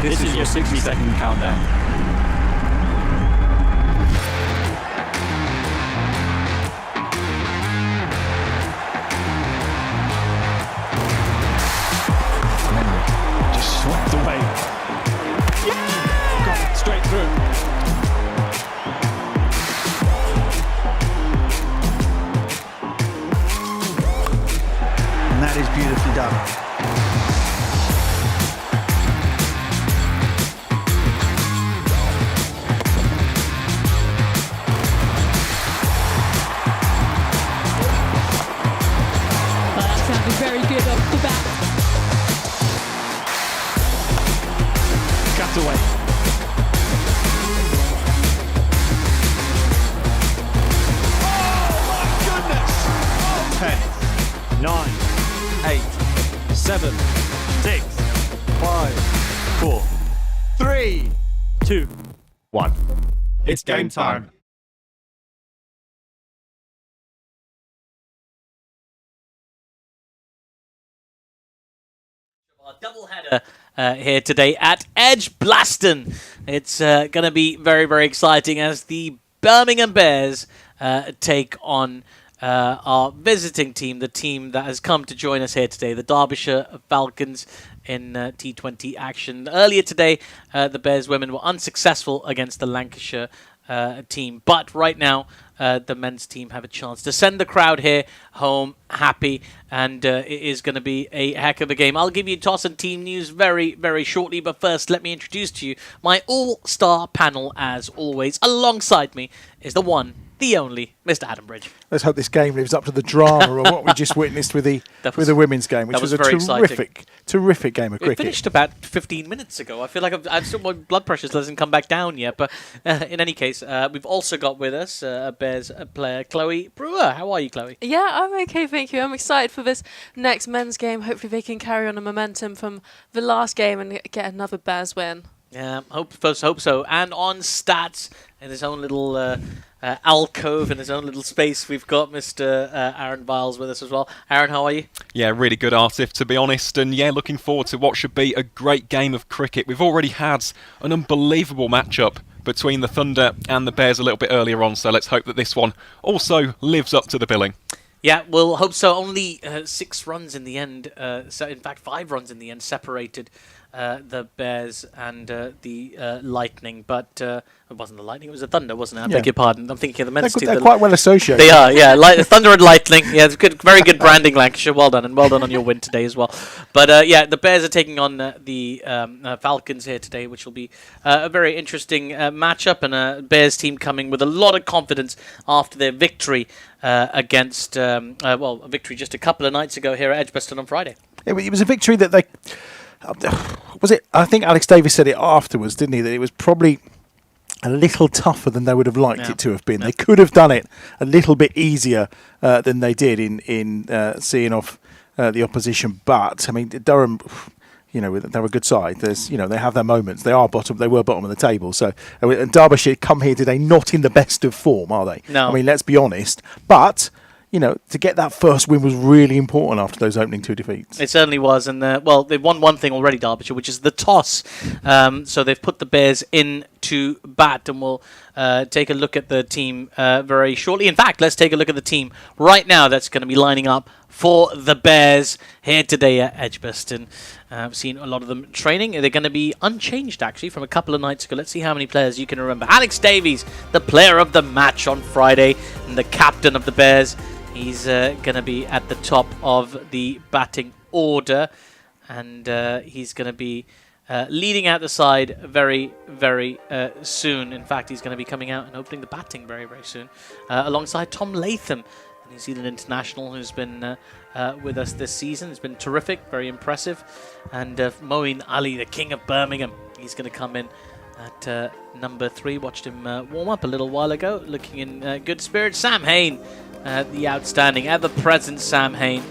This is your 60-second countdown. Just swept away. Yeah! Got straight through. And that is beautifully done. Very good off the bat. Cut away. Oh my goodness! 10, 9, 8, 7, 6, 5, 4, 3, 2, 1. It's game time. Double header here today at EdgBLASTon. It's going to be very, very exciting as the Birmingham Bears take on our visiting team, the team that has come to join us here today, the Derbyshire Falcons in T20 action. Earlier today, the Bears women were unsuccessful against the Lancashire team, but right now the men's team have a chance to send the crowd here home happy, and it is going to be a heck of a game. I'll give you toss and team news very, very shortly, but first let me introduce to you my all-star panel as always. Alongside me is the one, the only, Mr. Adam Bridge. Let's hope this game lives up to the drama of what we just witnessed with the women's game, which was a terrific game of cricket. It finished about 15 minutes ago. I feel like I've still, my blood pressure hasn't come back down yet. But in any case, we've also got with us a Bears player, Chloe Brewer. How are you, Chloe? Yeah, I'm okay, thank you. I'm excited for this next men's game. Hopefully they can carry on the momentum from the last game and get another Bears win. Yeah, hope so. And on stats, in his own little alcove, in his own little space, we've got Mr. Aaron Viles with us as well. Aaron, how are you? Yeah, really good, Artif, to be honest. And yeah, looking forward to what should be a great game of cricket. We've already had an unbelievable matchup between the Thunder and the Bears a little bit earlier on, so let's hope that this one also lives up to the billing. Yeah, we'll hope so. Only 6 runs in the end, so in fact 5 runs in the end separated the Bears and the Lightning, but it wasn't the Lightning, it was the Thunder, wasn't it? I beg your pardon. I'm thinking of the men's team. They're quite well associated. They are, yeah. Thunder and Lightning. Yeah, it's good, very good branding, Lancashire. Well done, and well done on your win today as well. But yeah, the Bears are taking on the Falcons here today, which will be a very interesting matchup, and a Bears team coming with a lot of confidence after their victory against, a victory just a couple of nights ago here at EdgBLASTon on Friday. It was a victory that they... was it? I think Alex Davis said it afterwards, didn't he? That it was probably a little tougher than they would have liked it to have been. They could have done it a little bit easier than they did in seeing off the opposition. But I mean, Durham, they're a good side. There's, they have their moments. They were bottom of the table. So and Derbyshire come here today not in the best of form, are they? No. I mean, let's be honest. But to get that first win was really important after those opening 2 defeats. It certainly was, and they've won one thing already, Derbyshire, which is the toss. So they've put the Bears into bat, and we'll take a look at the team very shortly. In fact, let's take a look at the team right now that's going to be lining up for the Bears here today at EdgBLASTon. I've seen a lot of them training. They're going to be unchanged, actually, from a couple of nights ago. Let's see how many players you can remember. Alex Davies, the player of the match on Friday, and the captain of the Bears. He's going to be at the top of the batting order, and he's going to be leading out the side very, very soon. In fact, he's going to be coming out and opening the batting very, very soon, alongside Tom Latham, a New Zealand international who's been with us this season. It's been terrific, very impressive. And Moeen Ali, the king of Birmingham, he's going to come in at number 3. Watched him warm up a little while ago, looking in good spirits. Sam Hain, the outstanding, ever-present Sam Hain.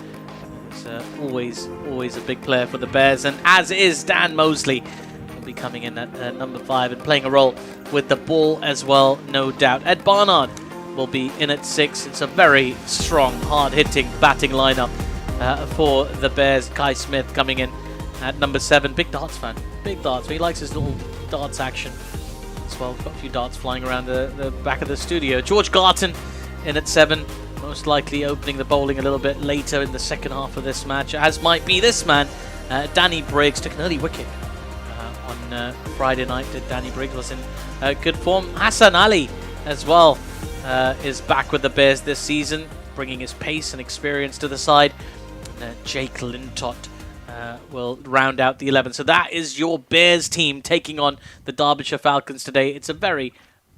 He's always a big player for the Bears, and as is Dan Mosley, will be coming in at number 5 and playing a role with the ball as well, no doubt. Ed Barnard will be in at 6. It's a very strong, hard-hitting batting lineup for the Bears. Kai Smith coming in at number 7. Big darts fan. big darts, but he likes his little darts action as well. Got a few darts flying around the back of the studio. George Garton in at 7, most likely opening the bowling a little bit later in the second half of this match, as might be this man, Danny Briggs. Took an early wicket on Friday night. Danny Briggs was in good form. Hassan Ali as well is back with the Bears this season, bringing his pace and experience to the side. And, Jake Lintott will round out the 11. So that is your Bears team taking on the Derbyshire Falcons today. It's a very,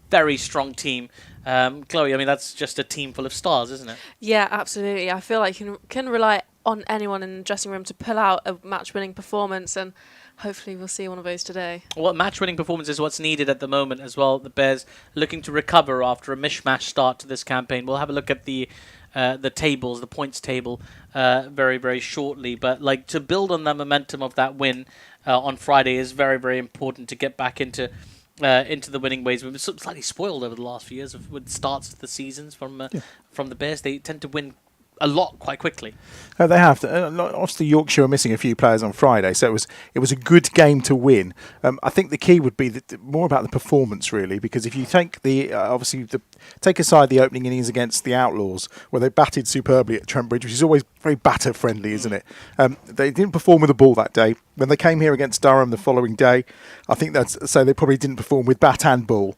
very strong team. Chloe, I mean, that's just a team full of stars, isn't it? Yeah, absolutely. I feel like you can rely on anyone in the dressing room to pull out a match-winning performance, and hopefully we'll see one of those today. Well, match-winning performance is what's needed at the moment as well. The Bears looking to recover after a mishmash start to this campaign. We'll have a look at the tables, the points table, very, very shortly. But like, to build on that momentum of that win on Friday is very, very important to get back into the winning ways. We've been slightly spoiled over the last few years with starts of the seasons from the Bears. They tend to win a lot quite quickly. They have to. Obviously, Yorkshire are missing a few players on Friday, so it was a good game to win. I think the key would be more about the performance, really, because if you take take aside the opening innings against the Outlaws, where they batted superbly at Trent Bridge, which is always very batter friendly, isn't it? They didn't perform with the ball that day. When they came here against Durham the following day, I think they probably didn't perform with bat and ball.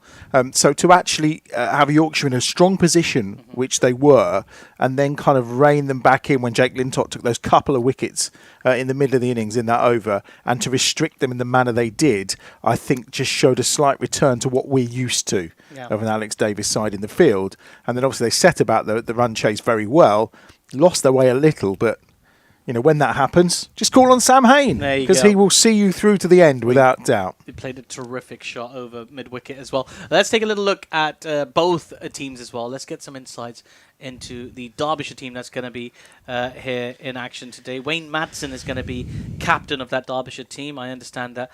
So to actually have Yorkshire in a strong position, which they were, and then kind of rein them back in when Jake Lintott took those couple of wickets in the middle of the innings in that over, and to restrict them in the manner they did, I think just showed a slight return to what we're used to of an Alex Davis side in the field. And then obviously they set about the run chase very well, lost their way a little, but when that happens, just call on Sam Hain, because he will see you through to the end without doubt. He played a terrific shot over mid-wicket as well. Let's take a little look at both teams as well. Let's get some insights into the Derbyshire team that's going to be here in action today. Wayne Madsen is going to be captain of that Derbyshire team. I understand that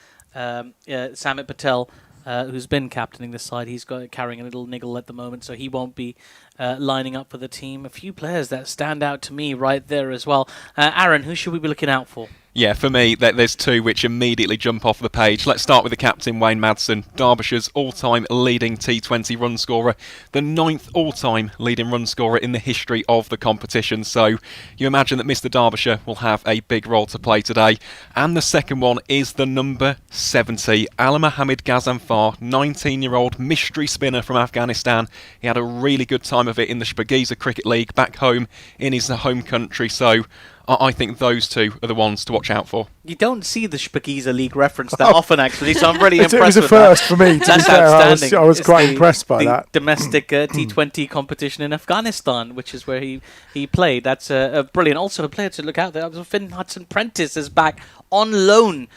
Samit Patel, who's been captaining this side, he's carrying a little niggle at the moment, so he won't be lining up for the team. A few players that stand out to me right there as well. Aaron, who should we be looking out for? Yeah, for me, there's two which immediately jump off the page. Let's start with the captain, Wayne Madsen, Derbyshire's all-time leading T20 run scorer, the 9th all-time leading run scorer in the history of the competition. So you imagine that Mr. Derbyshire will have a big role to play today. And the second one is the number 70, Ali Mohammed Ghazanfar, 19-year-old mystery spinner from Afghanistan. He had a really good time of it in the Shpagiza Cricket League back home in his home country. So I think those two are the ones to watch out for. You don't see the Shpagiza League reference that often, actually, so I'm really impressed with that. It was a first for me, to That's be fair. outstanding. I was quite impressed by that. Domestic T20 competition in Afghanistan, which is where he played. That's brilliant. Also, a player to look out there, Finn Hudson-Prentice is back on loan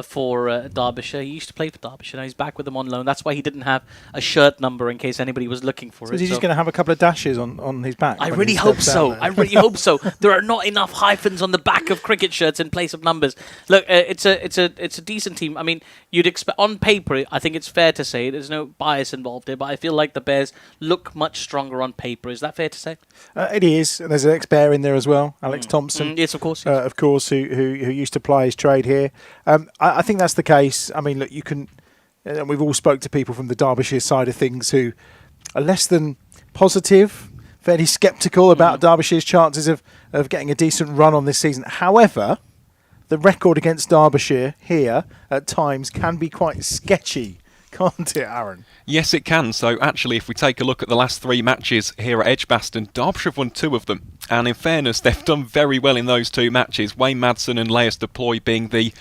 for Derbyshire. He used to play for Derbyshire. Now he's back with them on loan. That's why he didn't have a shirt number in case anybody was looking for it. Is he just going to have a couple of dashes on his back? I really hope so. I really hope so. There are not enough hyphens on the back of cricket shirts in place of numbers. Look, it's a decent team. I mean, you'd expect on paper. I think it's fair to say there's no bias involved here, but I feel like the Bears look much stronger on paper. Is that fair to say? It is. And there's an ex-Bear in there as well, Alex Thompson. Yes, of course. Of course, who used to ply his trade here. I think that's the case. I mean, look, you can. We've all spoke to people from the Derbyshire side of things who are less than positive, fairly sceptical about Derbyshire's chances of getting a decent run on this season. However, the record against Derbyshire here at times can be quite sketchy, can't it, Aaron? Yes, it can. So actually, if we take a look at the last 3 matches here at EdgBLASTon, Derbyshire have won 2 of them. And in fairness, they've done very well in those 2 matches. Wayne Madsen and Laius Deploy being the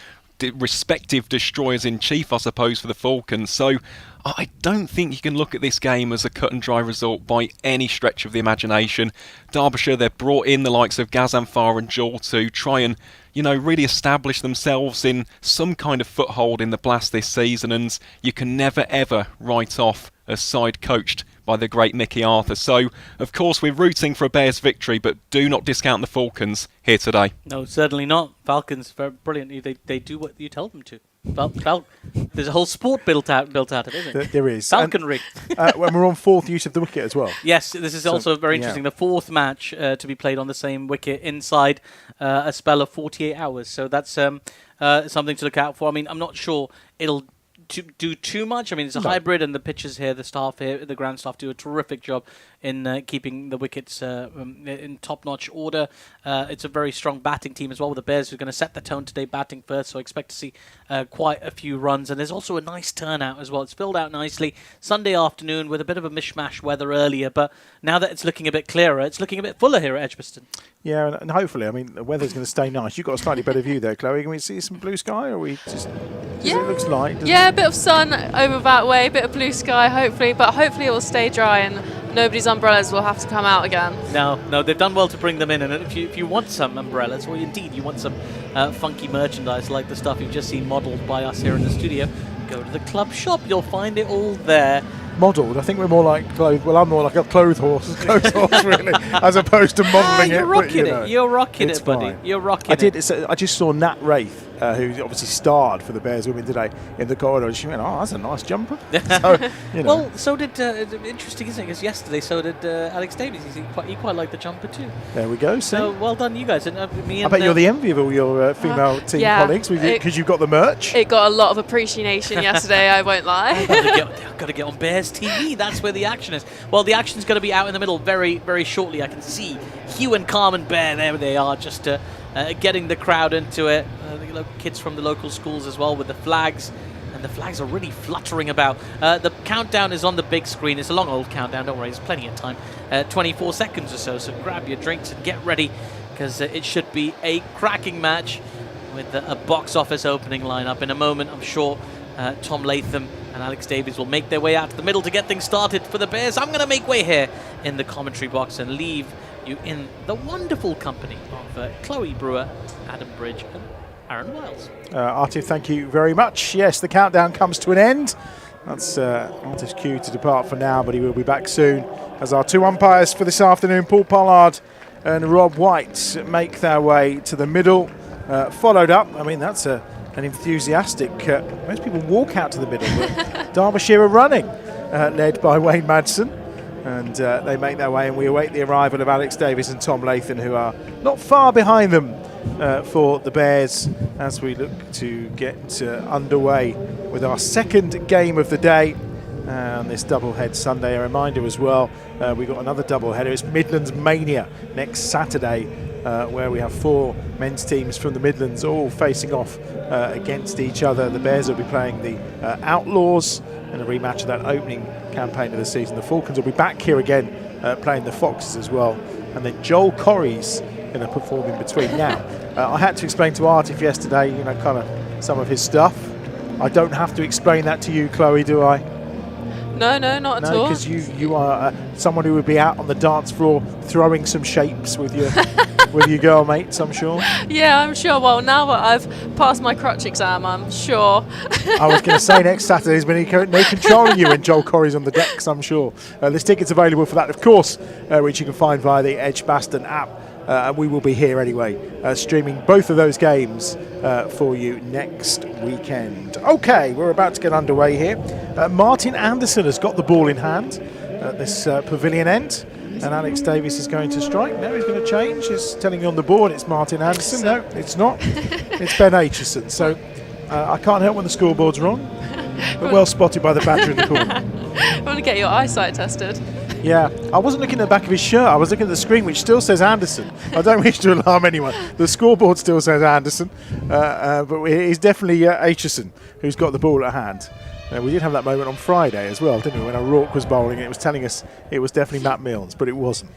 respective destroyers in chief, I suppose, for the Falcons. So I don't think you can look at this game as a cut and dry result by any stretch of the imagination. Derbyshire, they've brought in the likes of Ghazanfar and Jewell to try and, really establish themselves in some kind of foothold in the Blast this season, and you can never ever write off a side coached by the great Mickey Arthur. So, of course, we're rooting for a Bears victory, but do not discount the Falcons here today. No, certainly not. Falcons, very brilliant. They do what you tell them to. There's a whole sport built out of it, isn't it? There is. Falconry. When we're on 4th use of the wicket as well. Yes, this is also very interesting. The 4th match to be played on the same wicket inside a spell of 48 hours. So that's something to look out for. I mean, I'm not sure it'll do too much. I mean, it's a hybrid, and the pitchers here, the staff here, the ground staff do a terrific job in keeping the wickets in top-notch order. It's a very strong batting team as well, with the Bears who are going to set the tone today, batting first, so I expect to see quite a few runs. And there's also a nice turnout as well. It's filled out nicely. Sunday afternoon with a bit of a mishmash weather earlier, but now that it's looking a bit clearer, it's looking a bit fuller here at EdgBLASTon. Yeah, and hopefully, I mean, the weather's going to stay nice. You've got a slightly better view there, Chloe. Can we see some blue sky, or are we just... It looks light, doesn't Yeah, it? a bit of sun over that way, a bit of blue sky, hopefully, but hopefully it will stay dry and nobody's umbrellas will have to come out again. No, they've done well to bring them in, and if you want some umbrellas, or indeed you want some funky merchandise like the stuff you've just seen modelled by us here in the studio, go to the club shop. You'll find it all there. Modelled. I think we're more like clothes. Well, I'm more like a clothes horse really, as opposed to modelling You're it. rocking But, it. You're rocking it's it, buddy. fine. You're rocking I it. did. I just saw Nat Wraith, who obviously starred for the Bears women today, in the corridor. She went, "Oh, that's a nice jumper." So, you know. Well, so did interesting, isn't it? Because yesterday, so did Alex Davies. He quite liked the jumper too. There we go. See? So well done, you guys. And me I and bet you're the envy of all your female team yeah, colleagues because you've got the merch. It got a lot of appreciation yesterday, I won't lie. got to get on Bears TV. That's where the action is. Well, the action's going to be out in the middle very, very shortly. I can see Hugh and Carmen Bear. There they are, just getting the crowd into it. The kids from the local schools as well with the flags. And the flags are really fluttering about. The countdown is on the big screen. It's a long old countdown, don't worry, there's plenty of time. 24 seconds or so, so grab your drinks and get ready, because it should be a cracking match with a box office opening lineup. In a moment, I'm sure Tom Latham and Alex Davies will make their way out to the middle to get things started for the Bears. I'm going to make way here in the commentary box and leave you in the wonderful company of Chloe Brewer, Adam Bridge, and Aaron Wiles. Artie, thank you very much. Yes, the countdown comes to an end. That's Artie's cue to depart for now, but he will be back soon as our two umpires for this afternoon, Paul Pollard and Rob White, make their way to the middle. Followed up, I mean, that's an enthusiastic, most people walk out to the middle, but Derbyshire are running, led by Wayne Madsen. And they make their way, and we await the arrival of Alex Davies and Tom Latham, who are not far behind them for the Bears as we look to get underway with our second game of the day on this doublehead Sunday. A reminder as well, we've got another doubleheader. It's Midlands Mania next Saturday, where we have four men's teams from the Midlands all facing off against each other. The Bears will be playing the Outlaws in a rematch of that opening campaign of the season. The Falcons will be back here again playing the Foxes as well. And then Joel Corrie's going to perform in between. Now, I had to explain to Artif yesterday, you know, kind of some of his stuff. I don't have to explain that to you, Chloe, do I? No, not at all. No, because you are someone who would be out on the dance floor throwing some shapes with your with your girl mates, I'm sure. Yeah, I'm sure. Well, now that I've passed my crutch exam, I'm sure. I was going to say next Saturday there's been no controlling you when Joel Corrie's on the decks, I'm sure. There's tickets available for that, of course, which you can find via the EdgBLASTon app. And we will be here anyway, streaming both of those games for you next weekend. Okay, we're about to get underway here. Martin Anderson has got the ball in hand at this pavilion end, and Alex Davies is going to strike. Now he's going to change. He's telling you on the board it's Martin Anderson. No, it's not. It's Ben Aitchison. So I can't help when the scoreboard's wrong, but well spotted by the batter in the corner. I want to get your eyesight tested. Yeah, I wasn't looking at the back of his shirt. I was looking at the screen, which still says Anderson. I don't wish to alarm anyone. The scoreboard still says Anderson, but it's definitely Aitchison who's got the ball at hand. We did have that moment on Friday as well, didn't we, when O'Rourke was bowling and it was telling us it was definitely Matt Milnes, but it wasn't.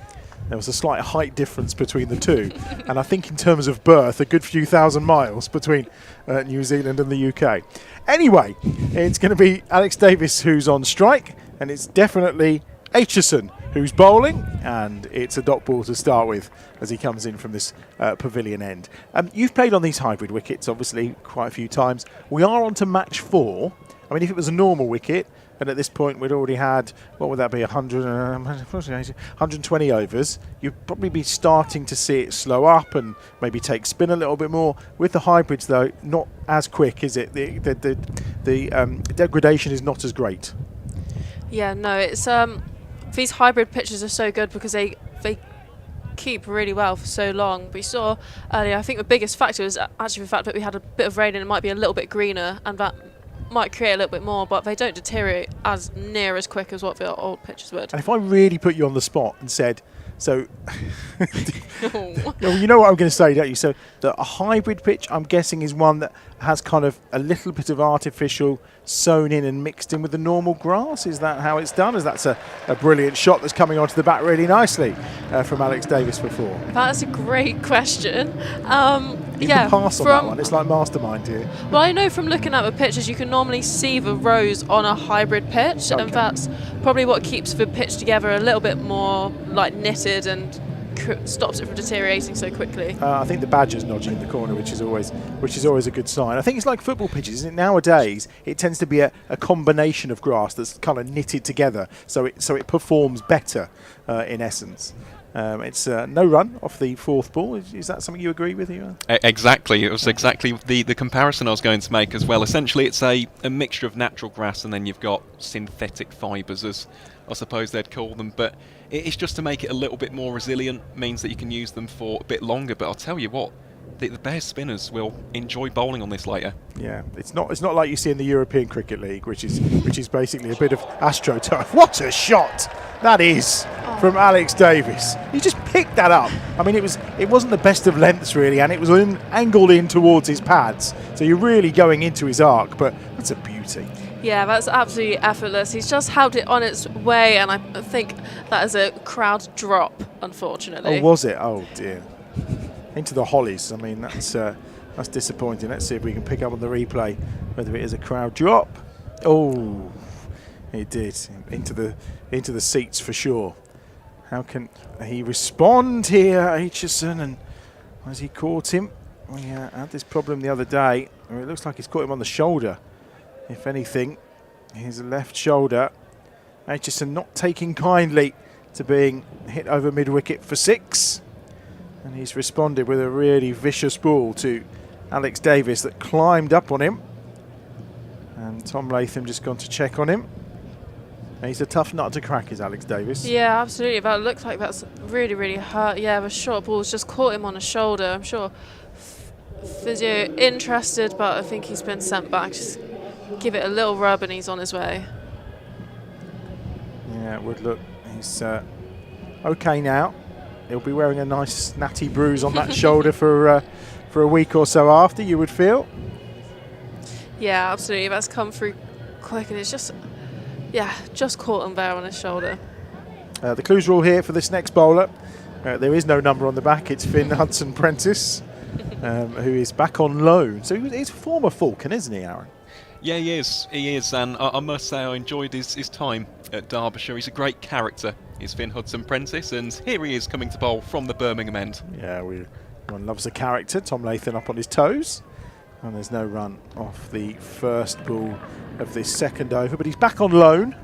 There was a slight height difference between the two, and I think in terms of birth, a good few thousand miles between New Zealand and the UK. Anyway, it's going to be Alex Davies who's on strike, and it's definitely Aitchison who's bowling, and it's a dot ball to start with as he comes in from this pavilion end. You've played on these hybrid wickets, obviously, quite a few times. We are on to match 4. I mean, if it was a normal wicket, and at this point we'd already had, what would that be, 120 overs, you'd probably be starting to see it slow up and maybe take spin a little bit more. With the hybrids, though, not as quick, is it? The degradation is not as great. Yeah, no, it's these hybrid pitches are so good because they keep really well for so long. We saw earlier, I think the biggest factor was actually the fact that we had a bit of rain and it might be a little bit greener, and that might create a little bit more, but they don't deteriorate as near as quick as what the old pitches would. And if I really put you on the spot and said, so, you know what I'm going to say, don't you? So a hybrid pitch, I'm guessing, is one that has kind of a little bit of artificial sewn in and mixed in with the normal grass. Is that how it's done? Is that's a brilliant shot that's coming onto the bat really nicely from Alex Davis before? That's a great question. You can pass on that one. It's like mastermind here. Well, I know from looking at the pitches, you can normally see the rows on a hybrid pitch, and that's probably what keeps the pitch together a little bit more like knitted and stops it from deteriorating so quickly. I think the badger's nodging in the corner, which is always a good sign. I think it's like football pitches, isn't it? Nowadays, it tends to be a combination of grass that's kind of knitted together, so it performs better in essence. It's no run off the fourth ball. Is that something you agree with, Ewan? Exactly. It was exactly the comparison I was going to make as well. Essentially, it's a mixture of natural grass and then you've got synthetic fibres, as I suppose they'd call them. But it's just to make it a little bit more resilient, means that you can use them for a bit longer. But I'll tell you what, the Bears spinners will enjoy bowling on this later. Yeah, it's not like you see in the European Cricket League, which is basically a bit of AstroTurf. What a shot that is from Alex Davis. He just picked that up. I mean, it wasn't the best of lengths really, and it was angled in towards his pads. So you're really going into his arc, but that's a beauty. Yeah, that's absolutely effortless. He's just held it on its way, and I think that is a crowd drop, unfortunately. Oh, was it? Oh dear. Into the hollies. I mean, that's disappointing. Let's see if we can pick up on the replay whether it is a crowd drop. Oh, it did. Into the seats for sure. How can he respond here, Aitchison? And has he caught him? We had this problem the other day. It looks like he's caught him on the shoulder. If anything, his left shoulder. Aitchison not taking kindly to being hit over mid-wicket for 6. And he's responded with a really vicious ball to Alex Davis that climbed up on him. And Tom Latham just gone to check on him. And he's a tough nut to crack, is Alex Davis. Yeah, absolutely. That looks like that's really, really hurt. Yeah, the short ball's just caught him on the shoulder. I'm sure physio interested, but I think he's been sent back. Just give it a little rub and he's on his way. Yeah, it would look. He's okay now. He'll be wearing a nice natty bruise on that shoulder for a week or so after, you would feel. Yeah, absolutely. That's come through quick, and it's just caught him there on his shoulder. The clues are all here for this next bowler. There is no number on the back. It's Finn Hudson-Prentice, who is back on loan. So he's a former Falcon, isn't he, Aaron? Yeah, he is. He is, and I must say I enjoyed his time at Derbyshire. He's a great character, is Finn Hudson-Prentice, and here he is coming to bowl from the Birmingham end. Yeah, everyone loves a character. Tom Latham up on his toes, and there's no run off the first ball of this second over, but he's back on loan.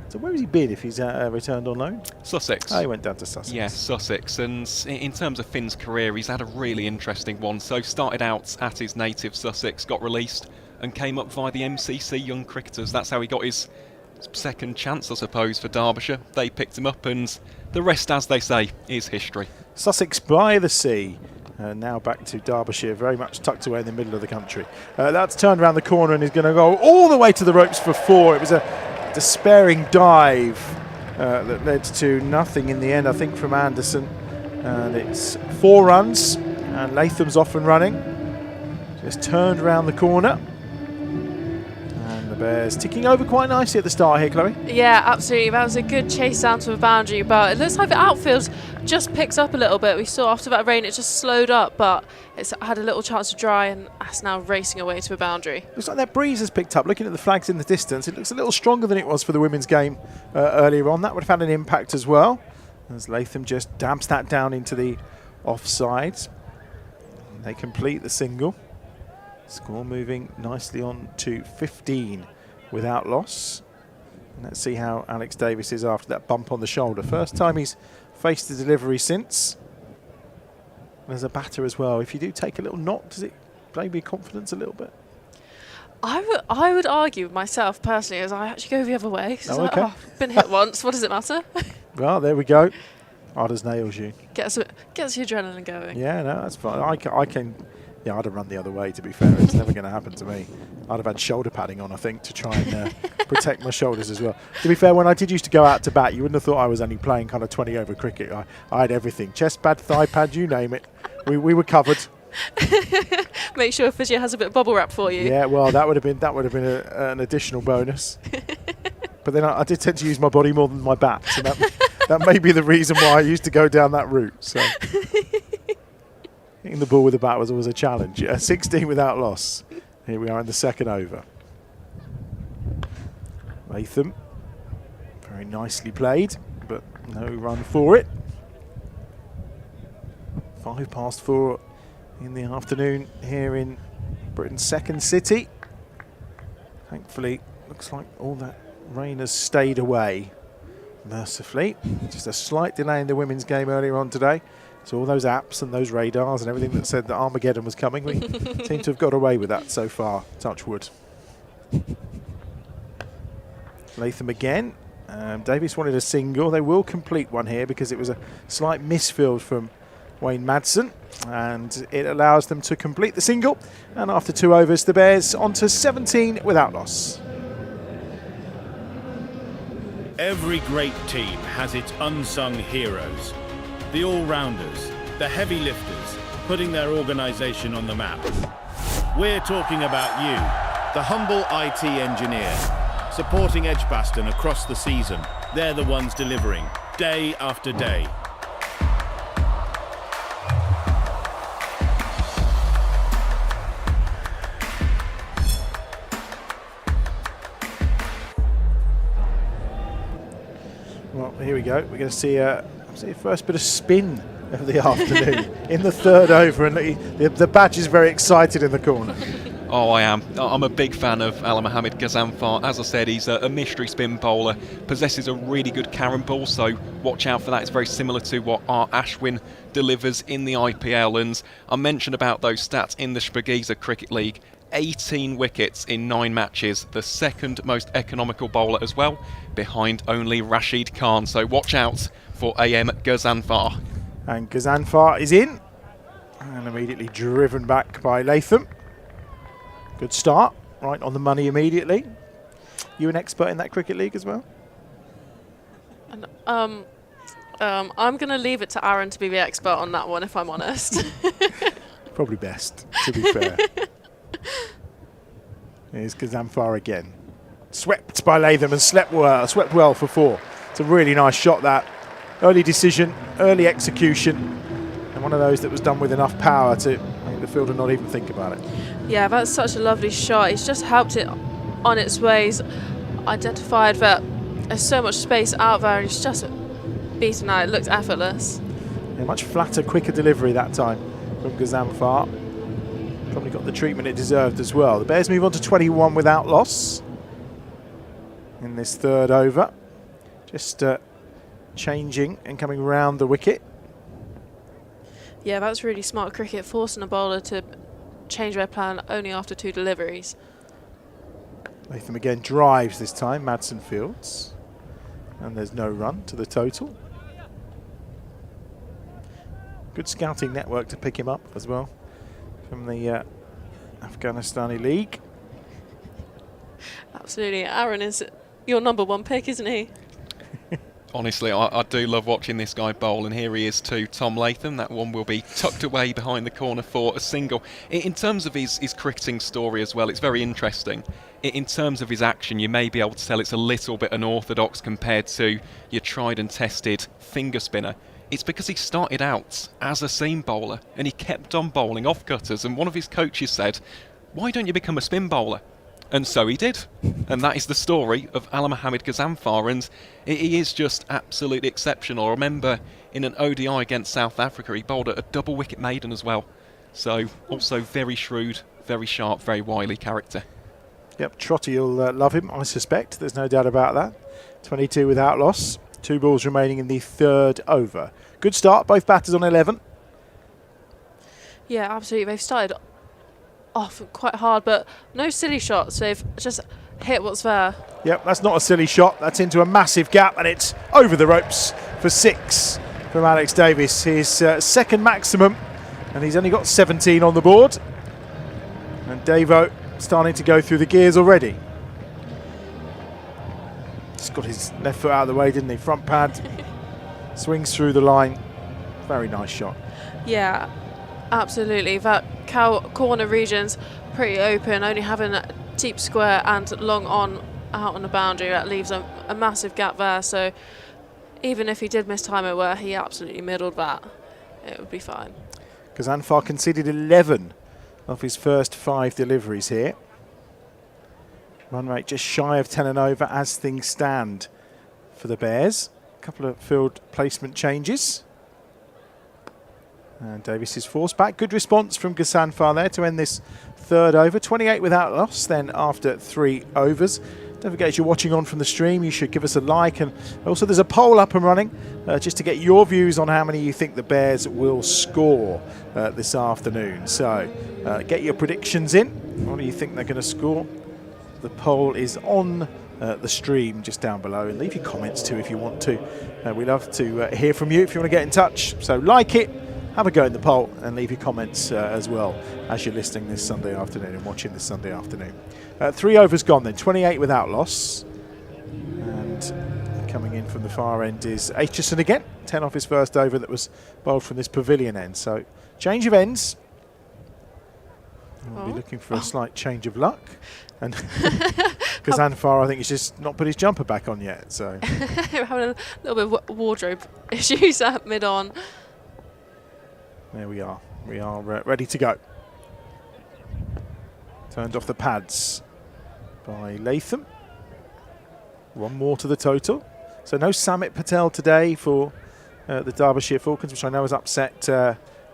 So where has he been if he's returned on loan? Sussex. Oh, he went down to Sussex. Yes, Sussex. And in terms of Finn's career, he's had a really interesting one. So started out at his native Sussex, got released, and came up via the MCC Young Cricketers. That's how he got his second chance, I suppose, for Derbyshire. They picked him up, and the rest, as they say, is history. Sussex by the sea. Now back to Derbyshire, very much tucked away in the middle of the country. That's turned around the corner and is going to go all the way to the ropes for 4. It was a despairing dive that led to nothing in the end, I think, from Anderson. And it's 4 runs, and Latham's off and running. Just turned around the corner. And the Bears ticking over quite nicely at the start here, Chloe. Yeah, absolutely. That was a good chase down to the boundary, but it looks like the outfield just picks up a little bit. We saw after that rain it just slowed up, but it's had a little chance to dry, and that's now racing away to the boundary. Looks like that breeze has picked up. Looking at the flags in the distance, it looks a little stronger than it was for the women's game earlier on. That would have had an impact as well, as Latham just damps that down into the offside. And they complete the single. Score moving nicely on to 15 without loss. And let's see how Alex Davis is after that bump on the shoulder. First time he's faced the delivery since. There's a batter as well. If you do take a little knock, does it maybe confidence a little bit? I would argue myself personally, as I actually go the other way. Oh, okay. I've been hit once. What does it matter? Well, there we go. Hard as nails, you. Gets your adrenaline going. Yeah, no, that's fine. I can. Yeah, I'd have run the other way, to be fair. It's never going to happen to me. I'd have had shoulder padding on, I think, to try and protect my shoulders as well. To be fair, when I did used to go out to bat, you wouldn't have thought I was only playing kind of 20 over cricket. I had everything. Chest pad, thigh pad, you name it. We were covered. Make sure Physio has a bit of bubble wrap for you. Yeah, well, that would have been an additional bonus. But then I did tend to use my body more than my bat, so that may be the reason why I used to go down that route. So hitting the ball with the bat was always a challenge. 16 without loss. Here we are in the second over. Latham, very nicely played, but no run for it. 4:05 in the afternoon here in Britain's second city. Thankfully, looks like all that rain has stayed away, mercifully. Just a slight delay in the women's game earlier on today. So all those apps and those radars and everything that said that Armageddon was coming, we seem to have got away with that so far, touch wood. Latham again. Davies wanted a single. They will complete one here because it was a slight misfield from Wayne Madsen, and it allows them to complete the single. And after 2 overs, the Bears on to 17 without loss. Every great team has its unsung heroes. The all-rounders, the heavy lifters, putting their organisation on the map. We're talking about you, the humble IT engineer, supporting EdgBLASTon across the season. They're the ones delivering, day after day. Well, here we go. We're going to see the first bit of spin of the afternoon in the third over, and the badge is very excited in the corner. Oh, I am. I'm a big fan of Ala Mohamed Ghazanfar. As I said, he's a mystery spin bowler, possesses a really good carrom ball, so watch out for that. It's very similar to what Art Ashwin delivers in the IPL. And I mentioned about those stats in the Shpagiza Cricket League. 18 wickets in 9 matches, the second most economical bowler as well, behind only Rashid Khan. So watch out for AM Ghazanfar. And Ghazanfar is in, and immediately driven back by Latham. Good start, right on the money immediately. You an expert in that cricket league as well? And, I'm going to leave it to Aaron to be the expert on that one, if I'm honest. Probably best, to be fair. Here's Ghazanfar again. Swept by Latham and swept well for 4. It's a really nice shot, that. Early decision, early execution, and one of those that was done with enough power to make the fielder not even think about it. Yeah, that's such a lovely shot. He's just helped it on its way. He's identified that there's so much space out there, and he's just beaten out. It looks effortless. Yeah, much flatter, quicker delivery that time from Ghazanfar. Probably got the treatment it deserved as well. The Bears move on to 21 without loss in this third over. Just changing and coming round the wicket. Yeah, that's really smart cricket, forcing a bowler to change their plan only after 2 deliveries. Latham again drives this time, Madsen fields. And there's no run to the total. Good scouting network to pick him up as well from the Afghanistani league. Absolutely. Aaron is your #1 pick, isn't he? Honestly, I do love watching this guy bowl, and here he is too, Tom Latham. That one will be tucked away behind the corner for a single. In terms of his cricketing story as well, it's very interesting. In terms of his action, you may be able to tell it's a little bit unorthodox compared to your tried and tested finger spinner. It's because he started out as a seam bowler, and he kept on bowling off cutters, and one of his coaches said, "Why don't you become a spin bowler?" And so he did. And that is the story of Ala Mohamed Ghazanfar, and he is just absolutely exceptional. I remember in an ODI against South Africa, he bowled a double wicket maiden as well. So also very shrewd, very sharp, very wily character. Yep, Trotty will love him, I suspect. There's no doubt about that. 22 without loss. 2 balls remaining in the third over. Good start, both batters on 11. Yeah, absolutely. They've started off quite hard, but no silly shots. They've just hit what's there. Yep, that's not a silly shot. That's into a massive gap, and it's over the ropes for 6 from Alex Davis, his second maximum, and he's only got 17 on the board. And Davo starting to go through the gears already. Just got his left foot out of the way, didn't he? Front pad, swings through the line. Very nice shot. Yeah, absolutely. That corner region's pretty open, only having a deep square and long on out on the boundary. That leaves a massive gap there. So even if he did miss time it where he absolutely middled that, it would be fine. Ghaznfar conceded 11 of his first 5 deliveries here. Run rate just shy of 10 and over as things stand for the Bears. A couple of field placement changes. And Davis is forced back. Good response from Ghaznfar there to end this third over. 28 without loss then after 3 overs. Don't forget, as you're watching on from the stream, you should give us a like. And also there's a poll up and running just to get your views on how many you think the Bears will score this afternoon. So get your predictions in. What do you think they're going to score? The poll is on the stream just down below. And leave your comments too if you want to. We love to hear from you if you want to get in touch. So like it, have a go in the poll and leave your comments as well as you're listening this Sunday afternoon and watching this Sunday afternoon. 3 overs gone then, 28 without loss. And coming in from the far end is Aitchison again. 10 off his first over that was bowled from this pavilion end. So change of ends. We'll be looking for a slight change of luck. And Ghaznfar, I think, he's just not put his jumper back on yet. So We're having a little bit of wardrobe issues at mid-on. There we are. We are ready to go. Turned off the pads by Latham. 1 more to the total. So no Samit Patel today for the Derbyshire Falcons, which I know has upset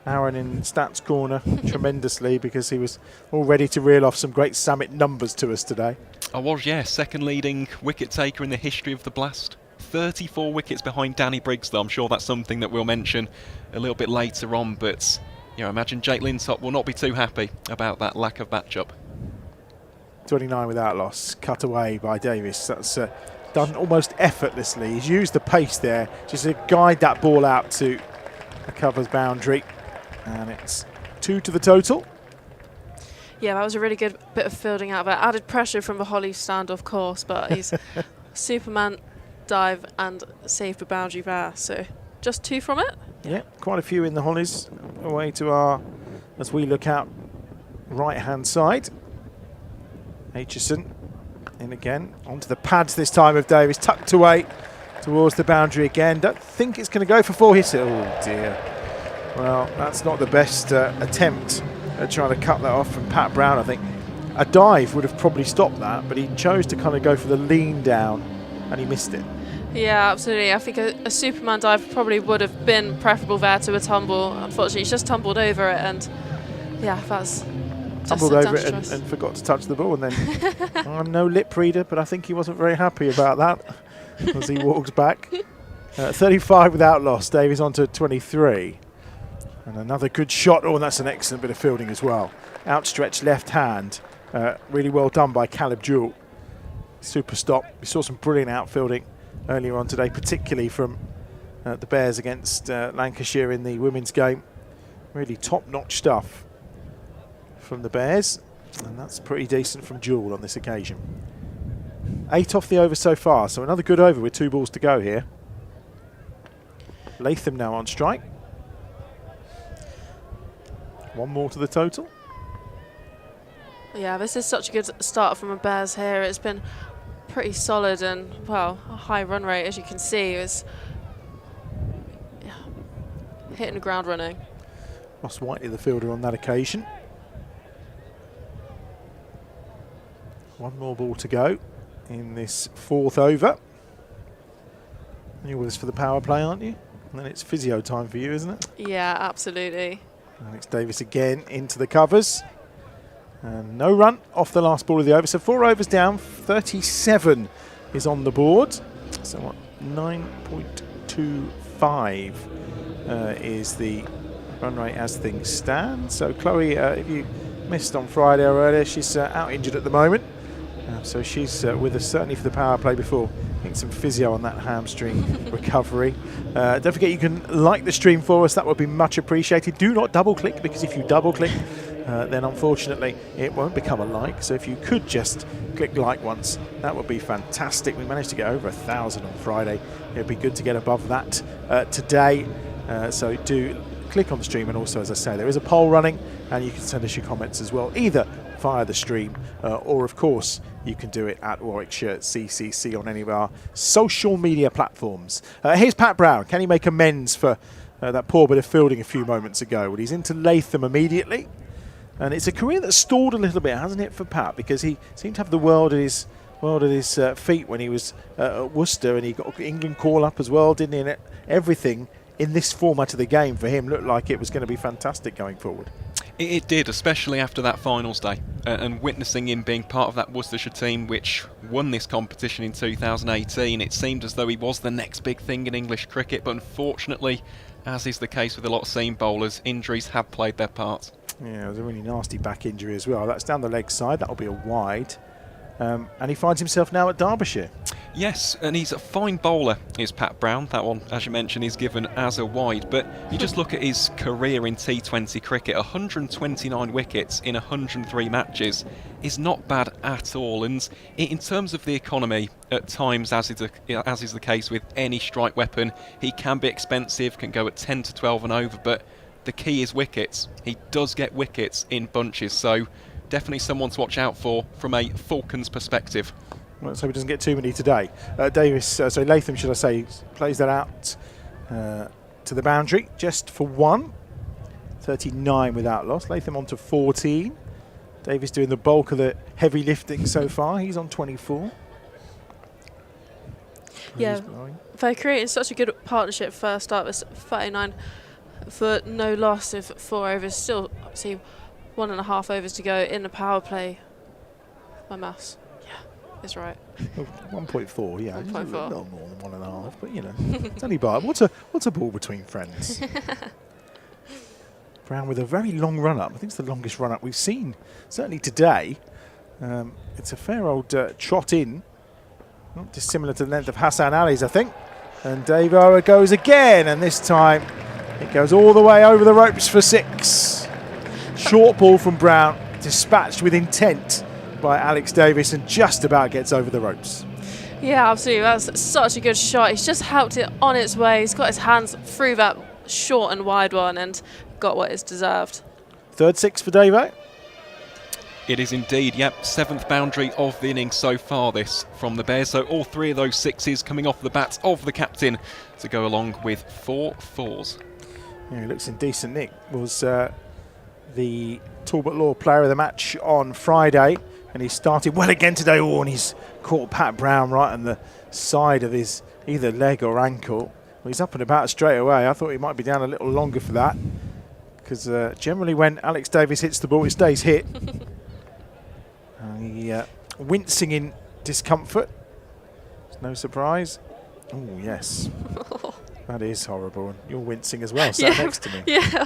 Aaron in Stats Corner tremendously because he was all ready to reel off some great Samit numbers to us today. I was, yeah. Second leading wicket taker in the history of the Blast. 34 wickets behind Danny Briggs, though. I'm sure that's something that we'll mention a little bit later on. But I imagine Jake Lintop will not be too happy about that lack of matchup. 29 without loss, cut away by Davis. That's done almost effortlessly. He's used the pace there just to guide that ball out to the covers boundary. And it's 2 to the total. Yeah, that was a really good bit of fielding out there. Added pressure from the Holly stand, of course, but he's Superman dive and save the boundary there. So just 2 from it. Yeah, quite a few in the Hollies away to our, as we look out, right-hand side. Aitchison in again, onto the pads this time of Davis, tucked away towards the boundary again. Don't think it's going to go for 4 hits. Oh dear. Well, that's not the best attempt at trying to cut that off from Pat Brown, I think. A dive would have probably stopped that, but he chose to kind of go for the lean down and he missed it. Yeah, absolutely. I think a Superman dive probably would have been preferable there to a tumble. Unfortunately, he's just tumbled over it, and yeah, that's tumbled over it and forgot to touch the ball. And then I'm no lip reader, but I think he wasn't very happy about that as he walked back. 35 without loss. Davies on to 23. And another good shot. Oh, and that's an excellent bit of fielding as well. Outstretched left hand. Really well done by Caleb Jewell. Super stop. We saw some brilliant outfielding earlier on today, particularly from the Bears against Lancashire in the women's game. Really top-notch stuff from the Bears, and that's pretty decent from Jewell on this occasion. 8 off the over so far, so another good over with 2 balls to go here. Latham now on strike. 1 more to the total. Yeah, this is such a good start from the Bears here. It's been pretty solid and, well, a high run rate, as you can see. It's hitting the ground running. Ross Whiteley, the fielder on that occasion. 1 more ball to go in this 4th over. You're with us for the power play, aren't you? And then it's physio time for you, isn't it? Yeah, absolutely. Alex Davis again into the covers. And no run off the last ball of the over. So 4 overs down, 37 is on the board. So what, 9.25 is the run rate as things stand. So Chloe, if you missed on Friday or earlier, she's out injured at the moment. So she's with us certainly for the power play before getting some physio on that hamstring recovery. Don't forget you can like the stream for us, that would be much appreciated. Do not double click, because if you double click then unfortunately it won't become a like. So if you could just click like once, that would be fantastic. We managed to get over 1,000 on Friday. It'd be good to get above that today. So do click on the stream, and also, as I say, there is a poll running and you can send us your comments as well, either via the stream or of course you can do it at Warwickshire CCC on any of our social media platforms. Here's Pat Brown. Can he make amends for that poor bit of fielding a few moments ago? Well, he's into Latham immediately, and it's a career that stalled a little bit, hasn't it, for Pat, because he seemed to have the world at his feet when he was at Worcester, and he got England call up as well, didn't he? And everything in this format of the game for him looked like it was going to be fantastic going forward. It did, especially after that finals day, and witnessing him being part of that Worcestershire team which won this competition in 2018. It seemed as though he was the next big thing in English cricket, but unfortunately, as is the case with a lot of seam bowlers, injuries have played their part. Yeah, it was a really nasty back injury as well. That's down the leg side, that'll be a wide. And he finds himself now at Derbyshire. Yes, and he's a fine bowler, is Pat Brown. That one, as you mentioned, is given as a wide. But you just look at his career in T20 cricket, 129 wickets in 103 matches is not bad at all. And in terms of the economy, at times, as is the case with any strike weapon, he can be expensive, can go at 10 to 12 and over. But the key is wickets. He does get wickets in bunches, so definitely someone to watch out for from a Falcons perspective. Well, let's hope he doesn't get too many today. Latham, should I say, plays that out to the boundary just for one. 39 without loss. Latham on to 14. Davis doing the bulk of the heavy lifting so far. He's on 24. Yeah, they're creating such a good partnership first up. It's 39 for no loss of 4 overs. Still, see, 1.5 overs to go in the power play. My maths, yeah, is right. 1.4, yeah. 1.4. A little more than 1.5, but you know, it's only by what's a ball between friends. Brown with a very long run up. I think it's the longest run up we've seen, certainly today. It's a fair old trot in, not dissimilar to the length of Hassan Ali's, I think. And Dave Ower goes again, and this time it goes all the way over the ropes for 6. Short ball from Brown, dispatched with intent by Alex Davis, and just about gets over the ropes. Yeah, absolutely. That's such a good shot. He's just helped it on its way. He's got his hands through that short and wide one and got what is deserved. Third 6 for Davo. It is indeed, yep. 7th boundary of the innings so far, this from the Bears. So all 3 of those 6s coming off the bat of the captain to go along with 4 4s. Yeah, he looks in decent nick. Was the Talbot Law player of the match on Friday, and he started well again today. Oh, and he's caught Pat Brown right on the side of his either leg or ankle. Well, he's up and about straight away. I thought he might be down a little longer for that, because generally when Alex Davis hits the ball, it stays hit. Wincing in discomfort. It's no surprise. Oh, yes. That is horrible. And you're wincing as well, sat next to me. Yeah.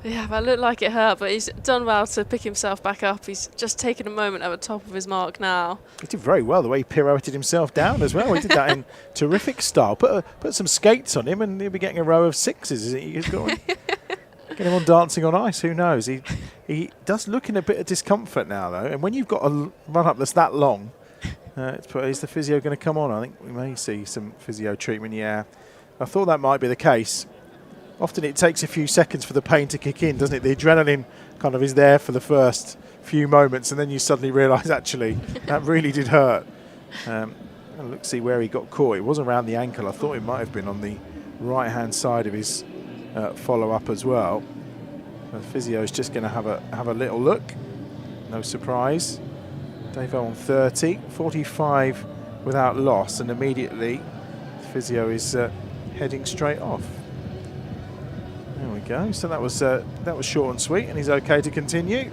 Yeah, that looked like it hurt, but he's done well to pick himself back up. He's just taken a moment at the top of his mark now. He did very well, the way he pirouetted himself down as well. He did that in terrific style. Put some skates on him and he'll be getting a row of 6s, isn't he? Get him on Dancing on Ice, who knows? He does look in a bit of discomfort now, though. And when you've got a run-up that's that long, is the physio going to come on? I think we may see some physio treatment, yeah. I thought that might be the case. Often it takes a few seconds for the pain to kick in, doesn't it? The adrenaline kind of is there for the first few moments, and then you suddenly realise, actually, that really did hurt. Let's see where he got caught. It was around the ankle. I thought it might have been on the right-hand side of his follow-up as well. The physio is just going to have a little look. No surprise. Davo on 30, 45 without loss, and immediately the physio is heading straight off. There we go. So that was short and sweet, and he's okay to continue.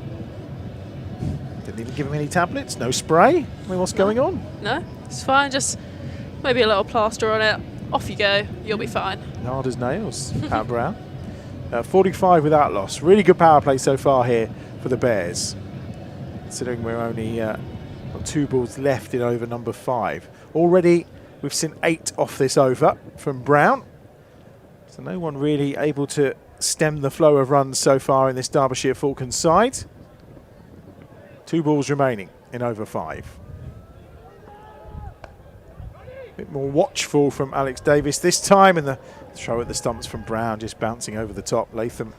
Didn't even give him any tablets, no spray. I mean, what's going on? No, it's fine. Just maybe a little plaster on it. Off you go. You'll be fine. Hard as nails, Pat Brown. 45 without loss. Really good power play so far here for the Bears, considering we're only Got 2 balls left in over number 5. Already we've seen 8 off this over from Brown. So no one really able to stem the flow of runs so far in this Derbyshire Falcons side. 2 balls remaining in over 5. A bit more watchful from Alex Davis this time, and the throw at the stumps from Brown just bouncing over the top. Latham,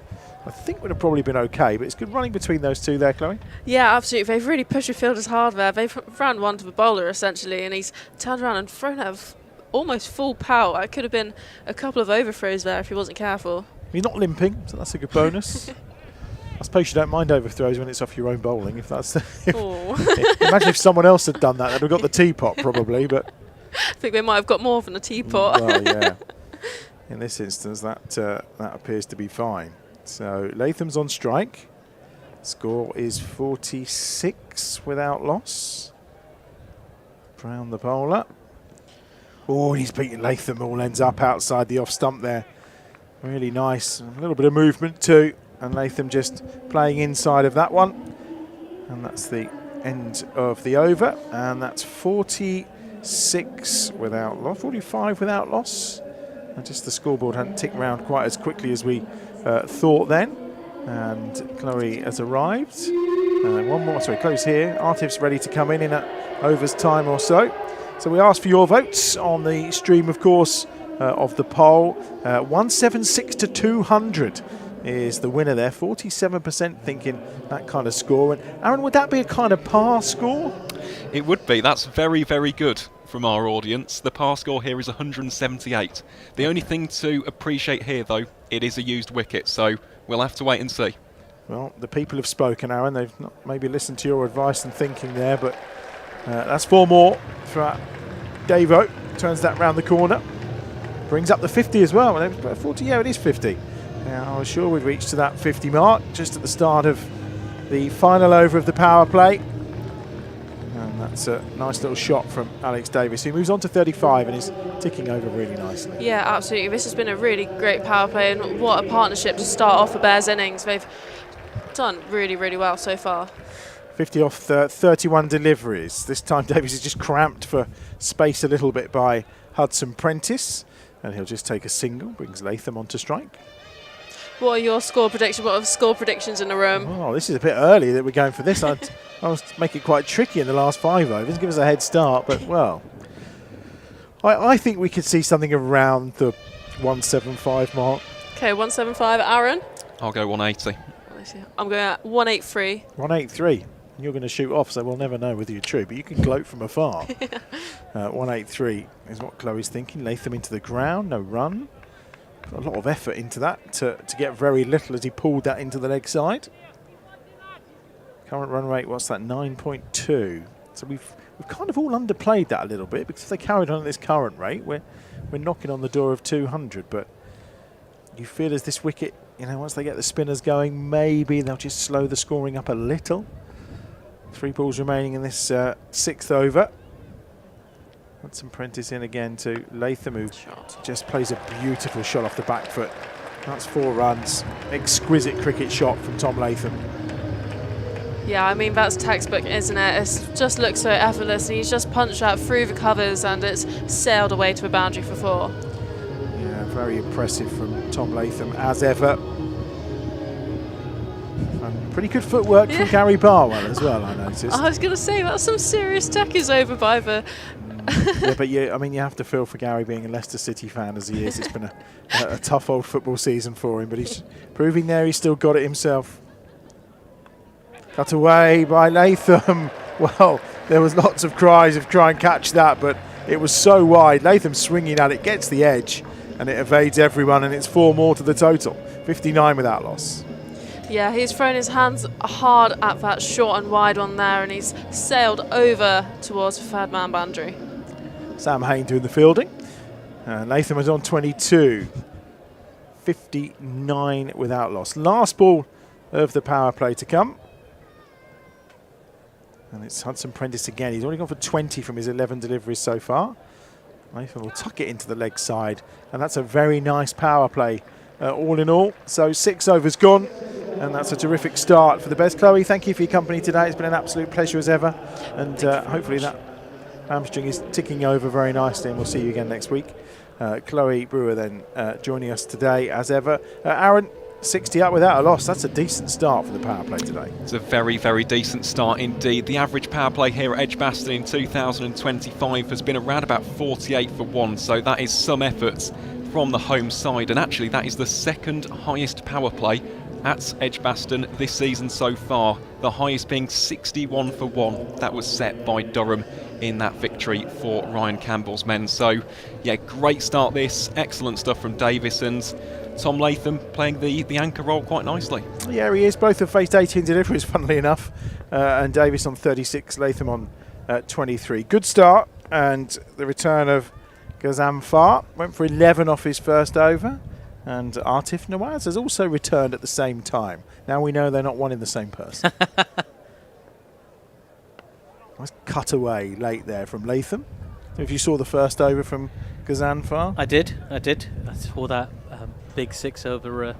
I think, would have probably been okay, but it's good running between those two there, Chloe. Yeah, absolutely. They've really pushed the fielders hard there. They've ran one to the bowler, essentially, and he's turned around and thrown out almost full power. It could have been a couple of overthrows there if he wasn't careful. He's not limping, so that's a good bonus. I suppose you don't mind overthrows when it's off your own bowling. If that's imagine if someone else had done that, they'd have got the teapot probably. But I think they might have got more than a teapot. Well, yeah. In this instance, that appears to be fine. So Latham's on strike. Score is 46 without loss. Brown the bowler. Oh, he's beaten Latham. All ends up outside the off stump there. Really nice. A little bit of movement too. And Latham just playing inside of that one. And that's the end of the over. And that's 46 without loss, 45 without loss. And just the scoreboard hadn't ticked round quite as quickly as we thought then. And Chloe has arrived. One more, sorry, Chloe's here. Artif's ready to come in a over's time or so. So we ask for your votes on the stream, of course, of the poll. 176 to 200 is the winner there. 47% thinking that kind of score. And Aaron, would that be a kind of par score? It would be. That's very, very good from our audience. The par score here is 178. The only thing to appreciate here, though, it is a used wicket, so we'll have to wait and see. Well, the people have spoken, Aaron. They've not maybe listened to your advice and thinking there, but that's 4 more for Davo. Turns that round the corner. Brings up the 50 as well. 40, yeah, it is 50. Now, I was sure we'd reach to that 50 mark just at the start of the final over of the power play. And that's a nice little shot from Alex Davis, who moves on to 35 and is ticking over really nicely. Yeah, absolutely. This has been a really great power play, and what a partnership to start off the Bears innings. They've done really, really well so far. 50 off 31 deliveries. This time Davis is just cramped for space a little bit by Hudson Prentice. And he'll just take a single, brings Latham onto strike. What are your score predictions? What are the score predictions in the room? Oh, this is a bit early that we're going for this. I was make it quite tricky in the last 5 overs, give us a head start, but well, I think we could see something around the 175 mark. Okay, 175. Aaron? I'll go 180. I'm going at 183. 183. You're going to shoot off, so we'll never know whether you're true, but you can gloat from afar. 183 is what Chloe's thinking. Latham into the ground, no run. Got a lot of effort into that to get very little as he pulled that into the leg side. Current run rate, what's that, 9.2. So we've kind of all underplayed that a little bit, because if they carried on at this current rate, we're knocking on the door of 200. But you feel as this wicket, you know, once they get the spinners going, maybe they'll just slow the scoring up a little. 3 balls remaining in this 6th over. Hudson Prentice in again to Latham, who just plays a beautiful shot off the back foot. That's 4 runs. Exquisite cricket shot from Tom Latham. Yeah, I mean, that's textbook, isn't it? It just looks so effortless, and he's just punched that through the covers, and it's sailed away to a boundary for 4. Yeah, very impressive from Tom Latham, as ever. Pretty good footwork from Gary Barwell as well, I noticed. I was going to say, that's some serious techies over by the... Yeah, but I mean, you have to feel for Gary, being a Leicester City fan as he is. It's been a tough old football season for him, but he's proving there he's still got it himself. Cut away by Latham. Well, there was lots of cries of try and catch that, but it was so wide. Latham swinging at it, gets the edge, and it evades everyone, and it's 4 more to the total. 59 without loss. Yeah, he's thrown his hands hard at that short and wide one there, and he's sailed over towards the 3rd man boundary. Sam Hain doing the fielding. Latham was on 22. 59 without loss. Last ball of the power play to come. And it's Hudson Prentice again. He's already gone for 20 from his 11 deliveries so far. Latham will tuck it into the leg side. And that's a very nice power play all in all. So 6 overs gone. And that's a terrific start for the Bears. Chloe, thank you for your company today. It's been an absolute pleasure as ever. And hopefully that hamstring is ticking over very nicely, and we'll see you again next week. Chloe Brewer then joining us today as ever. Aaron, 60 up without a loss. That's a decent start for the power play today. It's a very, very decent start indeed. The average power play here at EdgBLASTon in 2025 has been around about 48 for 1, so that is some efforts from the home side, and actually that is the second highest power play at EdgBLASTon this season so far, the highest being 61 for 1. That was set by Durham in that victory for Ryan Campbell's men. So yeah, great start this, excellent stuff from Davis, and Tom Latham playing the anchor role quite nicely. Yeah, he is. Both have faced 18 deliveries, funnily enough, and Davis on 36, Latham on 23. Good start, and the return of Ghazanfar went for 11 off his first over, and Atif Nawaz has also returned at the same time. Now we know they're not one in the same person. Nice cut away late there from Latham. If you saw the first over from Ghazanfar. I did. I saw that big 6 over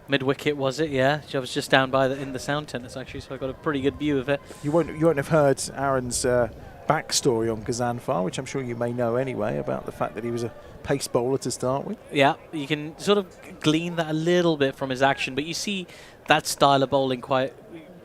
mid-wicket, was it? Yeah, I was just down by in the sound tennis actually, so I got a pretty good view of it. You won't have heard Aaron's backstory on Ghazanfar, which I'm sure you may know anyway, about the fact that he was a pace bowler to start with. Yeah, you can sort of glean that a little bit from his action, but you see that style of bowling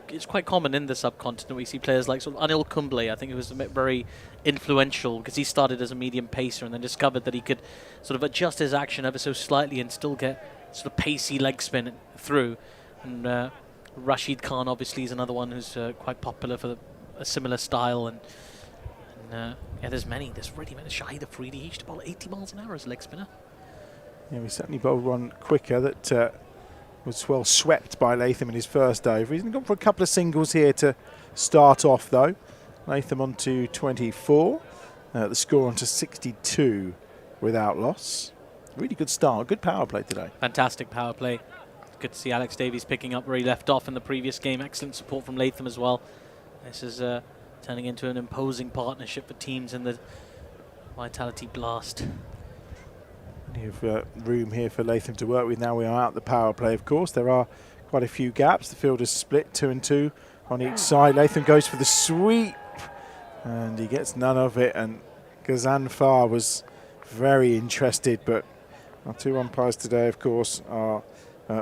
it's quite common in the subcontinent. We see players like sort of Anil Kumble. I think he was very influential because he started as a medium pacer and then discovered that he could sort of adjust his action ever so slightly and still get sort of pacey leg spin through. And Rashid Khan obviously is another one who's quite popular for a similar style. And yeah, there's really many. Shahid Afridi, he used to bowl 80 miles an hour as a leg spinner. Yeah, we certainly bowled one quicker that was well swept by Latham in his first over. He's gone for a couple of singles here to start off though. Latham on to 24. The score on to 62 without loss. Really good start. Good power play today. Fantastic power play. Good to see Alex Davies picking up where he left off in the previous game. Excellent support from Latham as well. This is turning into an imposing partnership for teams in the Vitality Blast. Plenty of room here for Latham to work with. Now we are out the power play, of course. There are quite a few gaps. The field is split 2 and 2 on each side. Latham goes for the sweep and he gets none of it, and Ghazanfar was very interested, but our 2 umpires today, of course, are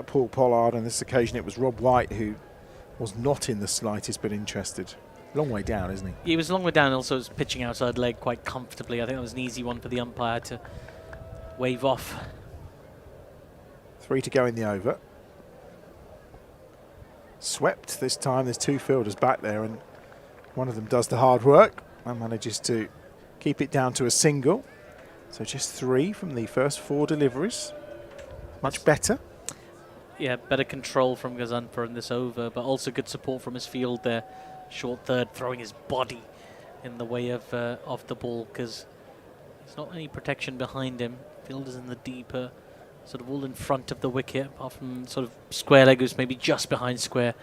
Paul Pollard. On this occasion it was Rob White, who was not in the slightest but interested. Long way down, isn't he? He was a long way down, also was pitching outside leg quite comfortably. I think that was an easy one for the umpire to wave off. 3 to go in the over. Swept this time. There's 2 fielders back there, and one of them does the hard work and manages to keep it down to a single. So just 3 from the first 4 deliveries. Much better. Yeah, better control from Ghazanfar in this over, but also good support from his field there. Short third, throwing his body in the way of the ball because there's not any protection behind him. Fielders in the deeper, sort of all in front of the wicket, apart from sort of square leg who's maybe just behind square,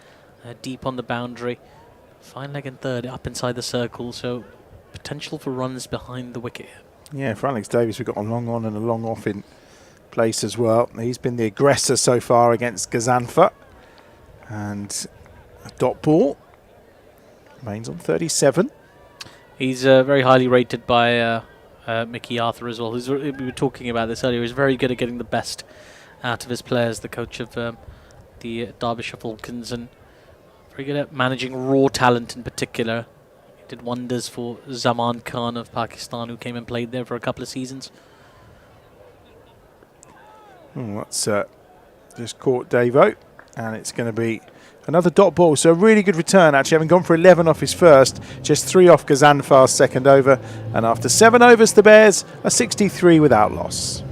deep on the boundary. Fine leg and third up inside the circle, so potential for runs behind the wicket. Yeah, for Alex Davies, we've got a long on and a long off in place as well. He's been the aggressor so far against Ghazanfar. And a dot ball. Remains on 37. He's very highly rated by Mickey Arthur as well. We were talking about this earlier. He's very good at getting the best out of his players, the coach of the Derbyshire Falcons, and very good at managing raw talent in particular. He did wonders for Zaman Khan of Pakistan, who came and played there for a couple of seasons. That's just caught Davo, and it's going to be another dot ball. So a really good return, actually, having gone for 11 off his first, just 3 off Ghazanfar's second over, and after 7 overs, the Bears are 63 without loss.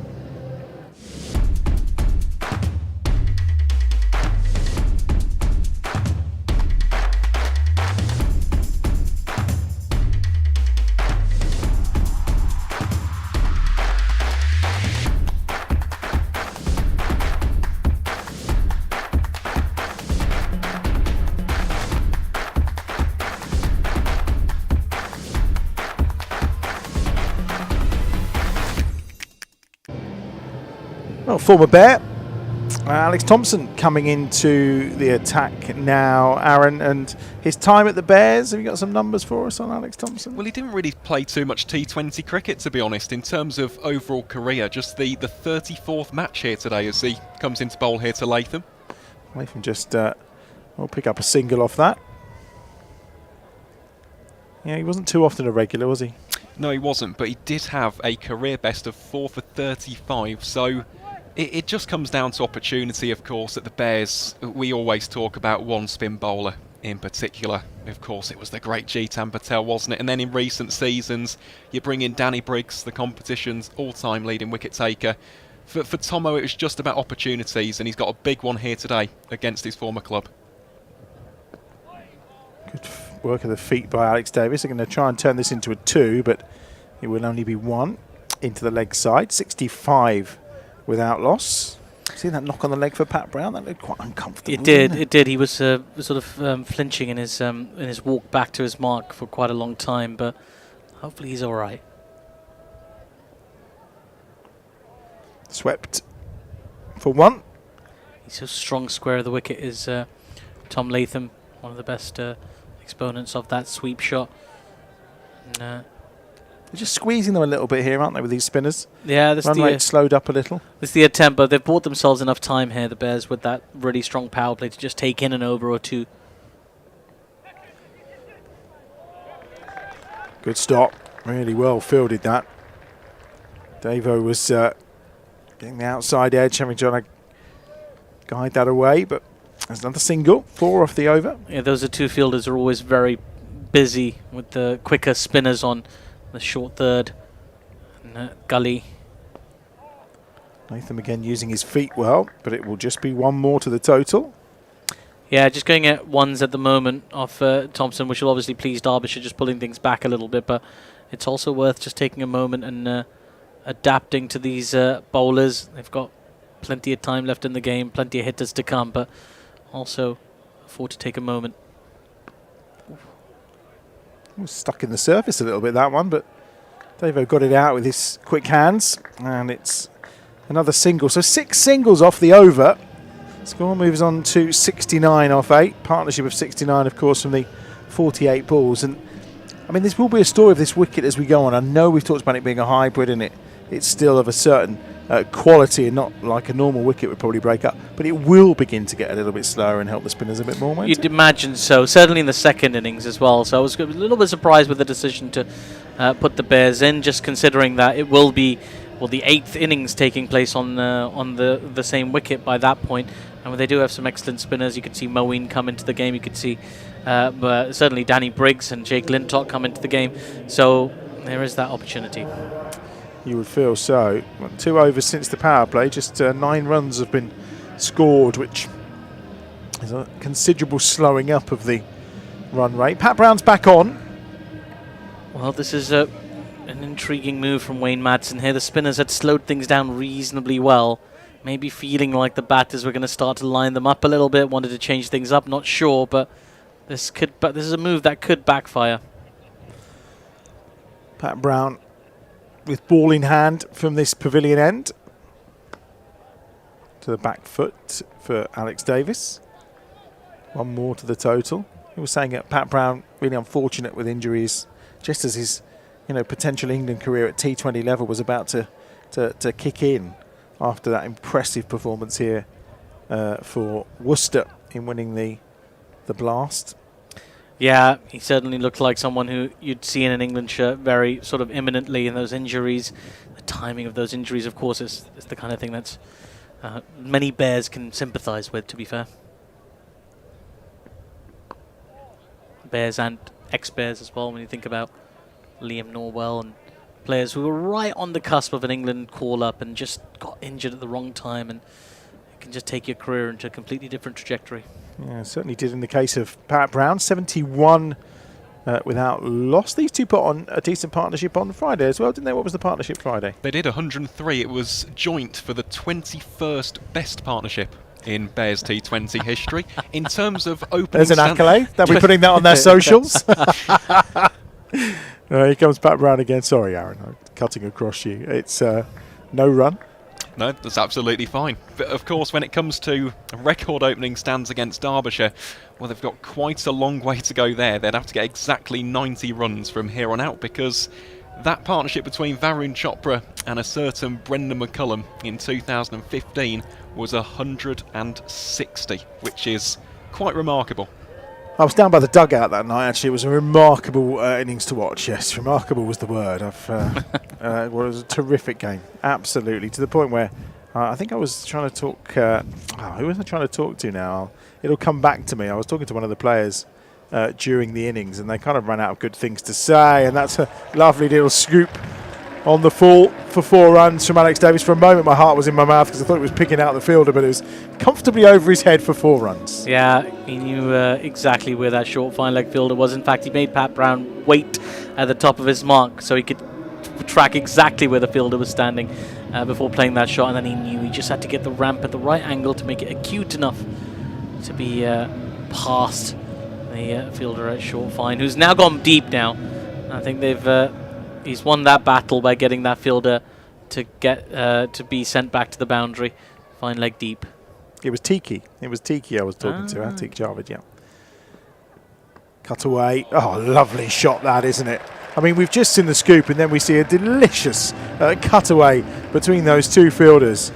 Well, former Bear, Alex Thompson coming into the attack now, Aaron, and his time at the Bears. Have you got some numbers for us on Alex Thompson? Well, he didn't really play too much T20 cricket, to be honest, in terms of overall career. Just the 34th match here today as he comes into bowl here to Latham. Latham just will pick up a single off that. Yeah, he wasn't too often a regular, was he? No, he wasn't, but he did have a career best of 4 for 35, so it just comes down to opportunity, of course. At the Bears, we always talk about one spin bowler in particular. Of course, it was the great Jitan Patel, wasn't it? And then in recent seasons, you bring in Danny Briggs, the competition's all-time leading wicket taker. For Tomo, it was just about opportunities, and he's got a big one here today against his former club. Good work of the feet by Alex Davis. They're going to try and turn this into a 2, but it will only be 1 into the leg side. 65 without loss. See that knock on the leg for Pat Brown? That looked quite uncomfortable. It did. It did. He was sort of flinching in his walk back to his mark for quite a long time, but hopefully he's all right. Swept for 1. He's a strong square of the wicket. Is Tom Latham, one of the best exponents of that sweep shot. And, they're just squeezing them a little bit here, aren't they, with these spinners? yeah, this Run rate slowed up a little. This is the attempt, but they've bought themselves enough time here, the Bears, with that really strong power play to just take in an over or 2. Good stop. Really well fielded that. Davo was getting the outside edge, having trying to guide that away, but there's another single. 4 off the over. Yeah, those are 2 fielders are always very busy with the quicker spinners on the short third. And Gully. Latham again using his feet well, but it will just be 1 more to the total. Yeah, just going at 1s at the moment off Thompson, which will obviously please Derbyshire, just pulling things back a little bit, but it's also worth just taking a moment and adapting to these bowlers. They've got plenty of time left in the game, plenty of hitters to come, but also afford to take a moment. Was stuck in the surface a little bit, that one, but Davo got it out with his quick hands, and it's another single. So 6 singles off the over. Score moves on to 69 off 8. Partnership of 69, of course, from the 48 balls. And I mean, this will be a story of this wicket as we go on. I know we've talked about it being a hybrid, and it's still of a certain quality and not like a normal wicket would probably break up, but it will begin to get a little bit slower and help the spinners a bit more, won't You'd it? imagine so, certainly in the second innings as well. So I was a little bit surprised with the decision to put the Bears in, just considering that it will be the 8th innings taking place on the same wicket by that point. And they do have some excellent spinners. You could see Moeen come into the game. You could see certainly Danny Briggs and Jake Lintott come into the game. So there is that opportunity. You would feel so. 2 overs since the power play. Just 9 runs have been scored, which is a considerable slowing up of the run rate. Pat Brown's back on. Well, this is an intriguing move from Wayne Madsen here. The spinners had slowed things down reasonably well. Maybe feeling like the batters were going to start to line them up a little bit. Wanted to change things up. Not sure, but this is a move that could backfire. Pat Brown with ball in hand from this pavilion end. To the back foot for Alex Davis. 1 more to the total. He was saying that Pat Brown really unfortunate with injuries, just as his potential England career at T20 level was about to kick in after that impressive performance here for Worcester in winning the Blast. Yeah, he certainly looked like someone who you'd see in an England shirt very sort of imminently in those injuries. The timing of those injuries, of course, is the kind of thing that's many Bears can sympathise with, to be fair. Bears and ex-Bears as well, when you think about Liam Norwell and players who were right on the cusp of an England call-up and just got injured at the wrong time, and it can just take your career into a completely different trajectory. Yeah, certainly did in the case of Pat Brown. 71 without loss. These two put on a decent partnership on Friday as well, didn't they? What was the partnership Friday? They did 103. It was joint for the 21st best partnership in Bears T20 history. In terms of opening... There's an accolade. They'll be putting that on their socials. Here comes Pat Brown again. Sorry, Aaron, I'm cutting across you. It's no run. No, that's absolutely fine. But of course, when it comes to record opening stands against Derbyshire, well, they've got quite a long way to go there. They'd have to get exactly 90 runs from here on out, because that partnership between Varun Chopra and a certain Brendan McCullum in 2015 was 160, which is quite remarkable. I was down by the dugout that night, actually. It was a remarkable innings to watch. Yes, remarkable was the word. It was a terrific game, absolutely, to the point where I think I was trying to talk... who was I trying to talk to now? It'll come back to me. I was talking to one of the players during the innings, and they kind of ran out of good things to say, and that's a lovely little scoop on the full for 4 runs from Alex Davis. For a moment, my heart was in my mouth because I thought it was picking out the fielder, but it was comfortably over his head for 4 runs. Yeah, he knew exactly where that short fine leg fielder was. In fact, he made Pat Brown wait at the top of his mark so he could track exactly where the fielder was standing before playing that shot, and then he knew he just had to get the ramp at the right angle to make it acute enough to be past the fielder at short fine, who's now gone deep now. I think he's won that battle by getting that fielder to get to be sent back to the boundary. Fine leg deep. It was Tiki. It was Tiki I was talking to. Tiki Jarvid, yeah. Cut away. Oh, lovely shot that, isn't it? I mean, we've just seen the scoop, and then we see a delicious cutaway between those 2 fielders.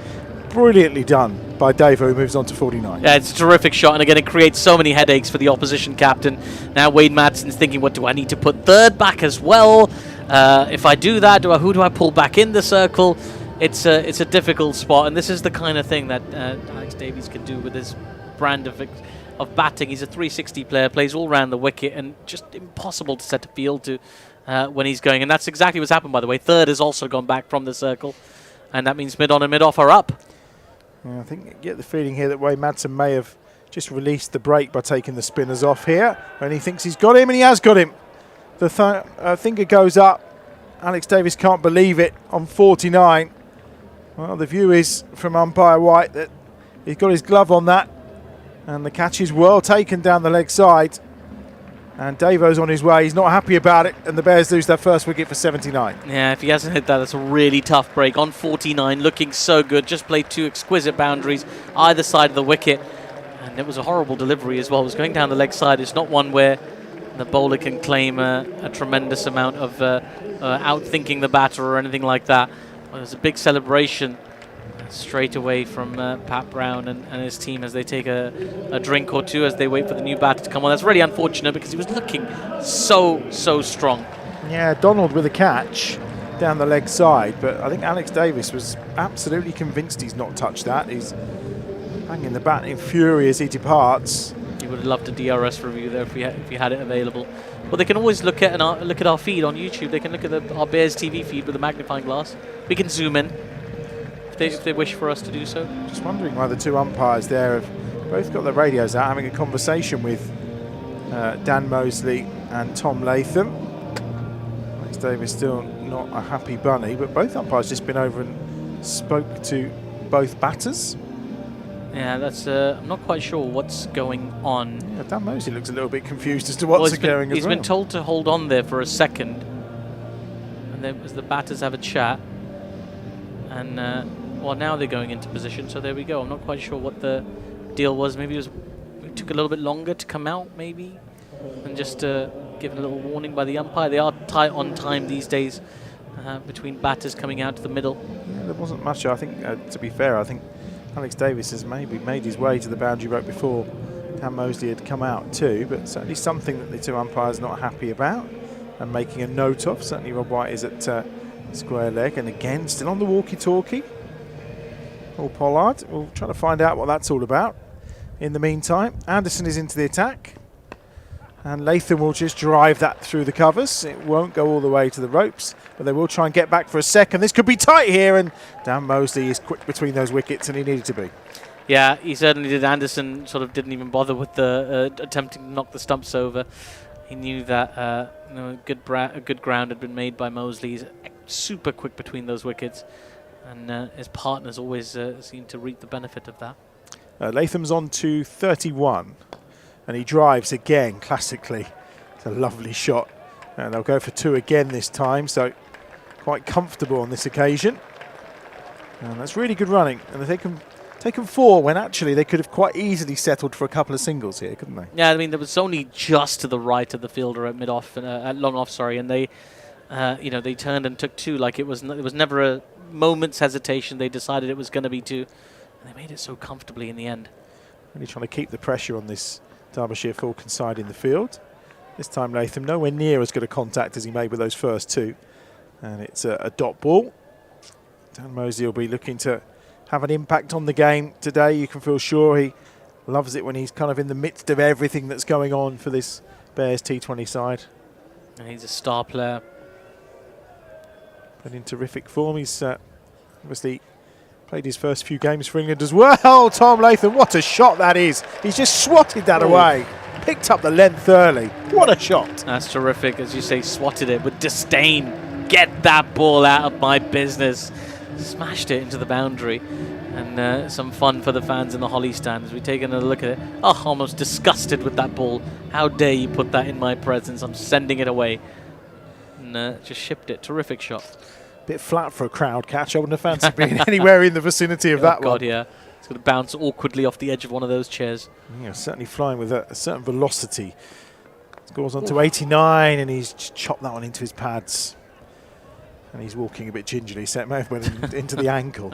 Brilliantly done by Davo, who moves on to 49. Yeah, it's a terrific shot, and again, it creates so many headaches for the opposition captain. Now Wade Madsen's thinking, what do I need to put third back as well? If I do that, who do I pull back in the circle? It's a difficult spot, and this is the kind of thing that Alex Davies can do with his brand of batting. He's a 360 player, plays all round the wicket, and just impossible to set a field to when he's going. And that's exactly what's happened, by the way. Third has also gone back from the circle, and that means mid-on and mid-off are up. Yeah, I think you get the feeling here that Wade Madsen may have just released the break by taking the spinners off here, and he thinks he's got him, and he has got him. The finger goes up. Alex Davis can't believe it on 49. Well, the view is from umpire White that he's got his glove on that, and the catch is well taken down the leg side. And Davo's on his way. He's not happy about it, and the Bears lose their first wicket for 79. Yeah, if he hasn't hit that, that's a really tough break. On 49, looking so good. Just played 2 exquisite boundaries either side of the wicket. And it was a horrible delivery as well. It was going down the leg side. It's not one where the bowler can claim a tremendous amount of outthinking the batter or anything like that. Well, there's a big celebration straight away from Pat Brown and his team as they take a drink or two as they wait for the new batter to come on. That's really unfortunate because he was looking so strong. Yeah, Donald with a catch down the leg side, but I think Alex Davis was absolutely convinced he's not touched that. He's banging the bat in fury as he departs. You would have loved a DRS review there if you had it available. Well, they can always look at our feed on YouTube. They can look at our Bears TV feed with a magnifying glass. We can zoom in if they wish for us to do so. Just wondering why the 2 umpires there have both got their radios out, having a conversation with Dan Mosley and Tom Latham. Alex Davis still not a happy bunny, but both umpires just been over and spoke to both batters. Yeah, that's. I'm not quite sure what's going on. Yeah, Dan Mosley looks a little bit confused as to what's occurring as well. He's been told to hold on there for a second, and then as the batters have a chat, and well, now they're going into position. So there we go. I'm not quite sure what the deal was. Maybe it took a little bit longer to come out, maybe, and just given a little warning by the umpire. They are tight on time these days between batters coming out to the middle. Yeah, there wasn't much. I think, to be fair, I think Alex Davis has maybe made his way to the boundary rope before Dan Mosley had come out too, but certainly something that the 2 umpires are not happy about and making a note of. Certainly Rob White is at square leg, and again still on the walkie-talkie. Paul Pollard, we'll try to find out what that's all about. In the meantime, Anderson is into the attack, and Latham will just drive that through the covers. It won't go all the way to the ropes, but they will try and get back for a second. This could be tight here, and Dan Mosley is quick between those wickets, and he needed to be. Yeah, he certainly did. Anderson sort of didn't even bother with the attempting to knock the stumps over. He knew that a good ground had been made by Mosley. He's super quick between those wickets, and his partners always seem to reap the benefit of that. Latham's on to 31. And he drives again, classically. It's a lovely shot. And they'll go for 2 again this time, so quite comfortable on this occasion. And that's really good running. And if they can take them 4 when actually they could have quite easily settled for a couple of singles here, couldn't they? Yeah, I mean, there was only just to the right of the fielder at mid-off, at long-off, sorry, and they, they turned and took 2 like it was never a moment's hesitation. They decided it was going to be 2, and they made it so comfortably in the end. Really trying to keep the pressure on this Derbyshire Falcon side in the field. This time Latham nowhere near as good a contact as he made with those first 2. And it's a dot ball. Dan Mosley will be looking to have an impact on the game today. You can feel sure he loves it when he's kind of in the midst of everything that's going on for this Bears T20 side. And he's a star player. But in terrific form. He's obviously played his first few games for England as well. Tom Latham, what a shot that is. He's just swatted that away. Picked up the length early. What a shot. That's terrific. As you say, swatted it with disdain. Get that ball out of my business. Smashed it into the boundary. And some fun for the fans in the Holly stand as we take another look at it. Oh, almost disgusted with that ball. How dare you put that in my presence. I'm sending it away. And just shipped it. Terrific shot. Bit flat for a crowd catch. I wouldn't have fancied being anywhere in the vicinity of that God, one. yeah. It's going to bounce awkwardly off the edge of one of those chairs. Yeah, certainly flying with a certain velocity. Scores on to 89, and he's chopped that one into his pads. And he's walking a bit gingerly, so it may have went into the ankle.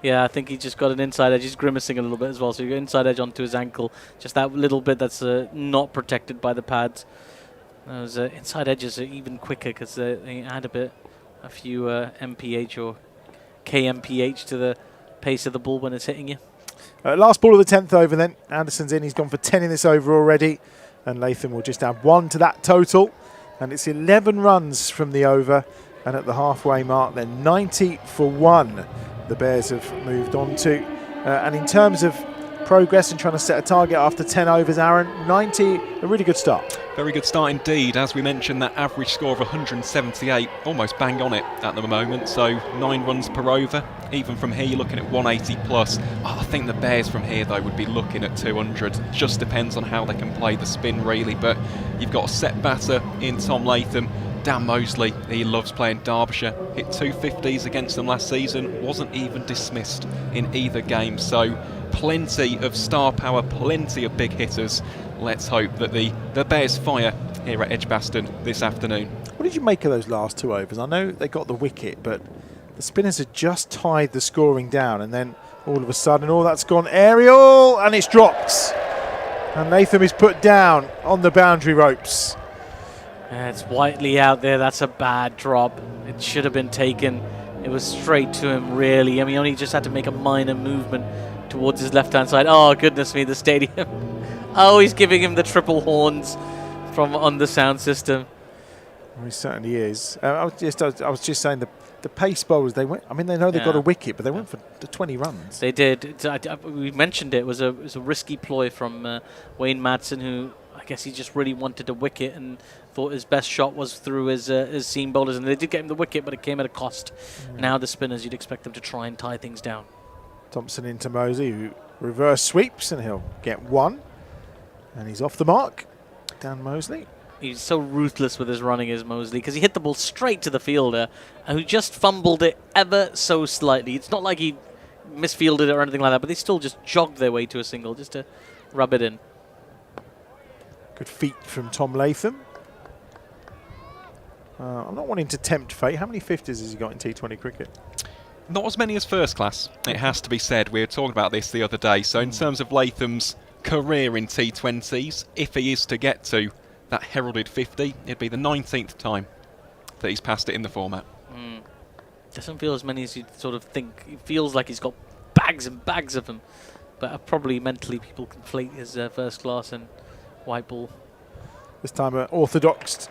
Yeah, I think he just got an inside edge. He's grimacing a little bit as well, so you got inside edge onto his ankle. Just that little bit that's not protected by the pads. Those inside edges are even quicker because they add a few MPH or KMPH to the pace of the ball when it's hitting you. Last ball of the 10th over then. Anderson's in. He's gone for 10 in this over already. And Latham will just add 1 to that total. And it's 11 runs from the over. And at the halfway mark, then 90 for 1 the Bears have moved on to. And in terms of progress and trying to set a target after 10 overs, Aaron, 90, a really good start. Very good start indeed. As we mentioned, that average score of 178, almost bang on it at the moment. So 9 runs per over. Even from here, you're looking at 180 plus. Oh, I think the Bears from here, though, would be looking at 200. Just depends on how they can play the spin, really. But you've got a set batter in Tom Latham. Dan Mosley, he loves playing Derbyshire. Hit 250s against them last season. Wasn't even dismissed in either game. So plenty of star power, plenty of big hitters. Let's hope that the Bears fire here at EdgBLASTon this afternoon. What did you make of those last 2 overs? I know they got the wicket, but the spinners had just tied the scoring down, and then all of a sudden, that's gone aerial, and it's dropped. And Latham is put down on the boundary ropes. It's Whiteley out there. That's a bad drop. It should have been taken. It was straight to him, really. I mean, he only just had to make a minor movement towards his left-hand side. Oh, goodness me, the stadium. Oh, he's giving him the triple horns from on the sound system. Well, he certainly is. I was just saying the pace bowlers, they went. I mean, they know they got a wicket, but they went for the 20 runs. They did. We mentioned it was a risky ploy from Wayne Madsen, who I guess he just really wanted a wicket and thought his best shot was through his seam bowlers, and they did get him the wicket, but it came at a cost. Now the spinners, you'd expect them to try and tie things down. Thompson into Mosley, who reverse sweeps, and he'll get 1. And he's off the mark. Dan Mosley. He's so ruthless with his running, is Mosley, because he hit the ball straight to the fielder, who just fumbled it ever so slightly. It's not like he misfielded it or anything like that, but they still just jogged their way to a single just to rub it in. Good feet from Tom Latham. I'm not wanting to tempt fate. How many 50s has he got in T20 cricket? Not as many as first class, it has to be said. We were talking about this the other day. So in terms of Latham's career in T20s, if he is to get to that heralded 50, it'd be the 19th time that he's passed it in the format. Doesn't feel as many as you'd sort of think. It feels like he's got bags and bags of them. But probably mentally people conflate his first class and white ball. This time orthodox.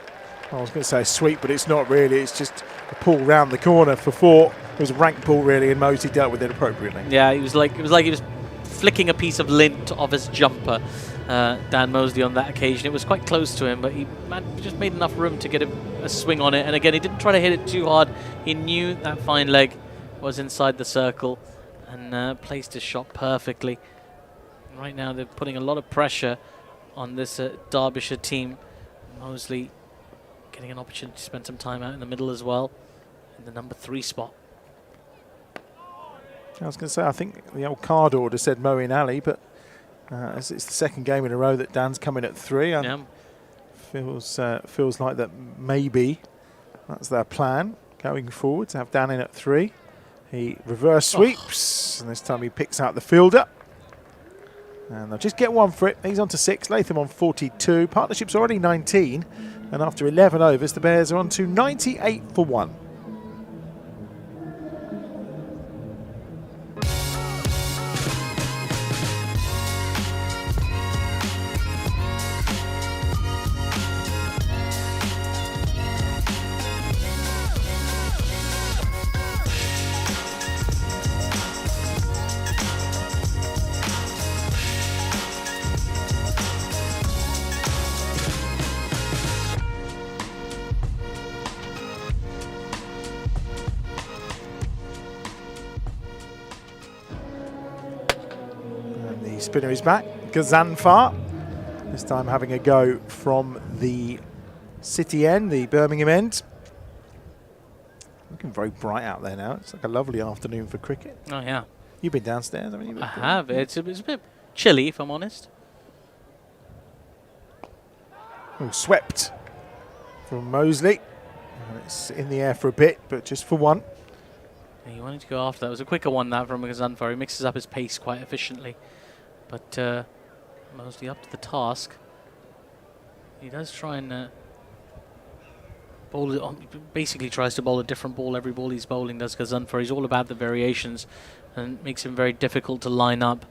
I was going to say a sweep, but it's not really. It's just a pull round the corner for 4. It was a rank pull, really, and Mosley dealt with it appropriately. Yeah, it was like he was flicking a piece of lint off his jumper, Dan Mosley, on that occasion. It was quite close to him, but he just made enough room to get a swing on it. And again, he didn't try to hit it too hard. He knew that fine leg was inside the circle and placed his shot perfectly. Right now, they're putting a lot of pressure on this Derbyshire team. Mosley getting an opportunity to spend some time out in the middle as well, in the number 3 spot. I was going to say, I think the old card order said Moeen Ali, but as it's the second game in a row that Dan's coming at 3, feels like that maybe that's their plan going forward, to have Dan in at 3. He reverse sweeps, and this time he picks out the fielder. And they'll just get 1 for it. He's on to 6, Latham on 42. Partnership's already 19, and after 11 overs, the Bears are on to 98 for 1. Spinner is back, Gazanfar, this time having a go from the City end, the Birmingham end. Looking very bright out there now. It's like a lovely afternoon for cricket. Oh, yeah. You've been downstairs, haven't you? I have. It's a bit chilly, if I'm honest. Oh, swept from Mosley. It's in the air for a bit, but just for 1. Yeah, he wanted to go after that. It was a quicker one, that, from Gazanfar. He mixes up his pace quite efficiently. But Mosley up to the task. He does try and bowl it on, basically tries to bowl a different ball every ball he's bowling, does Gazanfar. He's all about the variations and makes him very difficult to line up.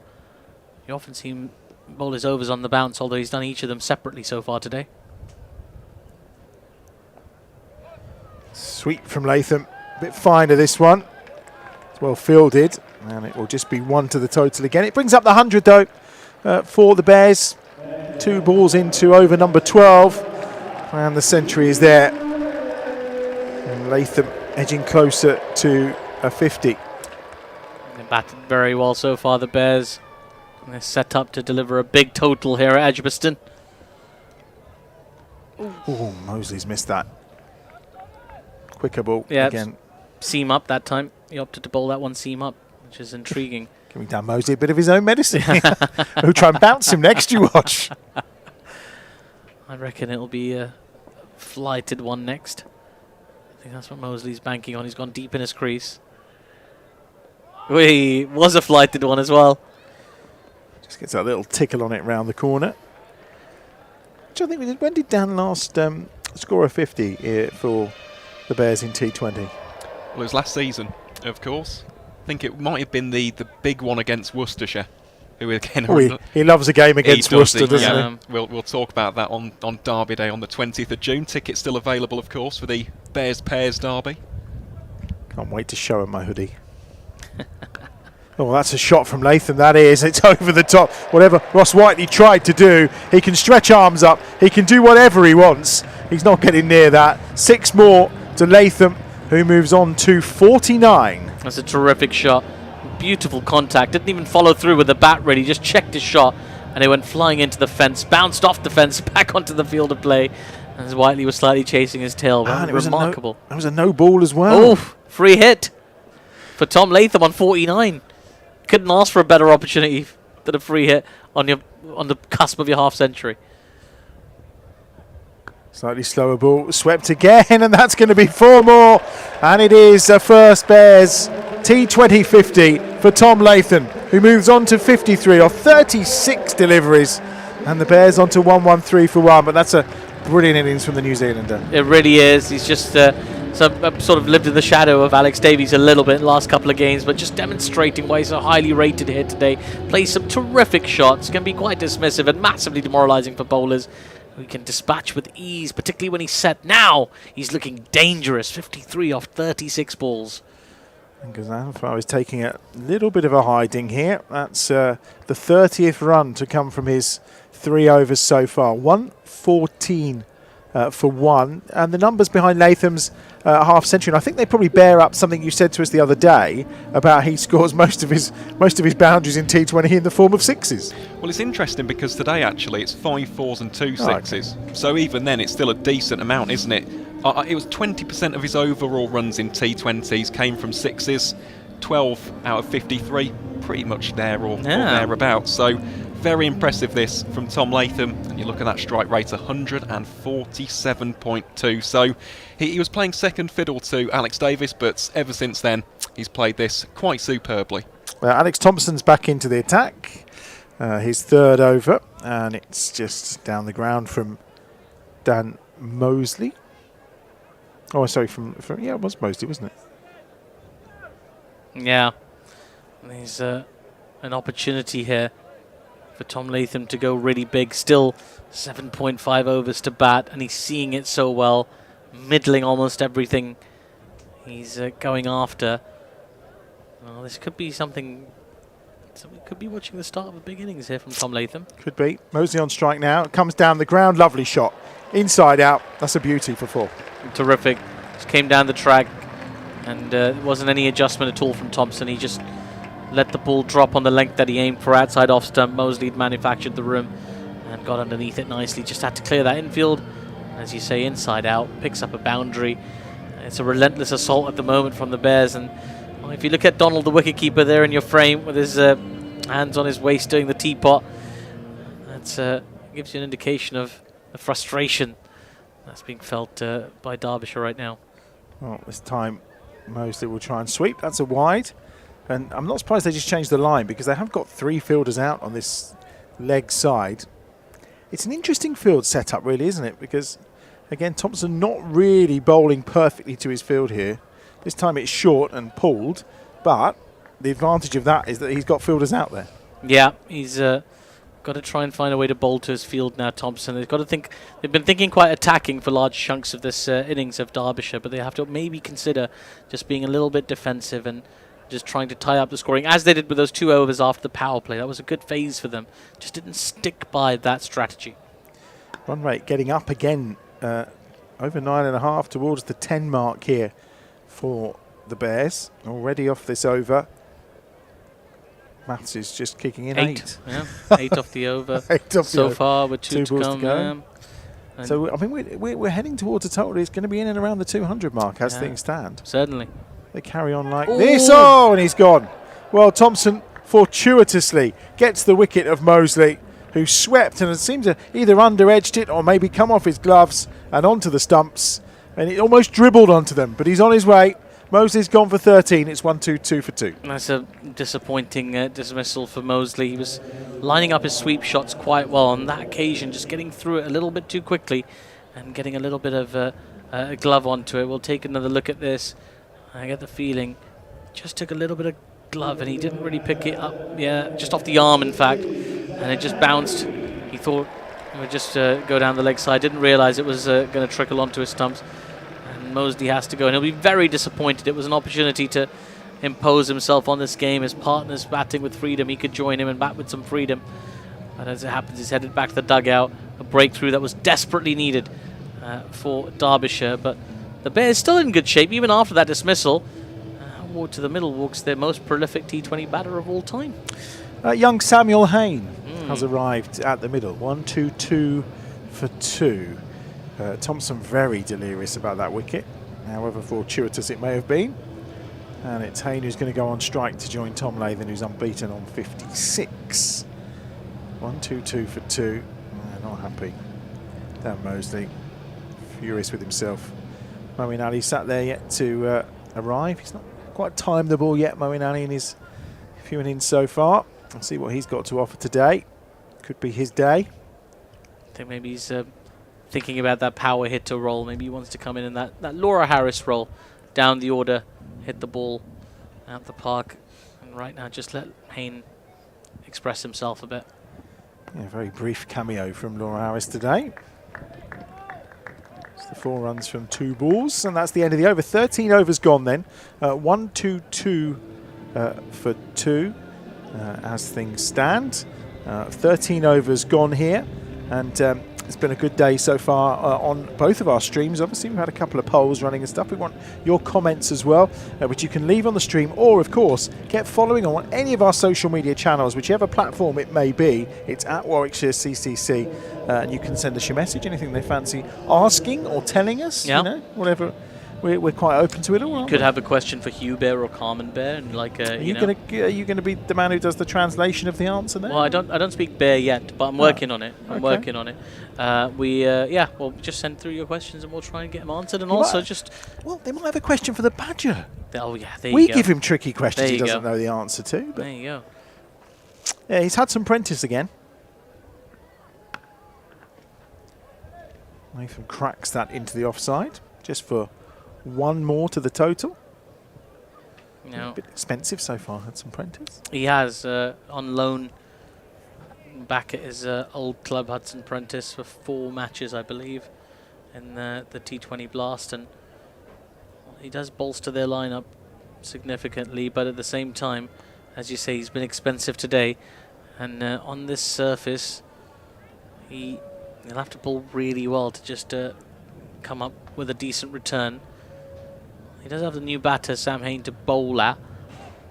You often see him bowl his overs on the bounce, although he's done each of them separately so far today. Sweep from Latham. A bit finer this one. It's well fielded. And it will just be 1 to the total again. It brings up the 100 though for the Bears. 2 balls into over number 12. And the century is there. And Latham edging closer to a 50. They've batted very well so far, the Bears. And they're set up to deliver a big total here at EdgBLASTon. Oh, Mosley's missed that. Quicker ball again. Seam up that time. He opted to bowl that one seam up, which is intriguing. Giving Dan Mosley a bit of his own medicine. We'll try and bounce him next, you watch. I reckon it'll be a flighted one next. I think that's what Mosley's banking on. He's gone deep in his crease. Wee, was a flighted one as well. Just gets that little tickle on it round the corner. Which I think we did. When did Dan last score a 50 for the Bears in T20? Well, it was last season, of course. I think it might have been the big one against Worcestershire. Who again, he loves a game against Worcester, doesn't he? We'll talk about that on Derby Day on the 20th of June. Tickets still available, of course, for the Bears Pairs Derby. Can't wait to show him my hoodie. Oh, that's a shot from Latham, that is. It's over the top. Whatever Ross Whiteley tried to do, he can stretch arms up. He can do whatever he wants. He's not getting near that. 6 more to Latham, who moves on to 49. That's a terrific shot. Beautiful contact. Didn't even follow through with the bat, really. Just checked his shot, and it went flying into the fence. Bounced off the fence, back onto the field of play. As Whiteley was slightly chasing his tail. And it was remarkable. That was a no ball as well. Oh, free hit for Tom Latham on 49. Couldn't ask for a better opportunity than a free hit on the cusp of your half century. Slightly slower ball, swept again, and that's going to be 4 more. And it is a first Bears T20 50 for Tom Latham, who moves on to 53 off 36 deliveries. And the Bears on to 113 for 1, but that's a brilliant innings from the New Zealander. It really is. He's just sort of lived in the shadow of Alex Davies a little bit in the last couple of games, but just demonstrating why he's a highly rated here today. Plays some terrific shots, can be quite dismissive and massively demoralising for bowlers. We can dispatch with ease, particularly when he's set. Now he's looking dangerous. 53 off 36 balls. And Gazanfar is taking a little bit of a hiding here. That's the 30th run to come from his 3 overs so far. 114 for 1. And the numbers behind Latham's half century, and I think they probably bear up something you said to us the other day about he scores most of his boundaries in T20 in the form of 6s. Well, it's interesting because today actually it's 5 4s and 2 6s. Okay. So even then it's still a decent amount, isn't it? It was 20% of his overall runs in T20s came from 6s. 12 out of 53, pretty much there or thereabouts. So very impressive this from Tom Latham, and you look at that strike rate, 147.2. So he was playing second fiddle to Alex Davis, but ever since then he's played this quite superbly. Well, Alex Thompson's back into the attack, his third over, and it's just down the ground from Dan Mosley. Oh, sorry, from yeah, it was Mosley, wasn't it? Yeah, there's an opportunity here for Tom Latham to go really big. Still 7.5 overs to bat, and he's seeing it so well, middling almost everything he's going after. Well, this could be something. We could be watching the start of a big innings here from Tom Latham. Could be. Mosley on strike now. Comes down the ground. Lovely shot. Inside out. That's a beauty for 4. Terrific. Just came down the track, and there wasn't any adjustment at all from Thompson. He just let the ball drop on the length that he aimed for outside off stump. Mosley had manufactured the room and got underneath it nicely. Just had to clear that infield. As you say, inside out. Picks up a boundary. It's a relentless assault at the moment from the Bears. And well, if you look at Donald, the wicketkeeper, there in your frame with his hands on his waist doing the teapot, that gives you an indication of the frustration that's being felt by Derbyshire right now. Well, this time Mosley will try and sweep. That's a wide. And I'm not surprised they just changed the line, because they have got 3 fielders out on this leg side. It's an interesting field setup, really, isn't it? Because, again, Thompson not really bowling perfectly to his field here. This time it's short and pulled, but the advantage of that is that he's got fielders out there. Yeah, he's got to try and find a way to bowl to his field now, Thompson. They've got to think. They've been thinking quite attacking for large chunks of this innings of Derbyshire, but they have to maybe consider just being a little bit defensive and just trying to tie up the scoring, as they did with those 2 overs after the power play. That was a good phase for them. Just didn't stick by that strategy. Run rate getting up again, over 9.5 towards the 10 mark here for the Bears. Already off this over. Maths is just kicking in 8. Yeah, 8 off the over 8 off so the far with 2 balls to go. So, I mean, we're heading towards a total. It's going to be in and around the 200 mark as things stand. Certainly. They carry on like this. Oh, and he's gone. Well, Thompson fortuitously gets the wicket of Mosley, who swept and it seems to either under-edged it or maybe come off his gloves and onto the stumps. And it almost dribbled onto them, but he's on his way. Mosley's gone for 13. It's 1-2 for 2. That's a disappointing dismissal for Mosley. He was lining up his sweep shots quite well on that occasion, just getting through it a little bit too quickly and getting a little bit of a glove onto it. We'll take another look at this. I get the feeling just took a little bit of glove and he didn't really pick it up. Yeah, just off the arm, in fact, and it just bounced. He thought it would just go down the leg side. Didn't realise it was going to trickle onto his stumps. And Mosley has to go, and he'll be very disappointed. It was an opportunity to impose himself on this game. His partner's batting with freedom. He could join him and bat with some freedom. But as it happens, he's headed back to the dugout. A breakthrough that was desperately needed for Derbyshire. But the Bears still in good shape, even after that dismissal. Award to the middle walks, their most prolific T20 batter of all time. Young Samuel Hayne has arrived at the middle. 1-2 for 2. Thompson very delirious about that wicket, however fortuitous it may have been. And it's Hayne who's going to go on strike to join Tom Latham, who's unbeaten on 56. 1-2 for 2. Not happy. Dan Mosley, furious with himself. Moeen Ali sat there yet to arrive. He's not quite timed the ball yet, Moeen Ali, in his few innings so far. Let's see what he's got to offer today. Could be his day. I think maybe he's thinking about that power hitter role. Maybe he wants to come in that Laura Harris role, down the order, hit the ball out the park. And right now, just let Hayne express himself a bit. Yeah, very brief cameo from Laura Harris today. It's the 4 runs from 2 balls, and that's the end of the over. 13 overs gone then. 1-2 for 2 as things stand. 13 overs gone here, and it's been a good day so far on both of our streams. Obviously, we've had a couple of polls running and stuff. We want your comments as well, which you can leave on the stream, or of course, get following on any of our social media channels, whichever platform it may be. It's at Warwickshire CCC, and you can send us your message, anything they fancy asking or telling us, you know, whatever we're quite open to it all. Could have a question for Hugh Bear or Carmen Bear, and like Are you going to be the man who does the translation of the answer now? Well, I don't speak Bear yet, but I'm working on it. I'm working on it. We'll just send through your questions and we'll try and get them answered. And also well, they might have a question for the Badger. Oh yeah, we give him tricky questions he doesn't know the answer to. But there you go. Yeah, he's had some Prentice again. Nathan cracks that into the offside, just for one more to the total. No. A bit expensive so far, Hudson Prentice. He has on loan back at his old club, Hudson Prentice, for 4 matches, I believe, in the T20 Blast, and he does bolster their lineup significantly, but at the same time, as you say, he's been expensive today, and on this surface, he'll have to pull really well to just come up with a decent return. He does have the new batter, Sam Hain, to bowl at.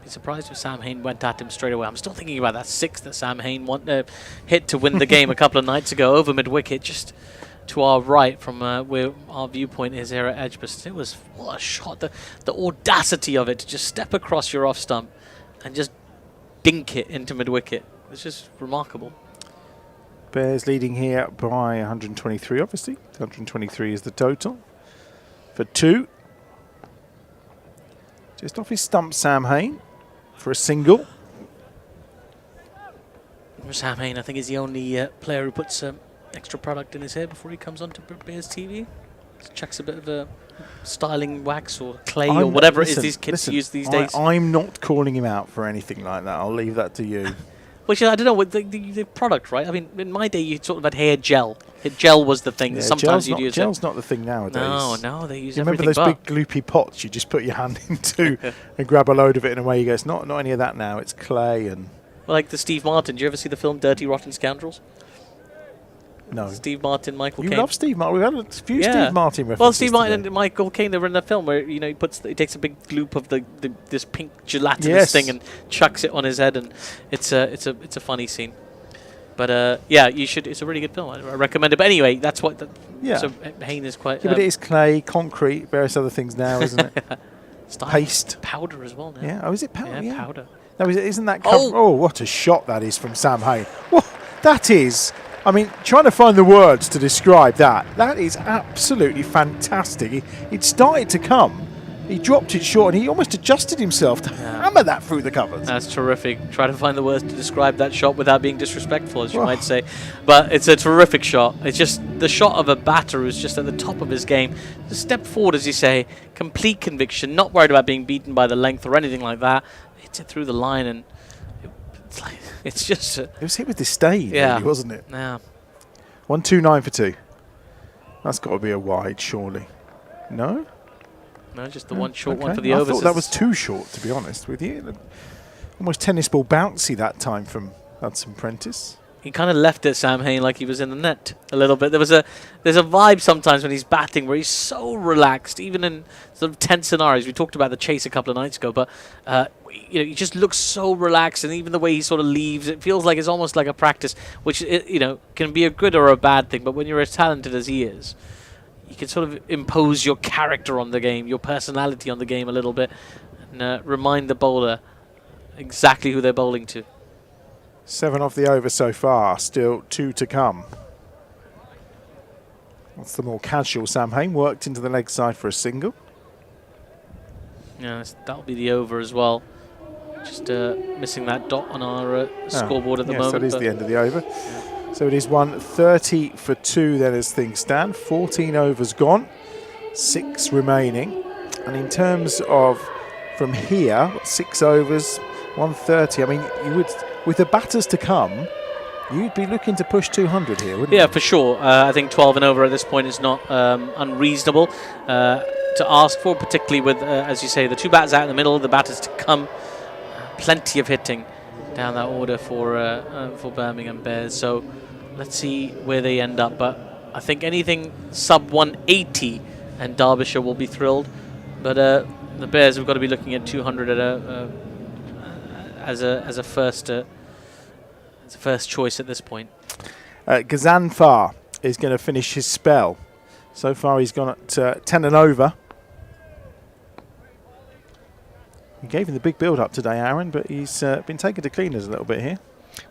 Be surprised if Sam Hain went at him straight away. I'm still thinking about that 6 that Sam Hain hit to win the game a couple of nights ago over mid-wicket, just to our right from where our viewpoint is here at EdgBLASTon. It was, what a shot. The audacity of it to just step across your off stump and just dink it into mid-wicket. It's just remarkable. Bears leading here by 123, obviously. 123 is the total. For 2. Just off his stump, Sam Hain, for a single. Sam Hain, I think, is the only player who puts extra product in his hair before he comes onto Bears TV. Just chucks a bit of a styling wax or clay or whatever it is these kids use these days. I'm not calling him out for anything like that. I'll leave that to you. Which I don't know, with the product, right? I mean, in my day, you sort of had hair gel. Gel was the thing. Yeah, sometimes you'd use gel's not the thing nowadays. No, they use remember everything. Remember those big gloopy pots you just put your hand into and grab a load of it and away you go? It's not any of that now. It's clay and... Well, like the Steve Martin. Do you ever see the film Dirty Rotten Scoundrels? No. Steve Martin, Michael Caine. You love Steve Martin. We've had a few Steve Martin references. Well, Steve Martin today. and Michael Caine, they were in a film where he takes a big gloop of this pink gelatinous thing and chucks it on his head, and it's a funny scene. But you should. It's a really good film. I recommend it. But anyway, that's what. So Hain is quite. Yeah, but it is clay, concrete, various other things now, isn't it? Paste, powder as well now. Yeah. Oh, is it powder? Yeah, powder. No, isn't that? Oh, what a shot that is from Sam Hain. Well, that is. I mean, trying to find the words to describe that. That is absolutely fantastic. It started to come. He dropped it short and he almost adjusted himself to hammer that through the covers. That's terrific. Try to find the words to describe that shot without being disrespectful, as you might say. But it's a terrific shot. It's just the shot of a batter who's just at the top of his game. Just step forward, as you say, complete conviction, not worried about being beaten by the length or anything like that. Hits it through the line and it's just... it was hit with disdain, really, wasn't it? Yeah. 129 for 2. That's got to be a wide, surely. No? No, just the one short one for the overs. I thought that was too short, to be honest with you. Almost tennis ball bouncy that time from Hudson Prentice. He kind of left it, Sam Hain, like he was in the net a little bit. There's a vibe sometimes when he's batting where he's so relaxed, even in sort of tense scenarios. We talked about the chase a couple of nights ago, but he just looks so relaxed, and even the way he sort of leaves, it feels like it's almost like a practice, which can be a good or a bad thing. But when you're as talented as he is, you can sort of impose your character on the game, your personality on the game a little bit, and remind the bowler exactly who they're bowling to. 7 off the over so far, still 2 to come. That's the more casual Sam Hain, worked into the leg side for a single. Yeah, that'll be the over as well. Just missing that dot on our scoreboard at the moment. Yes, that is the end of the over. Yeah. So it is 130 for 2 then as things stand. 14 overs gone, 6 remaining. And in terms of from here, 6 overs, 130. I mean, you would, with the batters to come, you'd be looking to push 200 here, wouldn't you? Yeah, for sure. I think 12 and over at this point is not unreasonable to ask for, particularly with, as you say, the 2 batters out in the middle, the batters to come. Plenty of hitting down that order for Birmingham Bears. So let's see where they end up. But I think anything sub 180 and Derbyshire will be thrilled. But the Bears have got to be looking at 200 at as a first choice at this point. Ghazanfar is going to finish his spell. So far he's gone at 10 and over. He gave him the big build-up today, Aaron, but he's been taken to cleaners a little bit here.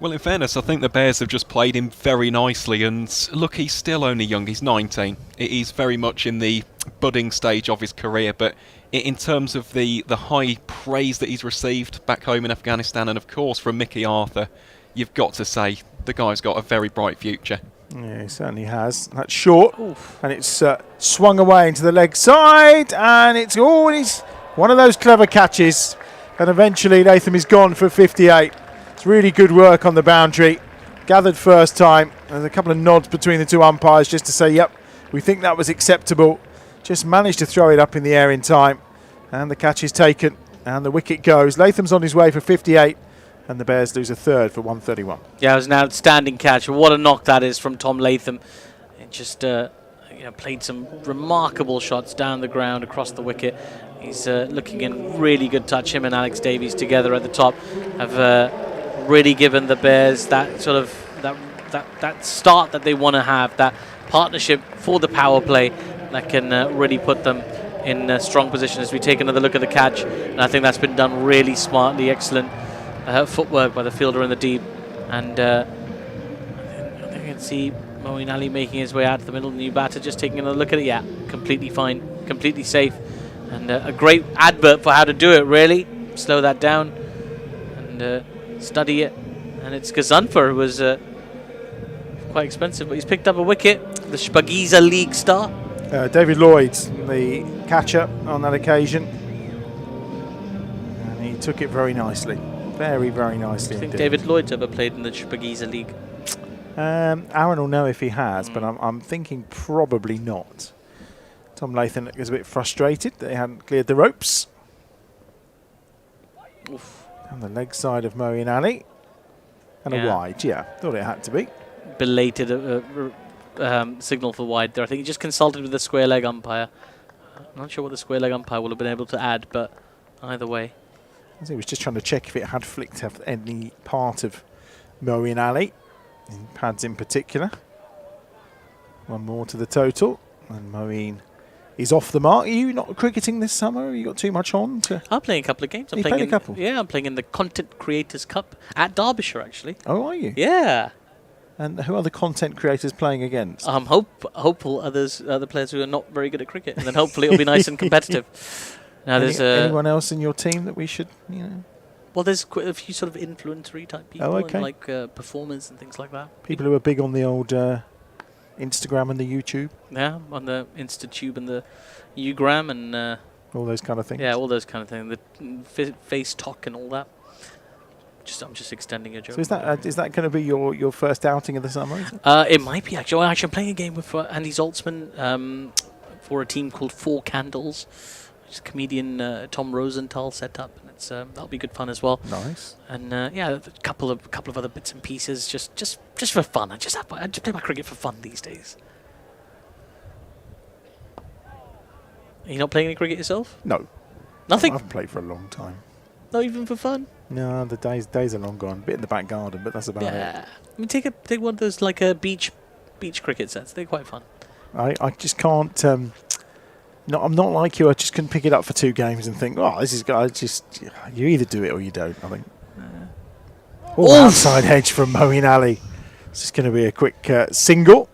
Well, in fairness, I think the Bears have just played him very nicely, and look, he's still only young, he's 19. He's very much in the budding stage of his career, but in terms of the high praise that he's received back home in Afghanistan, and of course from Mickey Arthur, you've got to say the guy's got a very bright future. Yeah, he certainly has. That's short. Oof. And it's swung away into the leg side, and it's always one of those clever catches, and eventually Latham is gone for 58. It's really good work on the boundary. Gathered first time. There's a couple of nods between the two umpires just to say, yep, we think that was acceptable. Just managed to throw it up in the air in time. And the catch is taken. And the wicket goes. Latham's on his way for 58. And the Bears lose a third for 131. Yeah, it was an outstanding catch. What a knock that is from Tom Latham. It just played some remarkable shots down the ground across the wicket. He's looking in really good touch. Him and Alex Davies together at the top have really given the Bears that sort of that start that they want to have, that partnership for the power play that can really put them in a strong position. As we take another look at the catch, and I think that's been done really smartly. Excellent footwork by the fielder in the deep, and I think you can see Moeen Ali making his way out to the middle. The new batter just taking another look at it. Yeah, completely fine, completely safe, and a great advert for how to do it. Really slow that down and study it. And it's Gazanfar, who was quite expensive, but he's picked up a wicket. The Shpagiza League star. David Lloyd's the catcher on that occasion. And he took it very nicely. Very, very nicely. I think David Lloyd's ever played in the Shpagiza League. Aaron will know if he has, but I'm thinking probably not. Tom Latham was a bit frustrated that he hadn't cleared the ropes. Oof. On the leg side of Moeen Ali. And a wide, yeah. Thought it had to be. Belated signal for wide there. I think he just consulted with the square leg umpire. I'm not sure what the square leg umpire will have been able to add, but either way. He was just trying to check if it had flicked any part of Moeen Ali, in pads in particular. One more to the total. And Moeen is off the mark. Are you not cricketing this summer? You got too much on? I'm playing a couple of games. I'm playing a couple? Yeah, I'm playing in the Content Creators Cup at Derbyshire, actually. Oh, are you? Yeah. And who are the content creators playing against? Hopeful other players who are not very good at cricket, and then hopefully it'll be nice and competitive. Now there's anyone else in your team that we should, Well, there's quite a few sort of influencery type people, and like performers and things like that. People who are big on the old Instagram and the YouTube. Yeah, on the InstaTube and the Ugram and all those kind of things. Yeah, all those kind of things. The face talk and all that. I'm just extending a joke. So is that going to be your first outing of the summer? Is it? It might be actually. Well, actually, I'm playing a game with Andy Zaltzman for a team called Four Candles, which is comedian Tom Rosenthal set up, and it's that'll be good fun as well. Nice. And yeah, a couple of other bits and pieces, just for fun. I just play my cricket for fun these days. Are you not playing any cricket yourself? No. Nothing? I haven't played for a long time. Not even for fun? No, the days are long gone. A bit in the back garden, but that's about it. I mean, take one of those like beach cricket sets. They're quite fun. I just can't. No, I'm not like you. I just couldn't pick it up for 2 games and think, oh, this is good. You either do it or you don't. I think. Outside hedge from Moeen Ali. It's just going to be a quick single.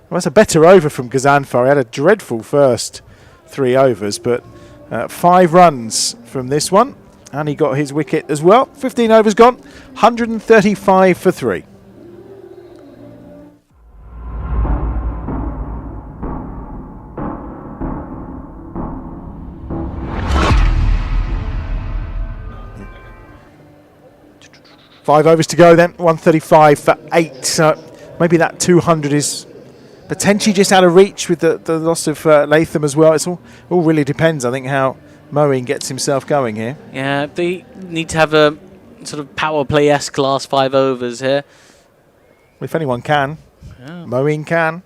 Well, that's a better over from Gazanfar. He had a dreadful first 3 overs, but 5 runs from this one. And he got his wicket as well. 15 overs gone. 135 for 3. Five overs to go then. 135 for 8. So maybe that 200 is potentially just out of reach with the loss of Latham as well. It all really depends, I think, how Moeen gets himself going here. Yeah, they need to have a sort of power play-esque last 5 overs here. If anyone can. Yeah. Moeen can.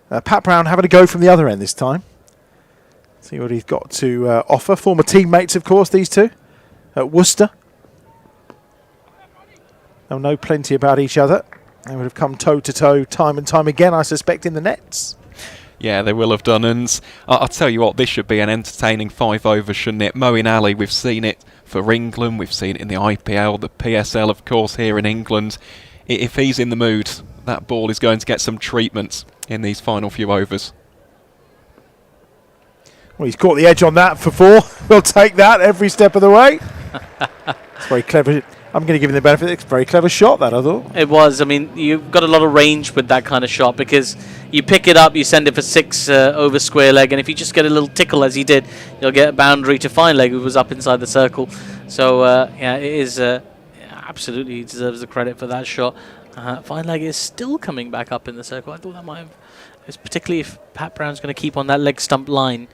Pat Brown having a go from the other end this time. See what he's got to offer. Former teammates, of course, these two at Worcester. They'll know plenty about each other. They would have come toe-to-toe time and time again, I suspect, in the nets. Yeah, they will have done. And I'll tell you what, this should be an entertaining 5 overs, shouldn't it? Moeen Ali, we've seen it for England, we've seen it in the IPL, the PSL, of course, here in England. If he's in the mood, that ball is going to get some treatment in these final few overs. Well, he's caught the edge on that for 4. We'll take that every step of the way. It's very clever. I'm going to give him the benefit. It's a very clever shot, that, I thought. It was. I mean, you've got a lot of range with that kind of shot because you pick it up, you send it for 6 over square leg, and if you just get a little tickle as he did, you'll get a boundary to fine leg, who was up inside the circle. So, yeah, it is absolutely, he deserves the credit for that shot. Fine leg is still coming back up in the circle. I thought that might have, particularly if Pat Brown's going to keep on that leg stump line.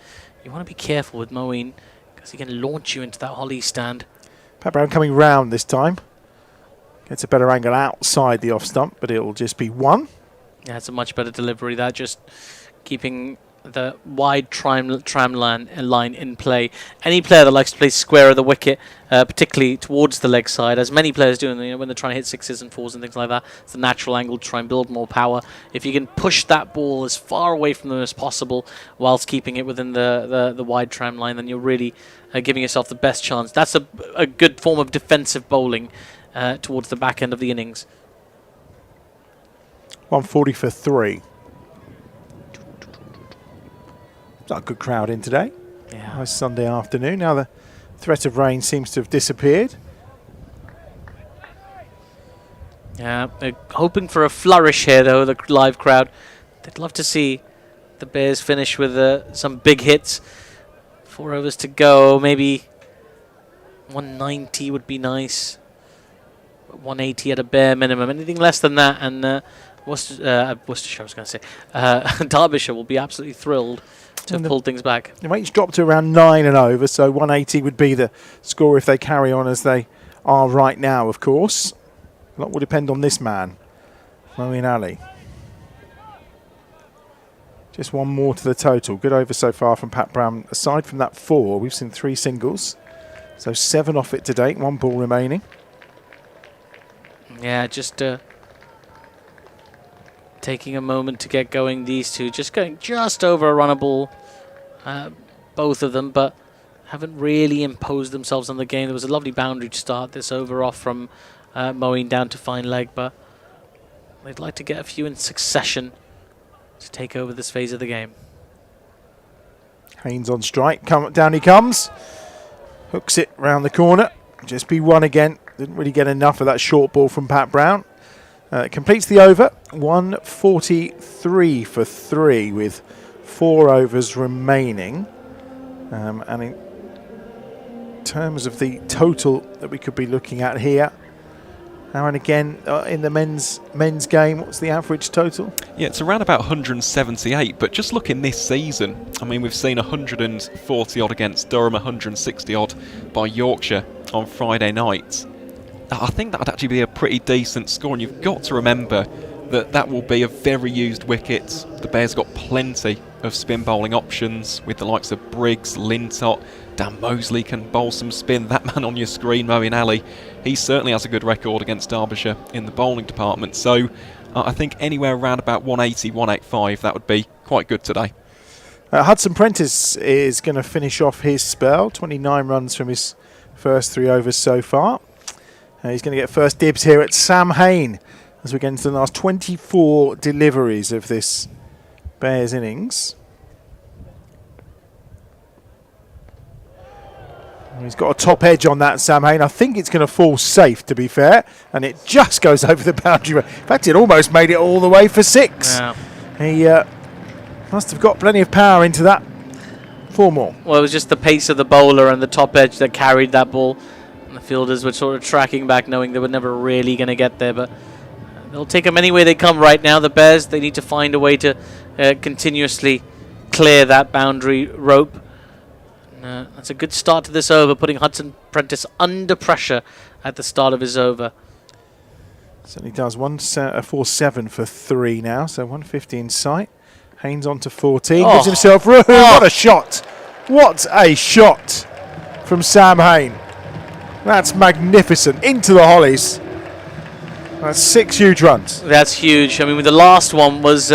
You want to be careful with Moeen because he can launch you into that holly stand. Pat Brown coming round this time. Gets a better angle outside the off stump, but it'll just be 1. Yeah, it's a much better delivery. That just keeping the wide tram line in play. Any player that likes to play square of the wicket, particularly towards the leg side, as many players do, when they're trying to hit 6s and 4s and things like that, it's a natural angle to try and build more power. If you can push that ball as far away from them as possible whilst keeping it within the wide tram line, then you're really giving yourself the best chance. That's a good form of defensive bowling towards the back end of the innings. 140 for 3. Not a good crowd in today. Yeah. Nice Sunday afternoon. Now the threat of rain seems to have disappeared. Yeah, they're hoping for a flourish here, though, the live crowd. They'd love to see the Bears finish with some big hits. 4 overs to go. Maybe 190 would be nice. 180 at a bare minimum. Anything less than that, and Worcestershire, I was going to say, Derbyshire will be absolutely thrilled to pull things back. The rate's dropped to around 9 and over, so 180 would be the score if they carry on as they are right now, of course. A lot will depend on this man, Moeen Ali. Just 1 more to the total. Good over so far from Pat Brown. Aside from that 4, we've seen 3 singles. So 7 off it to date, 1 ball remaining. Yeah, just taking a moment to get going, these two. Just going just over a runnable, both of them, but haven't really imposed themselves on the game. There was a lovely boundary to start this over off from Moeen down to fine leg, but they'd like to get a few in succession to take over this phase of the game. Haynes on strike. Down he comes. Hooks it round the corner. Just be 1 again. Didn't really get enough of that short ball from Pat Brown. Completes the over. 143 for 3 with 4 overs remaining. And in terms of the total that we could be looking at here, now and again in the men's game, what's the average total? Yeah, it's around about 178, but just look in this season. I mean, we've seen 140 odd against Durham, 160 odd by Yorkshire on Friday night. I think that would actually be a pretty decent score, and you've got to remember that will be a very used wicket. The Bears got plenty of spin bowling options with the likes of Briggs, Lintott. Dan Mosley can bowl some spin. That man on your screen, Moeen Ali, he certainly has a good record against Derbyshire in the bowling department. So I think anywhere around about 180, 185, that would be quite good today. Hudson Prentice is going to finish off his spell. 29 runs from his first 3 overs so far. He's going to get first dibs here at Sam Hain as we get into the last 24 deliveries of this Bears innings. He's got a top edge on that, Sam Hain. I think it's going to fall safe, to be fair, and it just goes over the boundary. In fact, it almost made it all the way for 6. Yeah. He must have got plenty of power into that. 4 more. Well, it was just the pace of the bowler and the top edge that carried that ball. And the fielders were sort of tracking back, knowing they were never really going to get there, but they'll take them any way they come right now. The Bears, they need to find a way to continuously clear that boundary rope. That's a good start to this over, putting Hudson Prentice under pressure at the start of his over. Certainly does. 4-7 for 3 now, so 150 in sight. Haynes on to 14, gives himself room. What a shot! What a shot from Sam Hain. That's magnificent. Into the hollies. That's 6 huge runs. That's huge. I mean, the last one was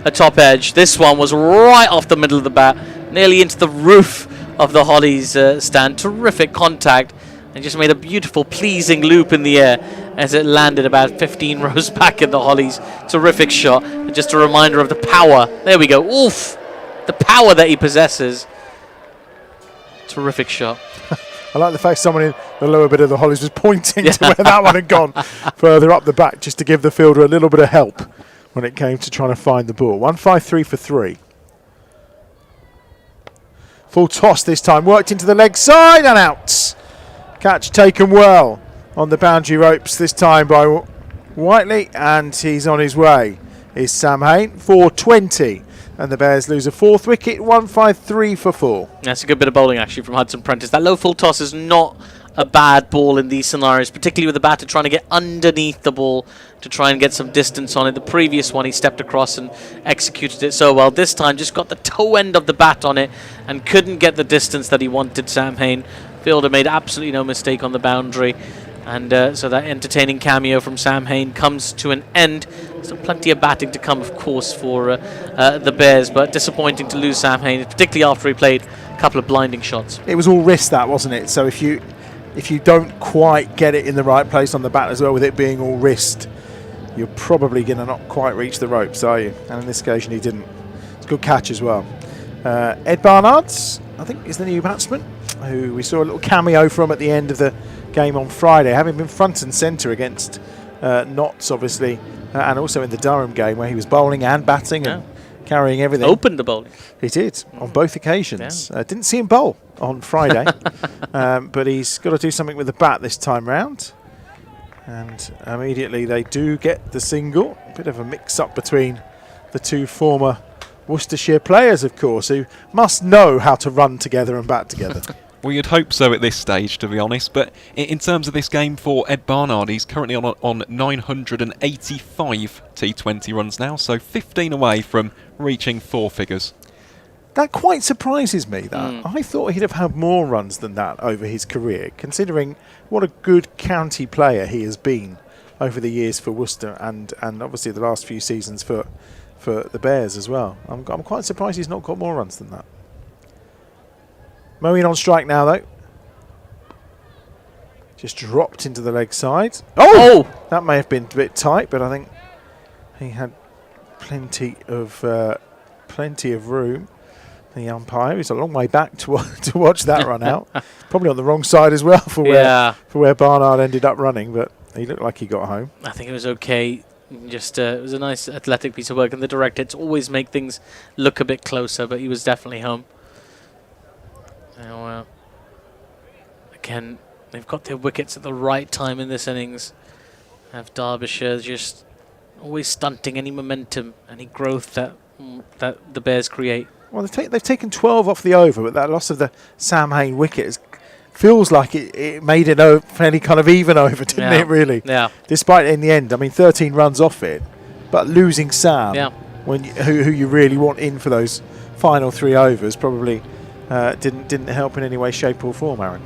a top edge. This one was right off the middle of the bat, nearly into the roof of the Hollies stand. Terrific contact, and just made a beautiful, pleasing loop in the air as it landed about 15 rows back in the Hollies. Terrific shot, and just a reminder of the power. There we go. Oof! The power that he possesses. Terrific shot. I like the fact someone in the lower bit of the Hollies was pointing to where that one had gone further up the back, just to give the fielder a little bit of help when it came to trying to find the ball. 153 for 3. Full toss this time, worked into the leg side and out. Catch taken well on the boundary ropes this time by Whiteley, and he's on his way. Is Sam Hain, 420. And the Bears lose a 4th wicket, 153 for 4. That's a good bit of bowling actually from Hudson Prentice. That low full toss is not a bad ball in these scenarios, particularly with the batter trying to get underneath the ball to try and get some distance on it. The previous one he stepped across and executed it so well. This time just got the toe end of the bat on it and couldn't get the distance that he wanted, Sam Hain. Fielder made absolutely no mistake on the boundary. And so that entertaining cameo from Sam Hain comes to an end. Still plenty of batting to come, of course, for the Bears, but disappointing to lose Sam Hain, particularly after he played a couple of blinding shots. It was all wrist, that, wasn't it? So if you don't quite get it in the right place on the bat as well, with it being all wrist, you're probably going to not quite reach the ropes, are you? And on this occasion he didn't. It's a good catch as well. Ed Barnard, I think, is the new batsman, who we saw a little cameo from at the end of the game on Friday, having been front and centre against Notts, obviously, and also in the Durham game where he was bowling and batting and carrying everything. Opened the bowling. He did, on both occasions. Didn't see him bowl on Friday, but he's got to do something with the bat this time round. And immediately they do get the single. A bit of a mix-up between the two former Worcestershire players, of course, who must know how to run together and bat together. Well, you'd hope so at this stage, to be honest. But in terms of this game for Ed Barnard, he's currently on 985 T20 runs now, so 15 away from reaching 4 figures. That quite surprises me, that. I thought he'd have had more runs than that over his career, considering what a good county player he has been over the years for Worcester and obviously the last few seasons for the Bears as well. I'm quite surprised he's not got more runs than that. Moeen on strike now, though. Just dropped into the leg side. Oh! That may have been a bit tight, but I think he had plenty of room. The umpire is a long way back to watch that run out. Probably on the wrong side as well for where Barnard ended up running, but he looked like he got home. I think it was okay. Just it was a nice athletic piece of work, and the director to always make things look a bit closer, but he was definitely home. Now, again, they've got their wickets at the right time in this innings. Have Derbyshire just always stunting any momentum, any growth that the Bears create. Well, they've taken 12 off the over, but that loss of the Sam Hain wicket feels like it made it a fairly kind of even over, didn't it, really? Yeah. Despite in the end, I mean, 13 runs off it, but losing Sam, who you really want in for those final 3 overs, probably didn't help in any way, shape or form, Aaron.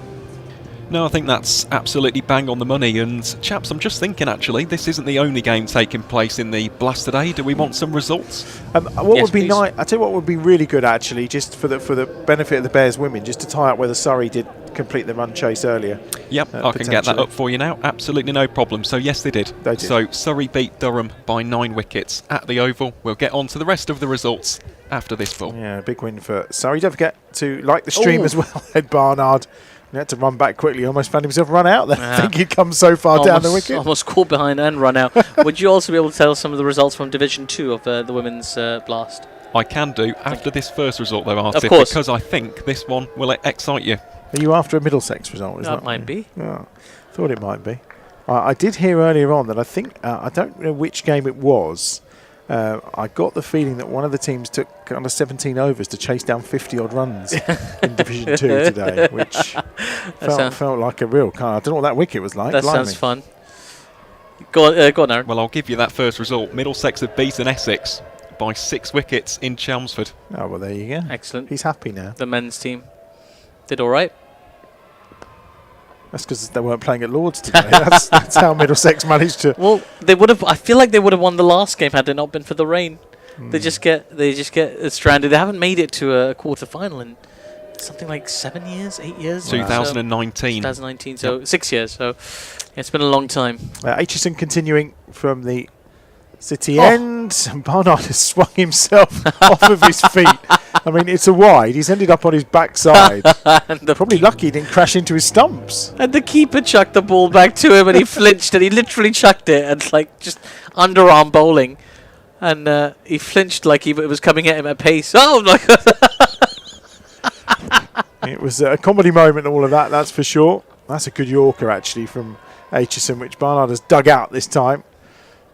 No, I think that's absolutely bang on the money. And chaps, I'm just thinking, actually, this isn't the only game taking place in the Blast today. Do we want some results? What would be nice? I tell you what would be really good, actually, just for the benefit of the Bears women, just to tie up whether Surrey did complete the run chase earlier. Yep, I can get that up for you now. Absolutely no problem. So yes, they did. So Surrey beat Durham by 9 wickets at the Oval. We'll get on to the rest of the results after this ball. Yeah, big win for Surrey. Don't forget to like the stream as well, Ed Barnard. He had to run back quickly, almost found himself run out there. I think he'd come so far down the wicket. Almost caught behind and run out. Would you also be able to tell us some of the results from Division 2 of the Women's Blast? I can do after this first result, though, Artie, because I think this one will excite you. Are you after a Middlesex result? That might be. Yeah, thought it might be. I did hear earlier on that I think, I don't know which game it was, I got the feeling that one of the teams took under 17 overs to chase down 50-odd runs in Division 2 today, which felt like a real kind. I don't know what that wicket was like. That sounds fun. Go on, Aaron. Well, I'll give you that first result. Middlesex have beaten Essex by 6 wickets in Chelmsford. Oh, well, there you go. Excellent. He's happy now. The men's team did all right. That's because they weren't playing at Lord's today. That's how Middlesex managed to. Well, they would have. I feel like they would have won the last game had it not been for the rain. They just get stranded. They haven't made it to a quarter final in something like 7 years, 8 years. 2019. 2019. So 6 years. So it's been a long time. Aitchison continuing from the city end. And Barnard has swung himself off of his feet. I mean, it's a wide. He's ended up on his backside. Probably lucky he didn't crash into his stumps. And the keeper chucked the ball back to him, and he flinched, and he literally chucked it, and like just underarm bowling, and he flinched like it was coming at him at pace. Oh my God! It was a comedy moment, all of that. That's for sure. That's a good Yorker actually from Aitchison, which Barnard has dug out this time.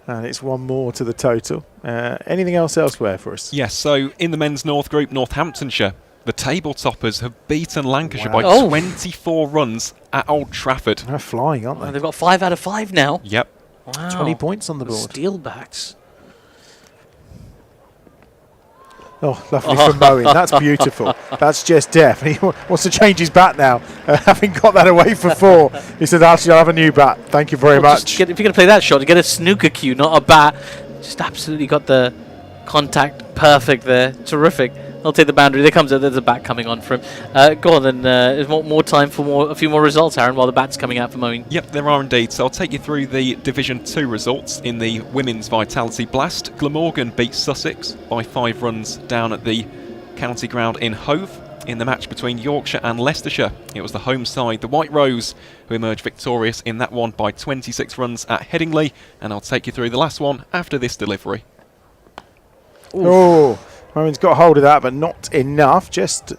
And it's one more to the total. Anything else elsewhere for us? Yes, so in the men's North Group, Northamptonshire, the table toppers have beaten Lancashire by 24 runs at Old Trafford. They're flying, aren't they? They've got 5 out of 5 now. Yep. Wow. 20 points on the board. Steelbacks. Oh, lovely from Moen. That's beautiful. That's just deaf. And he wants to change his bat now. Having got that away for 4, he said, actually, I'll have a new bat. Thank you very much. If you're going to play that shot, get a snooker cue, not a bat. Just absolutely got the contact perfect there. Terrific. They'll take the boundary. There's a bat coming on for him. Go on, then. There's more time for a few more results, Aaron, while the bat's coming out for Moen. Yep, there are indeed. So I'll take you through the Division 2 results in the Women's Vitality Blast. Glamorgan beat Sussex by 5 runs down at the county ground in Hove. In the match between Yorkshire and Leicestershire, it was the home side, the White Rose, who emerged victorious in that one by 26 runs at Headingley. And I'll take you through the last one after this delivery. Oh, Moen's got hold of that, but not enough. Just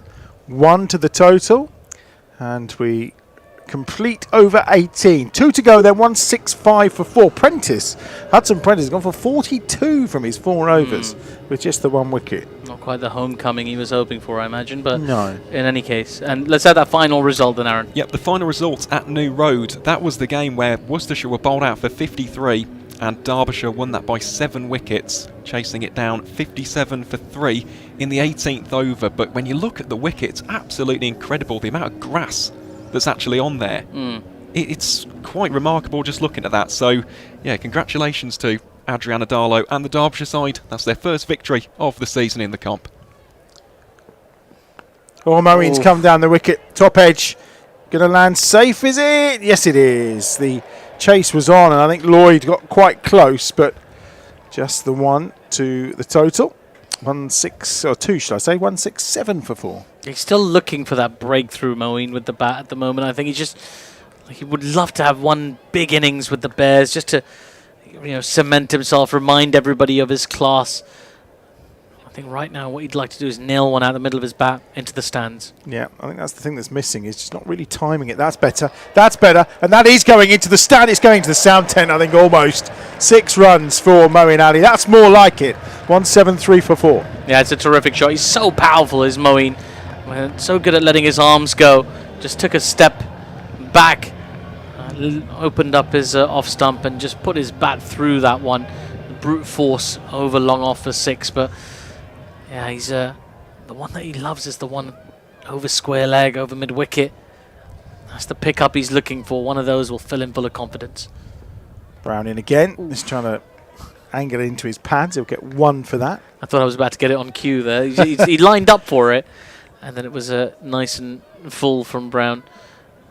1 to the total. And we complete over 18. 2 to go, then 165 for 4. Hudson Prentice has gone for 42 from his 4 overs with just the 1 wicket. Not quite the homecoming he was hoping for, I imagine, but no. In any case. And let's have that final result then, Aaron. Yep, the final result at New Road. That was the game where Worcestershire were bowled out for 53 and Derbyshire won that by 7 wickets, chasing it down 57 for 3 in the 18th over. But when you look at the wickets, absolutely incredible, the amount of grass that's actually on there. It's quite remarkable just looking at that. So, yeah, congratulations to Adriana Darlow and the Derbyshire side. That's their first victory of the season in the comp. Oh, Moen's come down the wicket, top edge. Going to land safe, is it? Yes, it is. The chase was on, and I think Lloyd got quite close, but just the 1 to the total. 1-6, or 2, should I say? 167 for 4. He's still looking for that breakthrough, Moen, with the bat at the moment. I think he would love to have one big innings with the Bears, just to, cement himself, remind everybody of his class. I think right now what he'd like to do is nail one out the middle of his bat into the stands. Yeah, I think that's the thing that's missing, is just not really timing it. That's better. That's better. And that is going into the stand. It's going to the sound tent, I think, almost. 6 runs for Moeen Ali. That's more like it. 173 for 4. Yeah, it's a terrific shot. He's so powerful, is Moeen. So good at letting his arms go. Just took a step back, opened up his off stump and just put his bat through that one. Brute force over long off for 6, but yeah, he's the one that he loves is the one over square leg, over mid wicket. That's the pickup he's looking for. One of those will fill him full of confidence. Brown in again. He's trying to angle it into his pads. He'll get 1 for that. I thought I was about to get it on cue there. He lined up for it, and then it was nice and full from Brown.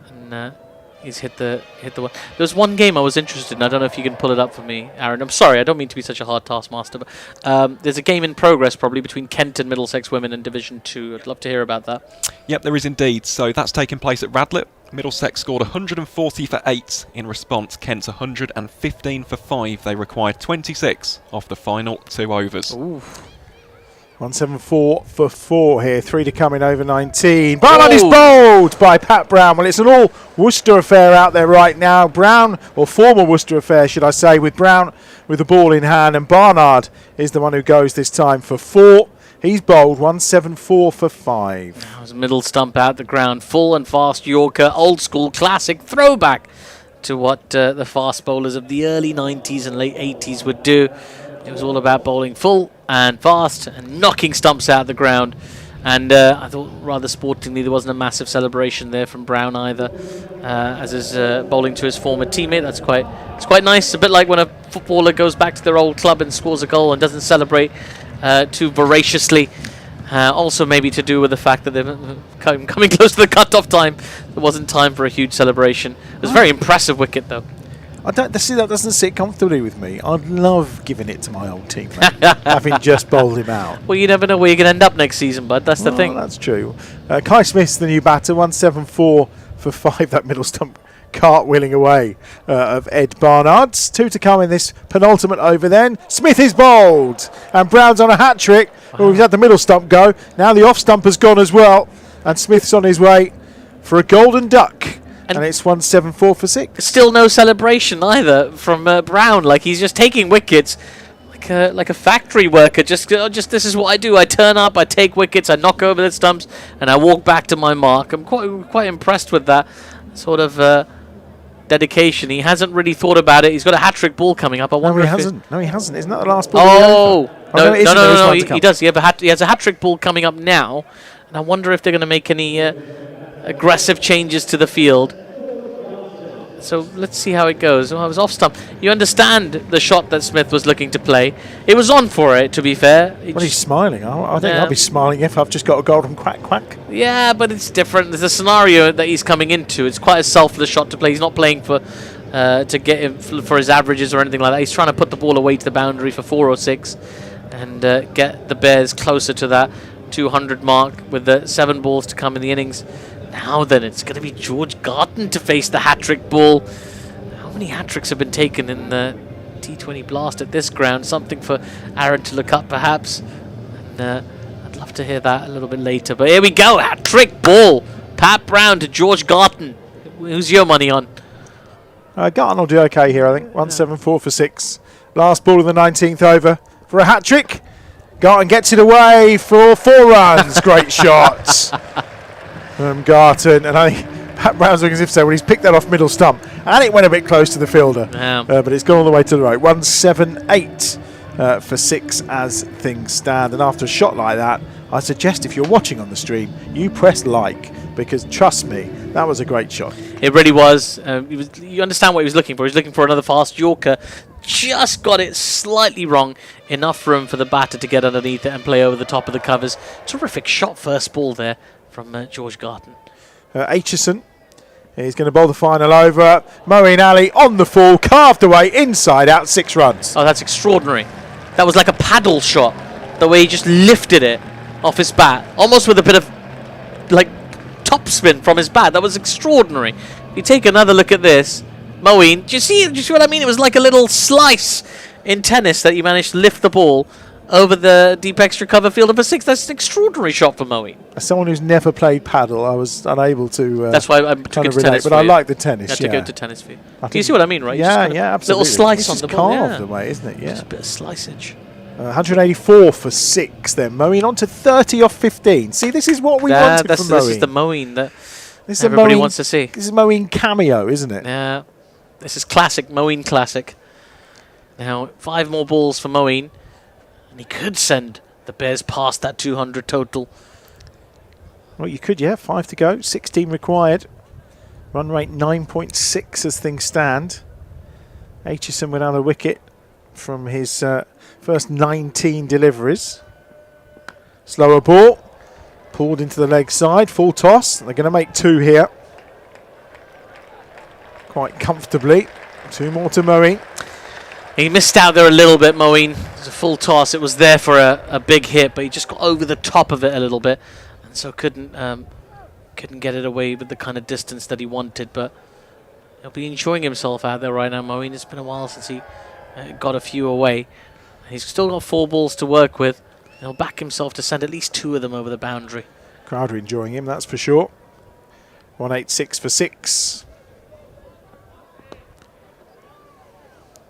And he's hit the one. There was one game I was interested in. I don't know if you can pull it up for me, Aaron. I'm sorry, I don't mean to be such a hard taskmaster, but there's a game in progress probably between Kent and Middlesex women in Division 2. I'd love to hear about that. Yep, there is indeed. So that's taking place at Radlett. Middlesex scored 140 for 8 in response. Kent 115 for 5. They required 26 off the final 2 overs. Ooh. 174 for 4 here. 3 to come in over 19. Barnard is bowled by Pat Brown. Well, it's an all Worcester affair out there right now. Brown, or former Worcester affair, should I say, with Brown with the ball in hand. And Barnard is the one who goes this time for 4. He's bowled 174 for 5. That was middle stump out the ground. Full and fast Yorker. Old school classic throwback to what the fast bowlers of the early 90s and late 80s would do. It was all about bowling full and fast and knocking stumps out the ground. And I thought rather sportingly there wasn't a massive celebration there from Brown either, as is bowling to his former teammate. It's quite nice. A bit like when a footballer goes back to their old club and scores a goal and doesn't celebrate too voraciously. Also maybe to do with the fact that they're coming close to the cut-off time. There wasn't time for a huge celebration. It was a very impressive wicket, though. I don't see that doesn't sit comfortably with me. I'd love giving it to my old teammate, having just bowled him out. Well, you never know where you're going to end up next season, bud. That's the thing. That's true. Kai Smith's the new batter, 174 for 5. That middle stump cartwheeling away of Ed Barnard's. 2 to come in this penultimate over then. Smith is bowled, and Brown's on a hat-trick. Well, we've had the middle stump go. Now the off stump has gone as well, and Smith's on his way for a golden duck. And it's 174 for 6. Still no celebration either from Brown. Like, he's just taking wickets like a factory worker. Just this is what I do. I turn up, I take wickets, I knock over the stumps, and I walk back to my mark. I'm quite impressed with that sort of dedication. He hasn't really thought about it. He's got a hat-trick ball coming up. I wonder if he hasn't. No, he hasn't. Isn't that the last ball? Oh, no, he does. He has a hat-trick ball coming up now, and I wonder if they're going to make any aggressive changes to the field. So let's see how it goes. Oh, I was off stump. You understand the shot that Smith was looking to play. It was on for it, to be fair. He's smiling. I think I'll be smiling if I've just got a golden quack. Yeah, but it's different. There's a scenario that he's coming into. It's quite a selfless shot to play. He's not playing for to get him for his averages or anything like that. He's trying to put the ball away to the boundary for 4 or 6 and get the Bears closer to that 200 mark with the 7 balls to come in the innings. Now then, it's going to be George Garton to face the hat-trick ball. How many hat-tricks have been taken in the T20 Blast at this ground? Something for Aaron to look up, perhaps. And I'd love to hear that a little bit later. But here we go, hat-trick ball. Pat Brown to George Garton. Who's your money on? Garton will do okay here, I think. 174 for 6. Last ball of the 19th over for a hat-trick. Garton gets it away for 4 runs. Great shot. Garton, and I think Pat Brown's looking as if so when he's picked that off middle stump, and it went a bit close to the fielder, but it's gone all the way to the right. 178 for 6 as things stand, and after a shot like that, I suggest if you're watching on the stream, you press like, because trust me, that was a great shot. It really was. You understand what he was looking for. He's looking for another fast Yorker. Just got it slightly wrong. Enough room for the batter to get underneath it and play over the top of the covers. Terrific shot, first ball there from George Garton. Aitchison is going to bowl the final over. Moeen Ali on the fall, carved away, inside out, 6 runs. Oh, that's extraordinary. That was like a paddle shot, the way he just lifted it off his bat, almost with a bit of like topspin from his bat. That was extraordinary. You take another look at this, Moeen. Do you see what I mean? It was like a little slice in tennis that you managed to lift the ball over the deep extra cover fielder for 6. That's an extraordinary shot for Moeen. As someone who's never played paddle, I was unable to. That's why I took it to tennis. But I like the tennis. You had to go to tennis for you. Do you see see what I mean, right? Yeah, absolutely. Little slice on the ball. Carved away, isn't it? Yeah. Just a bit of sliceage. 184 for 6 then. Moeen on to 30 off 15. See, this is what we wanted from Moeen. This is the Moeen that everybody wants to see. This is Moeen cameo, isn't it? Yeah. This is classic, Moeen classic. Now, 5 more balls for Moeen. And he could send the Bears past that 200 total. Well, you could, yeah. 5 to go. 16 required. Run rate 9.6 as things stand. Aitchison without a wicket from his first 19 deliveries. Slower ball. Pulled into the leg side. Full toss. They're going to make 2 here. Quite comfortably. 2 more to Moeen. He missed out there a little bit, Moeen. It was a full toss. It was there for a big hit, but he just got over the top of it a little bit, and so couldn't get it away with the kind of distance that he wanted. But he'll be enjoying himself out there right now, Moeen. It's been a while since he got a few away. He's still got 4 balls to work with. He'll back himself to send at least 2 of them over the boundary. Crowd are enjoying him, that's for sure. 186 for 6.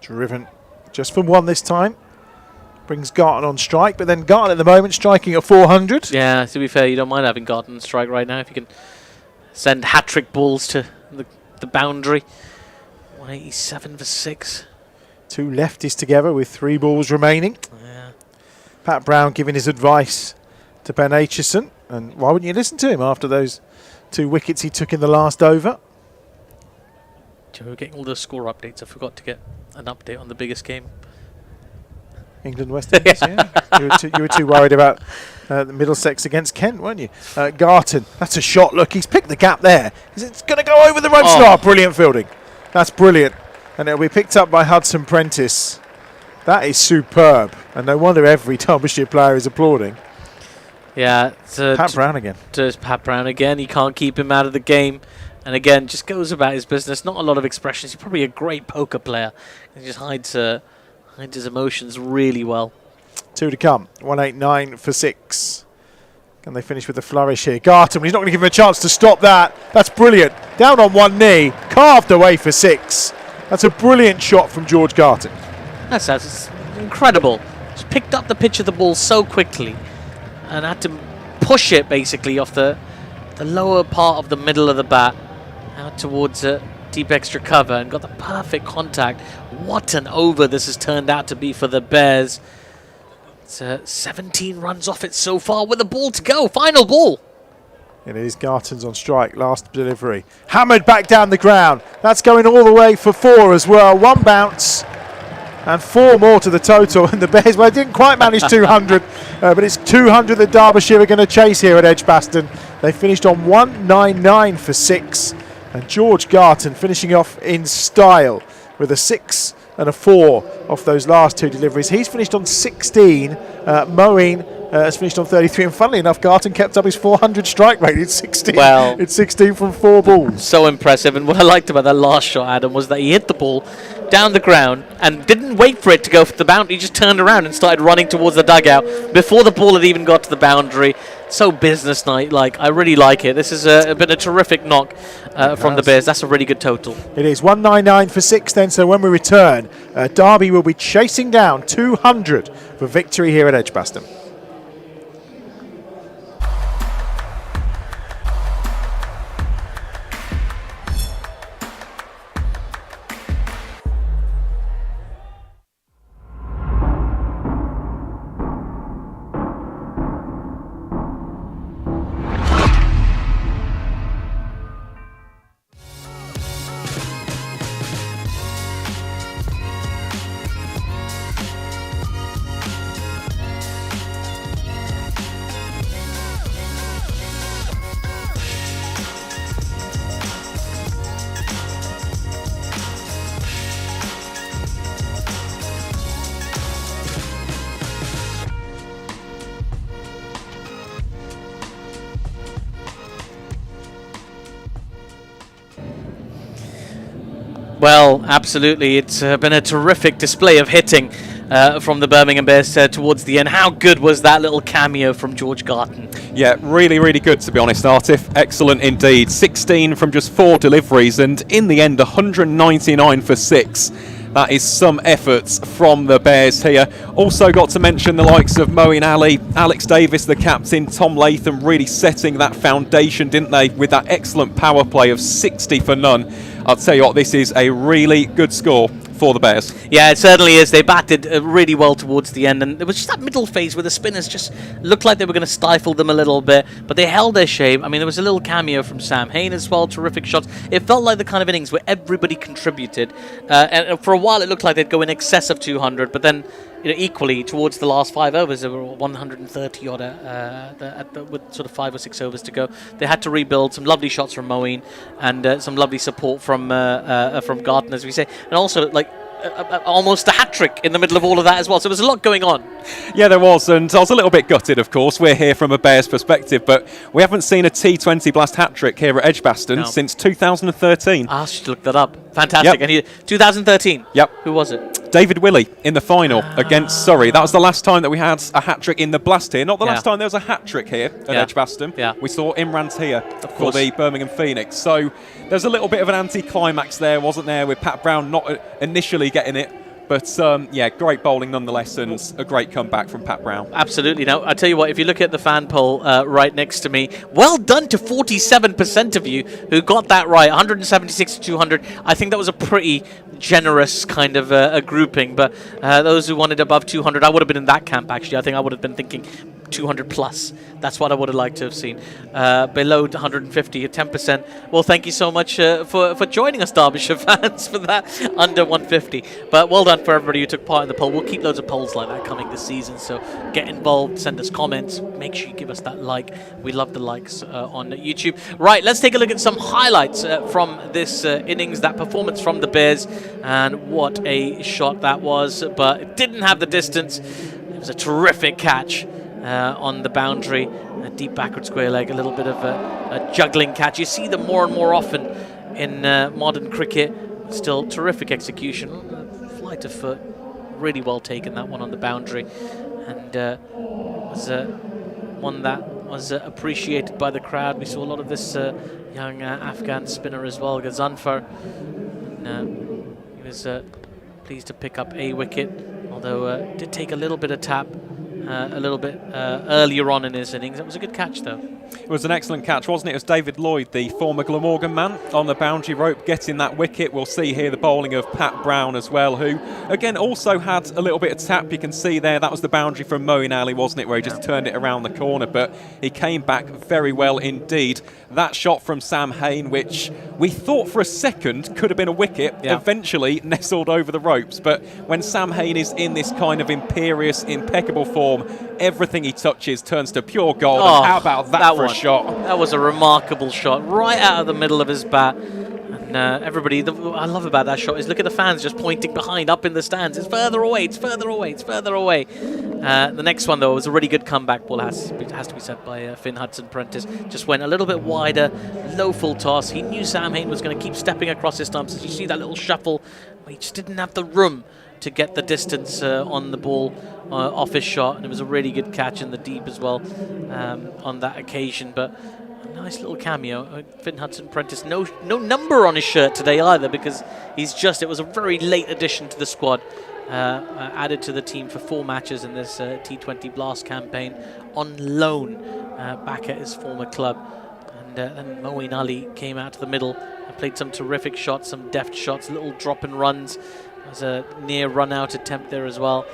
Driven just for 1 this time. Brings Garton on strike, but then Garton at the moment striking at 400. Yeah, to be fair, you don't mind having Garton on strike right now if you can send hat-trick balls to the boundary. 187 for 6. 2 lefties together with 3 balls remaining. Yeah. Pat Brown giving his advice to Ben Aitchison. And why wouldn't you listen to him after those 2 wickets he took in the last over? We're getting all those score updates. I forgot to get an update on the biggest game. England, West Indies, yeah. You were too worried about the Middlesex against Kent, weren't you? Garton, that's a shot. Look, he's picked the gap there. It's going to go over the ropes. Oh, brilliant fielding. That's brilliant. And it'll be picked up by Hudson Prentice. That is superb. And no wonder every Derbyshire player is applauding. Yeah. Pat Brown again. There's Pat Brown again. He can't keep him out of the game. And again, just goes about his business. Not a lot of expressions. He's probably a great poker player. He just hides his emotions really well. 2 to come. 189 for 6. Can they finish with a flourish here? Garton, he's not going to give him a chance to stop that. That's brilliant. Down on one knee, carved away for 6. That's a brilliant shot from George Garton. That's incredible. Just picked up the pitch of the ball so quickly and had to push it basically off the lower part of the middle of the bat out towards deep extra cover and got the perfect contact. What an over this has turned out to be for the Bears. It's 17 runs off it so far with a ball to go. Final ball. It is Garton's on strike. Last delivery. Hammered back down the ground. That's going all the way for 4 as well. 1 bounce and 4 more to the total. And the Bears, well, didn't quite manage 200, but it's 200 that Derbyshire are going to chase here at EdgBLASTon. They finished on 199 for 6. And George Garton finishing off in style with a 6 and a 4 off those last 2 deliveries. He's finished on 16. Moeen has finished on 33. And funnily enough, Garton kept up his 400 strike rate. It's 16. Well, it's 16 from 4 balls. So impressive. And what I liked about that last shot, Adam, was that he hit the ball down the ground and didn't wait for it to go for the boundary. He just turned around and started running towards the dugout before the ball had even got to the boundary. So business-like. I really like it. This has been a terrific knock from the Bears. That's a really good total. It is 199 for 6 then. So when we return, Derby will be chasing down 200 for victory here at EdgBLASTon. Well, absolutely. It's been a terrific display of hitting from the Birmingham Bears towards the end. How good was that little cameo from George Garton? Yeah, really, really good, to be honest, Artif. Excellent indeed. 16 from just 4 deliveries, and in the end, 199 for 6. That is some efforts from the Bears here. Also got to mention the likes of Moeen Ali, Alex Davis, the captain, Tom Latham, really setting that foundation, didn't they, with that excellent power play of 60 for none. I'll tell you what, this is a really good score for the Bears. Yeah, it certainly is. They batted really well towards the end, and it was just that middle phase where the spinners just looked like they were going to stifle them a little bit, but they held their shape. I mean, there was a little cameo from Sam Hain as well, terrific shots. It felt like the kind of innings where everybody contributed, and for a while it looked like they'd go in excess of 200, but then equally towards the last 5 overs, there were 130 odd with sort of 5 or 6 overs to go. They had to rebuild. Some lovely shots from Moeen and some lovely support from Garton, as we say, and also like almost a hat-trick in the middle of all of that as well. So there was a lot going on. Yeah, there was, and I was a little bit gutted, of course. We're here from a Bears perspective, but we haven't seen a T20 Blast hat-trick here at EdgBLASTon since 2013. I should look that up. Fantastic. Yep. And 2013? Yep. Who was it? David Willey in the final against Surrey. That was the last time that we had a hat-trick in the Blast here. Not the last time there was a hat-trick here at EdgBLASTon. Yeah. We saw Imran Tia for the Birmingham Phoenix. So there's a little bit of an anti-climax there, wasn't there, with Pat Brown not initially getting it. But, yeah, great bowling nonetheless, and a great comeback from Pat Brown. Absolutely. Now, I tell you what, if you look at the fan poll right next to me, well done to 47% of you who got that right, 176 to 200. I think that was a pretty generous kind of a grouping, but those who wanted above 200, I would have been in that camp, actually. I think I would have been thinking 200 plus. That's what I would have liked to have seen. Below 150, 10%. Well, thank you so much for joining us, Derbyshire fans, for that under 150. But well done for everybody who took part in the poll. We'll keep loads of polls like that coming this season, so get involved, send us comments, make sure you give us that like. We love the likes on YouTube. Right, let's take a look at some highlights from this innings, that performance from the Bears, and what a shot that was, but it didn't have the distance. It was a terrific catch on the boundary, a deep backward square leg, a little bit of a juggling catch. You see them more and more often in modern cricket. Still terrific execution, flight of foot, really well taken, that one on the boundary, and was one that was appreciated by the crowd. We saw a lot of this young Afghan spinner as well, Ghazanfar. He was pleased to pick up a wicket, although did take a little bit of tap a little bit earlier on in his innings. It was a good catch, though. It was an excellent catch, wasn't it? It was David Lloyd, the former Glamorgan man, on the boundary rope getting that wicket. We'll see here the bowling of Pat Brown as well, who, again, also had a little bit of tap. You can see there, that was the boundary from Moeen Ali, wasn't it, where he just turned it around the corner, but he came back very well indeed. That shot from Sam Hain, which we thought for a second could have been a wicket, eventually nestled over the ropes. But when Sam Hain is in this kind of imperious, impeccable form, everything he touches turns to pure gold. Oh, and how about that for a shot? That was a remarkable shot, right out of the middle of his bat. And everybody, what I love about that shot is look at the fans just pointing behind, up in the stands. It's further away, it's further away, it's further away. The next one, though, was a really good comeback ball, has to be said by Finn Hudson-Prentice. Just went a little bit wider, low full toss. He knew Sam Hain was going to keep stepping across his stumps. As you see that little shuffle, he just didn't have the room to get the distance on the ball off his shot, and it was a really good catch in the deep as well on that occasion. But a nice little cameo. Finn Hudson-Prentice, no number on his shirt today either, because it was a very late addition to the squad. Added to the team for 4 matches in this T20 Blast campaign on loan back at his former club. And then Moeen Ali came out to the middle and played some terrific shots, some deft shots, little drop and runs. There was a near run-out attempt there as well.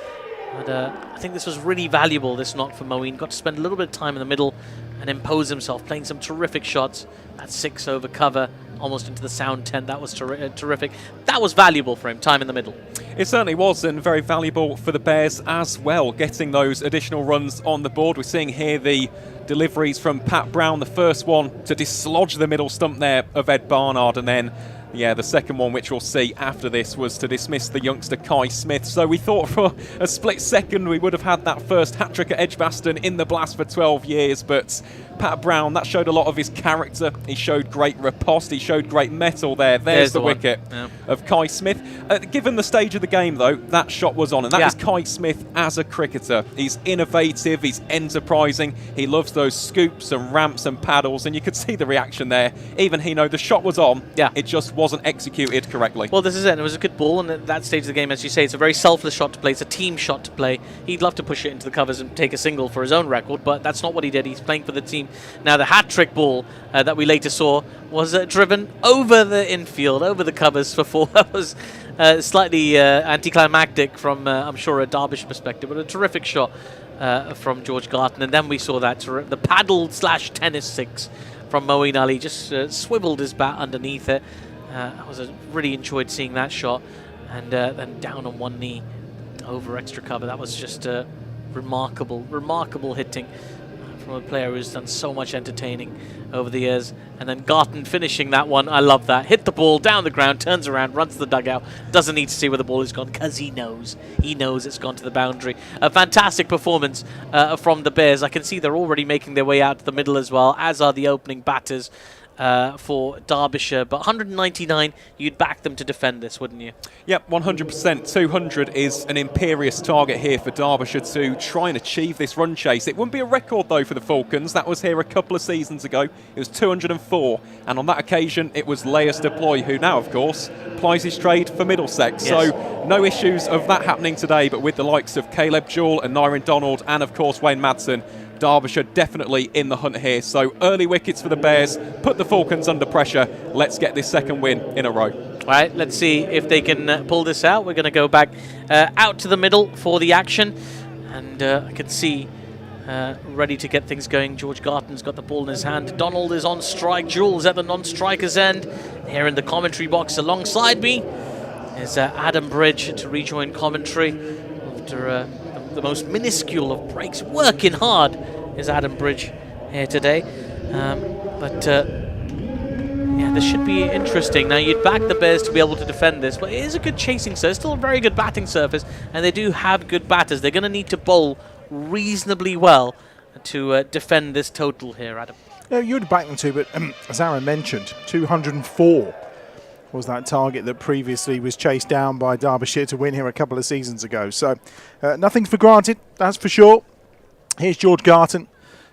But I think this was really valuable, this knock for Moeen. Got to spend a little bit of time in the middle and impose himself, playing some terrific shots. That 6 over cover, almost into the sound tent. That was terrific. That was valuable for him, time in the middle. It certainly was, and very valuable for the Bears as well, getting those additional runs on the board. We're seeing here the deliveries from Pat Brown, the first one to dislodge the middle stump there of Ed Barnard, and then the second one, which we'll see after this, was to dismiss the youngster Kai Smith. So we thought for a split second we would have had that first hat-trick at EdgBLASTon in the Blast for 12 years, but Pat Brown, that showed a lot of his character. He showed great riposte, he showed great mettle there. There's the wicket of Kai Smith. Given the stage of the game, though, that shot was on, and that is Kai Smith as a cricketer. He's innovative, he's enterprising, he loves those scoops and ramps and paddles, and you could see the reaction there. Even he the shot was on, it just wasn't executed correctly. Well, this is it. It was a good ball, and at that stage of the game, as you say, it's a very selfless shot to play. It's a team shot to play. He'd love to push it into the covers and take a single for his own record, but that's not what he did. He's playing for the team. Now, the hat-trick ball that we later saw was driven over the infield, over the covers for 4. That was slightly anticlimactic from, I'm sure, a Derbyshire perspective, but a terrific shot from George Garton. And then we saw that the paddle/tennis 6 from Moeen Ali, just swiveled his bat underneath it. I really enjoyed seeing that shot, and then down on one knee over extra cover. That was just remarkable hitting from a player who's done so much entertaining over the years. And then Garton finishing that one. I love that. Hit the ball down the ground, turns around, runs to the dugout, doesn't need to see where the ball has gone because he knows it's gone to the boundary. A fantastic performance from the Bears. I can see they're already making their way out to the middle as well, as are the opening batters for Derbyshire. But 199, you'd back them to defend this, wouldn't you? Yep, 100%. 200 is an imperious target here for Derbyshire to try and achieve this run chase. It wouldn't be a record, though, for the Falcons. That was here a couple of seasons ago. It was 204, and on that occasion, it was Laius de Bloy, who now, of course, plies his trade for Middlesex. Yes. So no issues of that happening today, but with the likes of Caleb Jewell and Nyren Donald and, of course, Wayne Madsen, Derbyshire definitely in the hunt here. So early wickets for the Bears, put the Falcons under pressure. Let's get this second win in a row. All right, let's see if they can pull this out. We're going to go back out to the middle for the action. And I can see ready to get things going. George Garton's got the ball in his hand. Donald is on strike. Jules at the non-striker's end. Here in the commentary box alongside me is Adam Bridge to rejoin commentary after the most minuscule of breaks. Working hard is Adam Bridge here today. Yeah, this should be interesting. Now, you'd back the Bears to be able to defend this, but it is a good chasing surface. Still a very good batting surface, and they do have good batters. They're going to need to bowl reasonably well to defend this total here, Adam. Yeah, you'd back them to, but as Aaron mentioned, 204 was that target that previously was chased down by Derbyshire to win here a couple of seasons ago. So nothing's for granted, that's for sure. Here's George Garton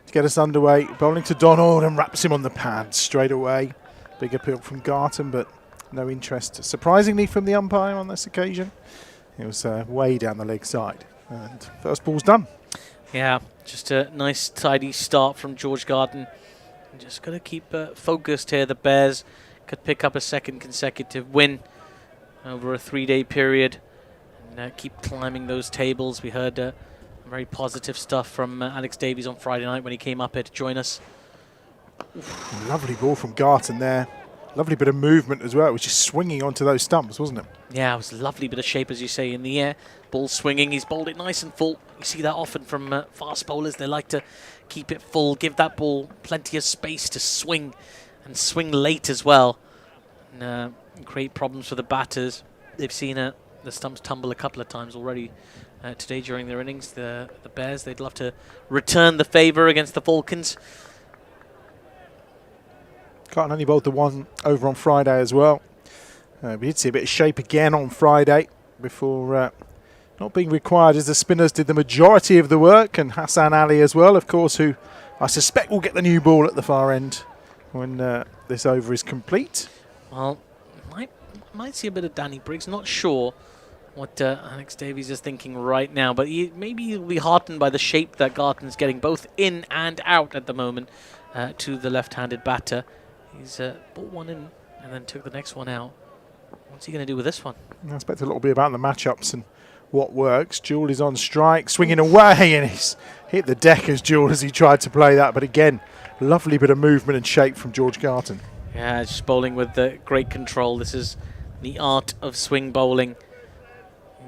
to get us underway. Bowling to Donald and wraps him on the pads straight away. Big appeal from Garton, but no interest, surprisingly, from the umpire on this occasion. It was way down the leg side. And first ball's done. Yeah, just a nice, tidy start from George Garton. Just got to keep focused here. The Bears could pick up a second consecutive win over a 3-day period and keep climbing those tables. We heard very positive stuff from Alex Davies on Friday night when he came up here to join us. Lovely ball from Garton there. Lovely bit of movement as well. It was just swinging onto those stumps, wasn't it? Yeah, it was a lovely bit of shape, as you say, in the air. Ball swinging. He's bowled it nice and full. You see that often from fast bowlers. They like to keep it full, give that ball plenty of space to swing, and swing late as well. And create problems for the batters. They've seen the stumps tumble a couple of times already today during their innings. The Bears, they'd love to return the favour against the Falcons. Garton only bowled the one over on Friday as well. We did see a bit of shape again on Friday before not being required as the spinners did the majority of the work, and Hassan Ali as well, of course, who I suspect will get the new ball at the far end when this over is complete. Well, might see a bit of Danny Briggs. Not sure what Alex Davies is thinking right now, but maybe he'll be heartened by the shape that Garton's getting both in and out at the moment to the left-handed batter. He's brought one in and then took the next one out. What's he going to do with this one? I expect a little bit about the matchups and what works. Jewel is on strike, swinging away, and he's hit the deck as Jewel as he tried to play that. But again, lovely bit of movement and shape from George Garton. Yeah, just bowling with great control. This is the art of swing bowling.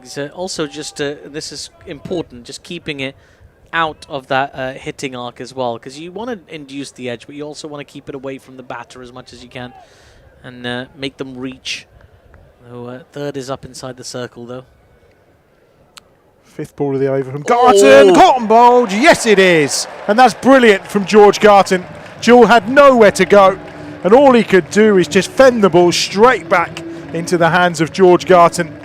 He's also just, this is important, just keeping it out of that hitting arc as well, because you want to induce the edge, but you also want to keep it away from the batter as much as you can and make them reach. So, third is up inside the circle, though. Fifth ball of the over from Garton. Cotton bowled. Yes, it is. And that's brilliant from George Garton. Jewel had nowhere to go, and all he could do is just fend the ball straight back into the hands of George Garton.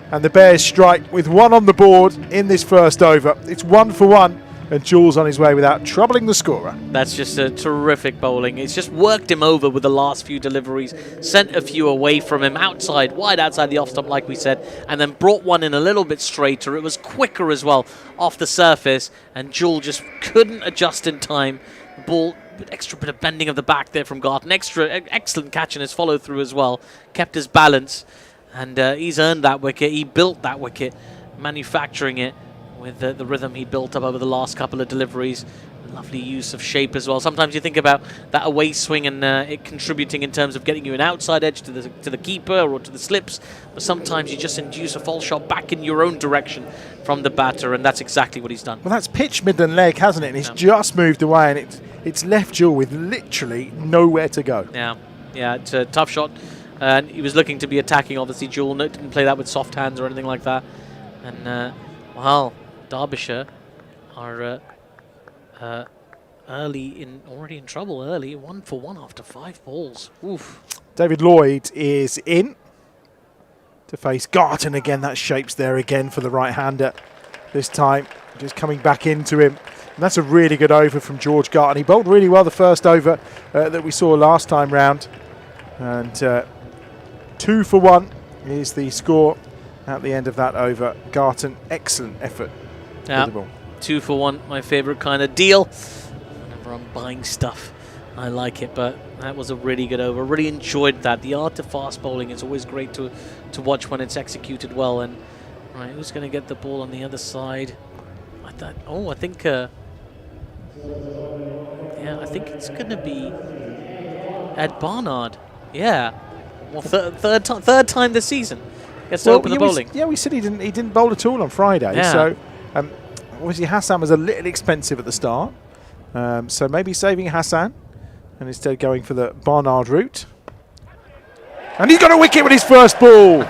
And the Bears strike with one on the board in this first over. It's 1 for 1, and Jules on his way without troubling the scorer. That's just a terrific bowling. It's just worked him over with the last few deliveries, sent a few away from him outside, wide outside the off stump, like we said, and then brought one in a little bit straighter. It was quicker as well off the surface, and Jules just couldn't adjust in time. The ball, extra bit of bending of the back there from Garton. Excellent catch in his follow through as well. Kept his balance. And he's earned that wicket. He built that wicket, manufacturing it with the rhythm he built up over the last couple of deliveries. Lovely use of shape as well. Sometimes you think about that away swing and it contributing in terms of getting you an outside edge to the keeper or to the slips. But sometimes you just induce a false shot back in your own direction from the batter, and that's exactly what he's done. Well, that's pitched mid and leg, hasn't it? And he's just moved away, and it's left Jewel with literally nowhere to go. Yeah, it's a tough shot. And he was looking to be attacking, obviously. Jewel didn't play that with soft hands or anything like that. And, well, Derbyshire are already in trouble early. 1 for 1 after 5 balls. Oof. David Lloyd is in to face Garton again. That shape's there again for the right-hander this time. Just coming back into him. And that's a really good over from George Garton. He bowled really well the first over that we saw last time round. And 2 for 1 is the score at the end of that over. Garton, excellent effort. Yeah, 2 for 1, my favourite kind of deal. Whenever I'm buying stuff, I like it, but that was a really good over. Really enjoyed that. The art of fast bowling is always great to watch when it's executed well. And right, who's going to get the ball on the other side? I think Yeah, I think it's going to be Ed Barnard. Yeah. Well, third time this season. Gets to open the bowling. We said he didn't bowl at all on Friday. Yeah. So obviously Hassan was a little expensive at the start. So maybe saving Hassan and instead going for the Barnard route. And he's got a wicket with his first ball.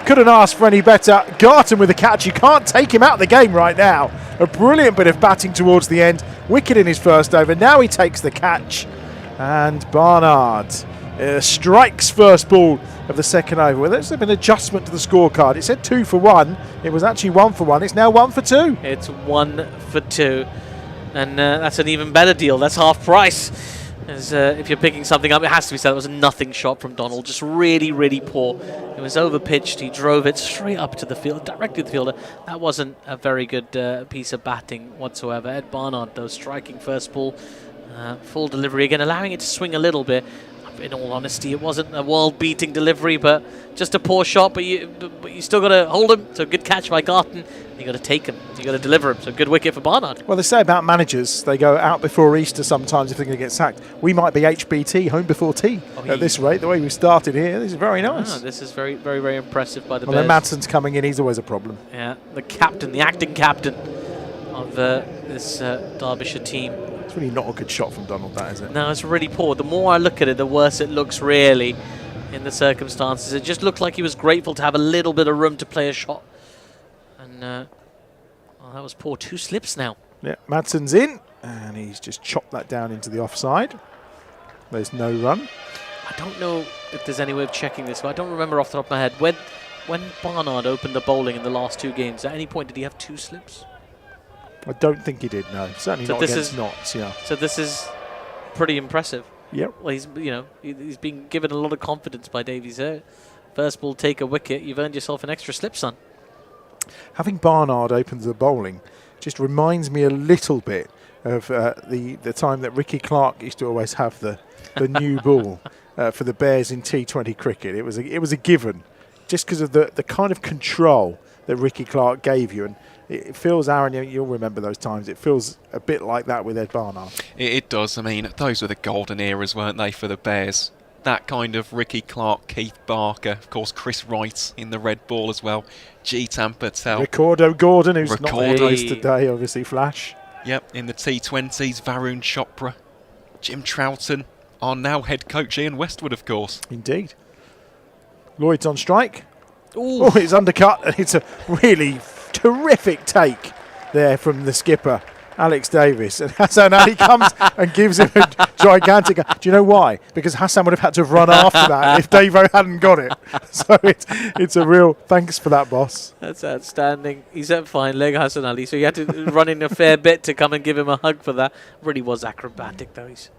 Couldn't ask for any better. Garton with the catch. You can't take him out of the game right now. A brilliant bit of batting towards the end. Wicket in his first over. Now he takes the catch. And Barnard strikes first ball of the second over. Well, there's been an adjustment to the scorecard. It said 2 for 1. It was actually 1 for 1. It's now 1 for 2. It's 1 for 2. And that's an even better deal. That's half price. As, if you're picking something up, it has to be said, it was a nothing shot from Donald. Just really, really poor. It was over-pitched. He drove it straight up to the field, directly to the fielder. That wasn't a very good piece of batting whatsoever. Ed Barnard, though, striking first ball. Full delivery again, allowing it to swing a little bit. In all honesty, it wasn't a world-beating delivery, but just a poor shot. But you still got to hold him. So good catch by Garton. You got to take him. You got to deliver him. So good wicket for Barnard. Well, they say about managers, they go out before Easter sometimes if they're going to get sacked. We might be HBT, home before tea, at this rate. The way we started here, this is very nice. This is very, very, very impressive by the Bears. Well, then Madson's coming in. He's always a problem. Yeah, the captain, the acting captain of this Derbyshire team. It's really not a good shot from Donald, that, is it? No, it's really poor. The more I look at it, the worse it looks, really, in the circumstances. It just looked like he was grateful to have a little bit of room to play a shot. And, well, that was poor. 2 slips now. Yeah, Madson's in, and he's just chopped that down into the offside. There's no run. I don't know if there's any way of checking this, but I don't remember off the top of my head. When Barnard opened the bowling in the last 2 games, at any point did he have 2 slips? I don't think he did, no. Certainly So not this against is- Notts, yeah. So this is pretty impressive. Yep. Well, he's been given a lot of confidence by Davies there. First ball, take a wicket. You've earned yourself an extra slip, son. Having Barnard open the bowling just reminds me a little bit of the time that Ricky Clark used to always have the new ball for the Bears in T20 cricket. It was a given, just because of the kind of control that Ricky Clark gave you. And it feels, Aaron, you'll remember those times, it feels a bit like that with Ed Barnard. It does. I mean, those were the golden eras, weren't they, for the Bears? That kind of Ricky Clark, Keith Barker, of course Chris Wright in the red ball as well, Jitan Patel. Ricardo Gordon, who's not Ricardo. with us today, obviously, Flash. Yep, in the T20s, Varun Chopra, Jim Troughton, our now head coach Ian Westwood, of course. Indeed. Lloyd's on strike. Ooh. Oh, it's undercut, and it's a really terrific take there from the skipper, Alex Davis. And Hassan Ali comes and gives him a gigantic... Do you know why? Because Hassan would have had to have run after that if Davo hadn't got it. So it's a real thanks for that, boss. That's outstanding. He's at fine leg, Hassan Ali, so you had to run in a fair bit to come and give him a hug for that. Really was acrobatic, though. He's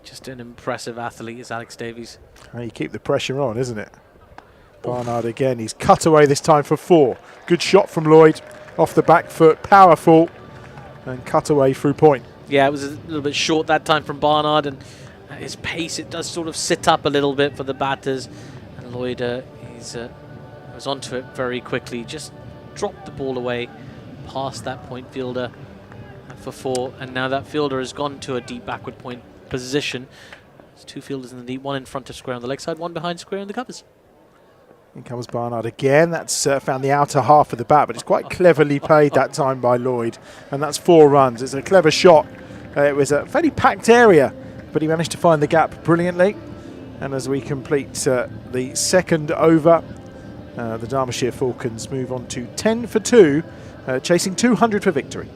just an impressive athlete, is Alex Davies. You keep the pressure on, isn't it? Barnard again. He's cut away this time for 4. Good shot from Lloyd. Off the back foot. Powerful. And cut away through point. Yeah, it was a little bit short that time from Barnard, and at his pace, it does sort of sit up a little bit for the batters. And Lloyd, was onto it very quickly. Just dropped the ball away past that point fielder for 4. And now that fielder has gone to a deep backward point position. There's 2 fielders in the deep, 1 in front of square on the leg side, 1 behind square on the covers. In comes Barnard again. That's found the outer half of the bat, but it's quite cleverly played that time by Lloyd. And that's 4 runs. It's a clever shot. It was a fairly packed area, but he managed to find the gap brilliantly. And as we complete the second over, the Derbyshire Falcons move on to 10 for 2, chasing 200 for victory.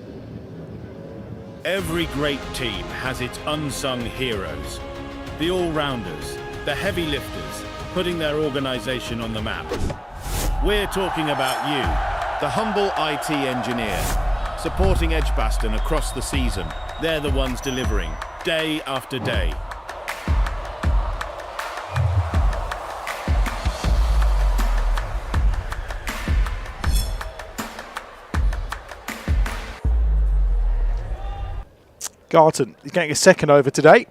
Every great team has its unsung heroes. The all-rounders, the heavy lifters, putting their organisation on the map. We're talking about you, the humble IT engineer, supporting EdgBLASTon across the season. They're the ones delivering, day after day. Garton is getting a second over today.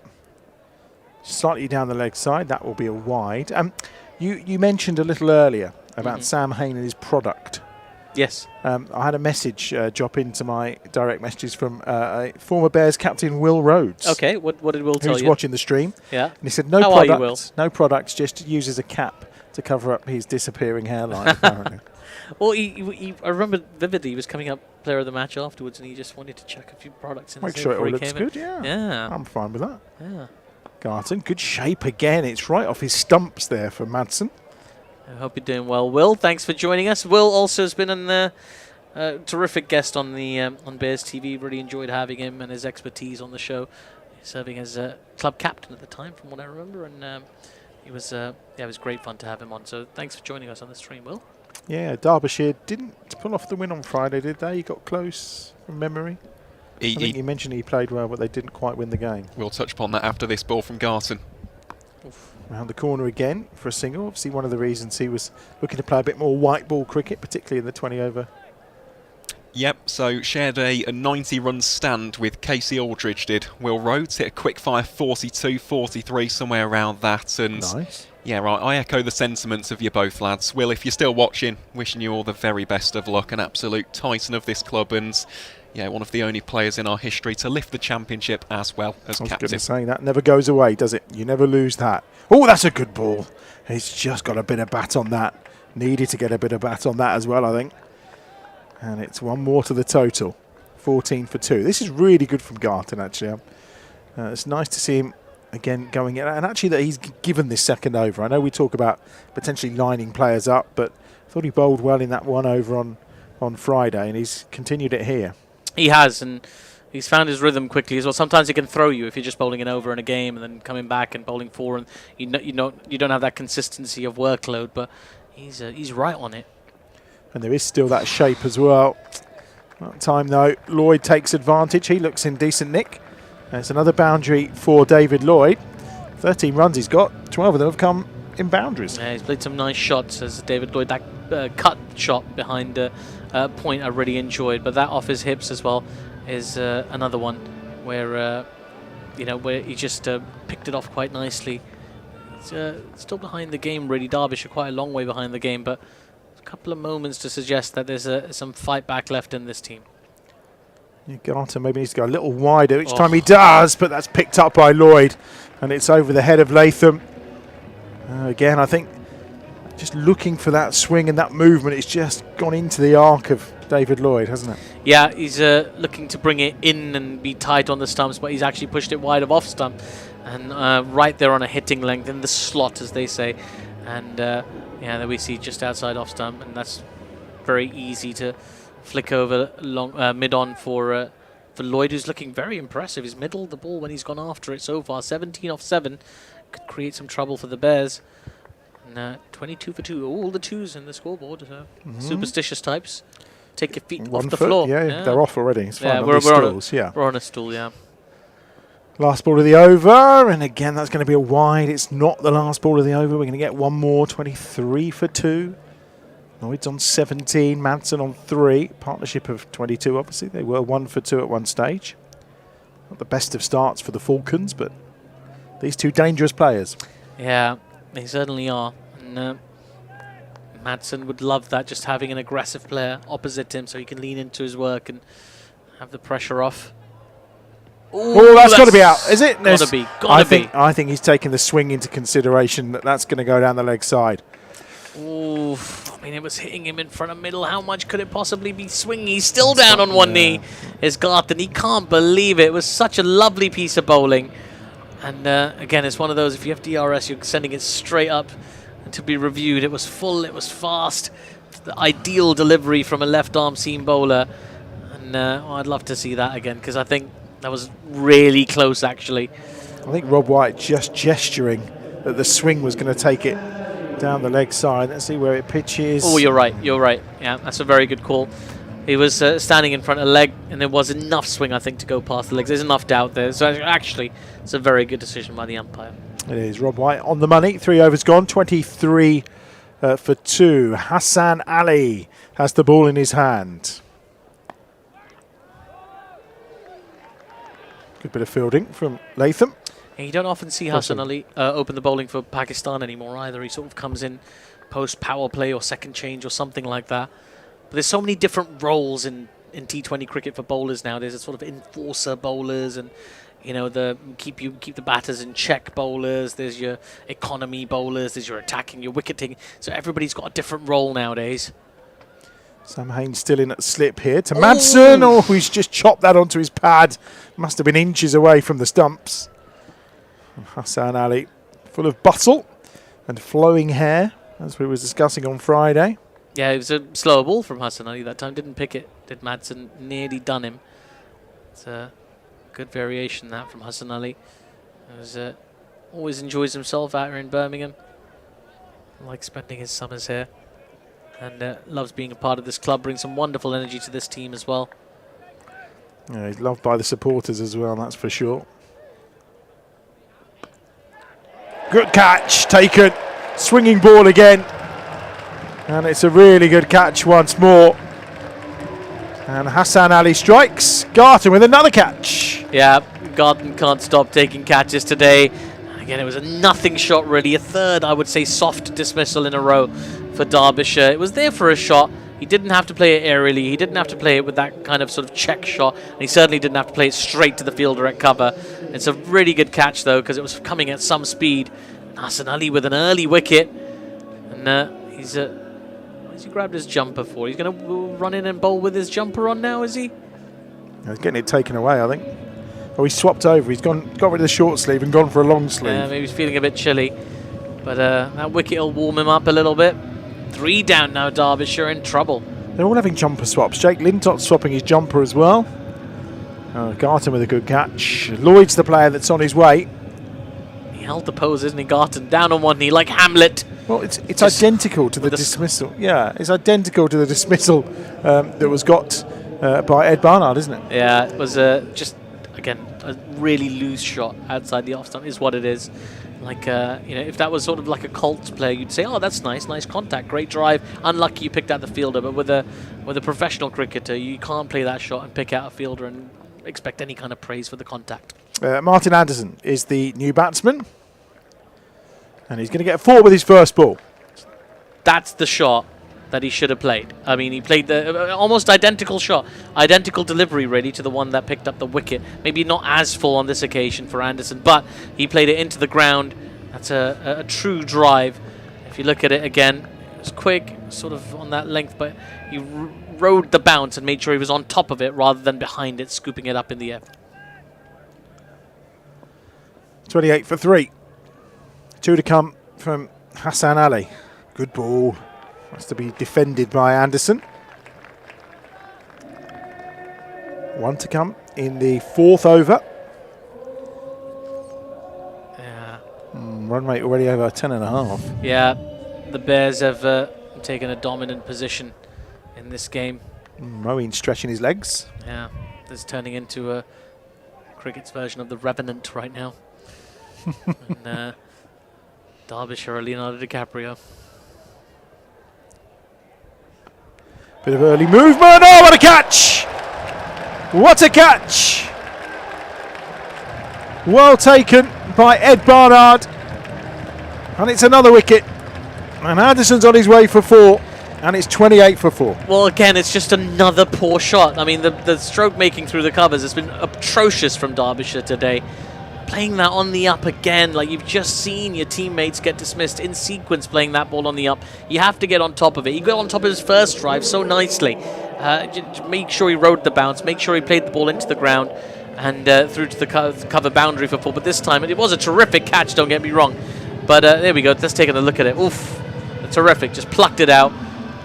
Slightly down the leg side, that will be a wide. You mentioned a little earlier about Sam Hain and his product. Yes. I had a message drop into my direct messages from a former Bears captain, Will Rhodes. Okay, what did Will tell Who's you? watching the stream. Yeah. And he said, no How are you, products, no products, just uses a cap to cover up his disappearing hairline, apparently. Well, I remember vividly he was coming up player of the match afterwards, and he just wanted to check a few products in Make his sure hair it all before he looks came good, in. yeah. Yeah. I'm fine with that. Yeah. Garton, good shape again. It's right off his stumps there for Madsen. I hope you're doing well, Will. Thanks for joining us. Will also has been a terrific guest on the on Bears TV. Really enjoyed having him and his expertise on the show. Serving as a club captain at the time, from what I remember, and it was great fun to have him on. So thanks for joining us on the stream, Will. Yeah, Derbyshire didn't pull off the win on Friday, did they? He got close from memory. I think you mentioned he played well, but they didn't quite win the game. We'll touch upon that after this ball from Garton. Round the corner again for a single. Obviously one of the reasons he was looking to play a bit more white ball cricket, particularly in the 20 over. Yep, so shared a 90-run stand with Casey Aldridge, did Will Rhodes. Hit a quick fire 42, 43, somewhere around that. And Nice. yeah, right, I echo the sentiments of you both, lads. Will, if you're still watching, wishing you all the very best of luck. An absolute titan of this club, and yeah, one of the only players in our history to lift the championship as well as I was going captain. to say, that never goes away, does it? You never lose that. Oh, that's a good ball. He's just got a bit of bat on that. Needed to get a bit of bat on that as well, I think. And it's one more to the total. 14 for 2. This is really good from Garton, actually. It's nice to see him again going in. And actually that he's given this second over. I know we talk about potentially lining players up, but I thought he bowled well in that one over on Friday, and he's continued it here. He has, and he's found his rhythm quickly as well. Sometimes it can throw you if you're just bowling an over in a game and then coming back and bowling 4, and you don't have that consistency of workload. But he's right on it. And there is still that shape as well. That time though, Lloyd takes advantage. He looks in decent nick. And it's another boundary for David Lloyd. 13 runs he's got. 12 of them have come in boundaries. Yeah, he's played some nice shots as David Lloyd. That cut shot behind point I really enjoyed, but that off his hips as well is another one where where he just picked it off quite nicely. It's still behind the game really. Derbyshire quite a long way behind the game, but a couple of moments to suggest that there's some fight back left in this team. Garton maybe needs to go a little wider each time he does, but that's picked up by Lloyd, and it's over the head of Latham. Again, I think just looking for that swing and that movement, it's just gone into the arc of David Lloyd, hasn't it? Yeah, he's looking to bring it in and be tight on the stumps, but he's actually pushed it wide of off stump and right there on a hitting length in the slot, as they say. And there we see just outside off stump, and that's very easy to flick over long mid on for Lloyd, who's looking very impressive. He's middled the ball when he's gone after it so far. 17 off 7 could create some trouble for the Bears. And 22 for 2, all the 2s in the scoreboard. Superstitious types. Take your feet off the floor. Yeah, they're off already. It's fine on we're these stools. We're on a stool, yeah. Last ball of the over, and again that's going to be a wide. It's not the last ball of the over. We're going to get one more. 23 for 2. Lloyd's on 17, Madsen on 3. Partnership of 22, obviously. They were 1 for 2 at one stage. Not the best of starts for the Falcons, but these two dangerous players. Yeah, they certainly are. And Madsen would love that, just having an aggressive player opposite him so he can lean into his work and have the pressure off. Oh, that's got to be out, is it? Gotta be. I think he's taking the swing into consideration. That's going to go down the leg side. Ooh, I mean, it was hitting him in front of middle. How much could it possibly be swinging? He's still down on one knee. Is Garton. He can't believe it. It was such a lovely piece of bowling. And again, it's one of those, if you have DRS, you're sending it straight up to be reviewed. It was full, it was fast. The ideal delivery from a left-arm seam bowler. And I'd love to see that again, because I think that was really close, actually. I think Rob White just gesturing that the swing was going to take it down the leg side. Let's see where it pitches. Oh, you're right. You're right. Yeah, that's a very good call. He was standing in front of the leg, and there was enough swing, I think, to go past the legs. There's enough doubt there. So actually, it's a very good decision by the umpire. It is. Rob White on the money. 3 overs gone. 23 for 2. Hassan Ali has the ball in his hand. Good bit of fielding from Latham. Yeah, you don't often see Hassan Ali open the bowling for Pakistan anymore either. He sort of comes in post-power play or second change or something like that. But there's so many different roles in T20 cricket for bowlers now. There's a sort of enforcer bowlers, and you know, the keep the batters in check bowlers. There's your economy bowlers. There's your attacking, your wicket taking. So everybody's got a different role nowadays. Sam Hain still in at slip here to Madsen. Oh, he's just chopped that onto his pad. Must have been inches away from the stumps. And Hassan Ali, full of bustle and flowing hair, as we were discussing on Friday. Yeah, it was a slower ball from Hassan Ali that time. Didn't pick it. Did Madsen. Nearly done him. It's a good variation that from Hassan Ali. Always enjoys himself out here in Birmingham. Likes spending his summers here. And loves being a part of this club. Brings some wonderful energy to this team as well. Yeah, he's loved by the supporters as well, that's for sure. Good catch taken. Swinging ball again. And it's a really good catch once more. And Hassan Ali strikes. Garton with another catch. Yeah, Garton can't stop taking catches today. Again, it was a nothing shot really. A third, I would say, soft dismissal in a row for Derbyshire. It was there for a shot. He didn't have to play it aerially. He didn't have to play it with that kind of sort of check shot. And he certainly didn't have to play it straight to the fielder at cover. It's a really good catch, though, because it was coming at some speed. Hassan Ali with an early wicket. And he's he grabbed his jumper for? He's going to run in and bowl with his jumper on now, is he? He's getting it taken away, I think. Oh, he's swapped over. He's got rid of the short sleeve and gone for a long sleeve. Maybe he's feeling a bit chilly. But that wicket will warm him up a little bit. 3 down now, Derbyshire in trouble. They're all having jumper swaps. Jake Lintott swapping his jumper as well. Garton with a good catch. Lloyd's the player that's on his way. He held the pose, isn't he, Garton? Down on one knee like Hamlet. Well, it's identical to the dismissal. Yeah, it's identical to the dismissal that was got by Ed Barnard, isn't it? Yeah, it was just, again, a really loose shot outside the off stump is what it is. Like, if that was sort of like a Colts player, you'd say, oh, that's nice contact, great drive. Unlucky you picked out the fielder, but with a professional cricketer, you can't play that shot and pick out a fielder and expect any kind of praise for the contact. Martin Anderson is the new batsman. And he's going to get 4 with his first ball. That's the shot that he should have played. I mean, he played the almost identical shot, identical delivery really to the one that picked up the wicket. Maybe not as full on this occasion for Anderson, but he played it into the ground. That's a true drive. If you look at it again, it was quick, sort of on that length, but he rode the bounce and made sure he was on top of it rather than behind it, scooping it up in the air. 28 for 3. 2 to come from Hassan Ali. Good ball. Has to be defended by Anderson. 1 to come in the 4th over. Yeah. Run rate already over 10.5. Yeah, the Bears have taken a dominant position in this game. Moeen stretching his legs. Yeah, this is turning into a cricket's version of the Revenant right now. And, Derbyshire or Leonardo DiCaprio. Bit of early movement. Oh, what a catch! What a catch! Well taken by Ed Barnard. And it's another wicket. And Anderson's on his way for 4. And it's 28 for 4. Well, again, it's just another poor shot. I mean, the stroke making through the covers has been atrocious from Derbyshire today. Playing that on the up again, like you've just seen your teammates get dismissed in sequence playing that ball on the up. You have to get on top of it. He got on top of his first drive so nicely. Make sure he rode the bounce, make sure he played the ball into the ground and through to the cover boundary for 4. But this time, it was a terrific catch, don't get me wrong. But there we go, let's take a look at it. Oof, terrific, just plucked it out.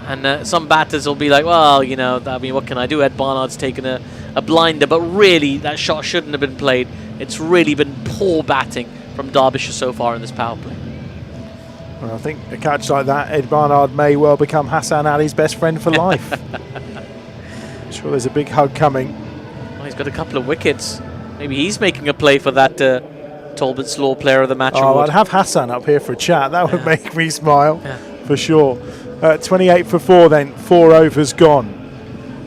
And some batters will be like, well, I mean, what can I do? Ed Barnard's taken a blinder, but really, that shot shouldn't have been played. It's really been poor batting from Derbyshire so far in this power play. Well, I think a catch like that, Ed Barnard may well become Hassan Ali's best friend for life. I'm sure there's a big hug coming. Well, he's got a couple of wickets. Maybe he's making a play for that Talbot Slaw Player of the Match award. I'd have Hassan up here for a chat. That would make me smile, for sure. 28 for 4 then, 4 overs gone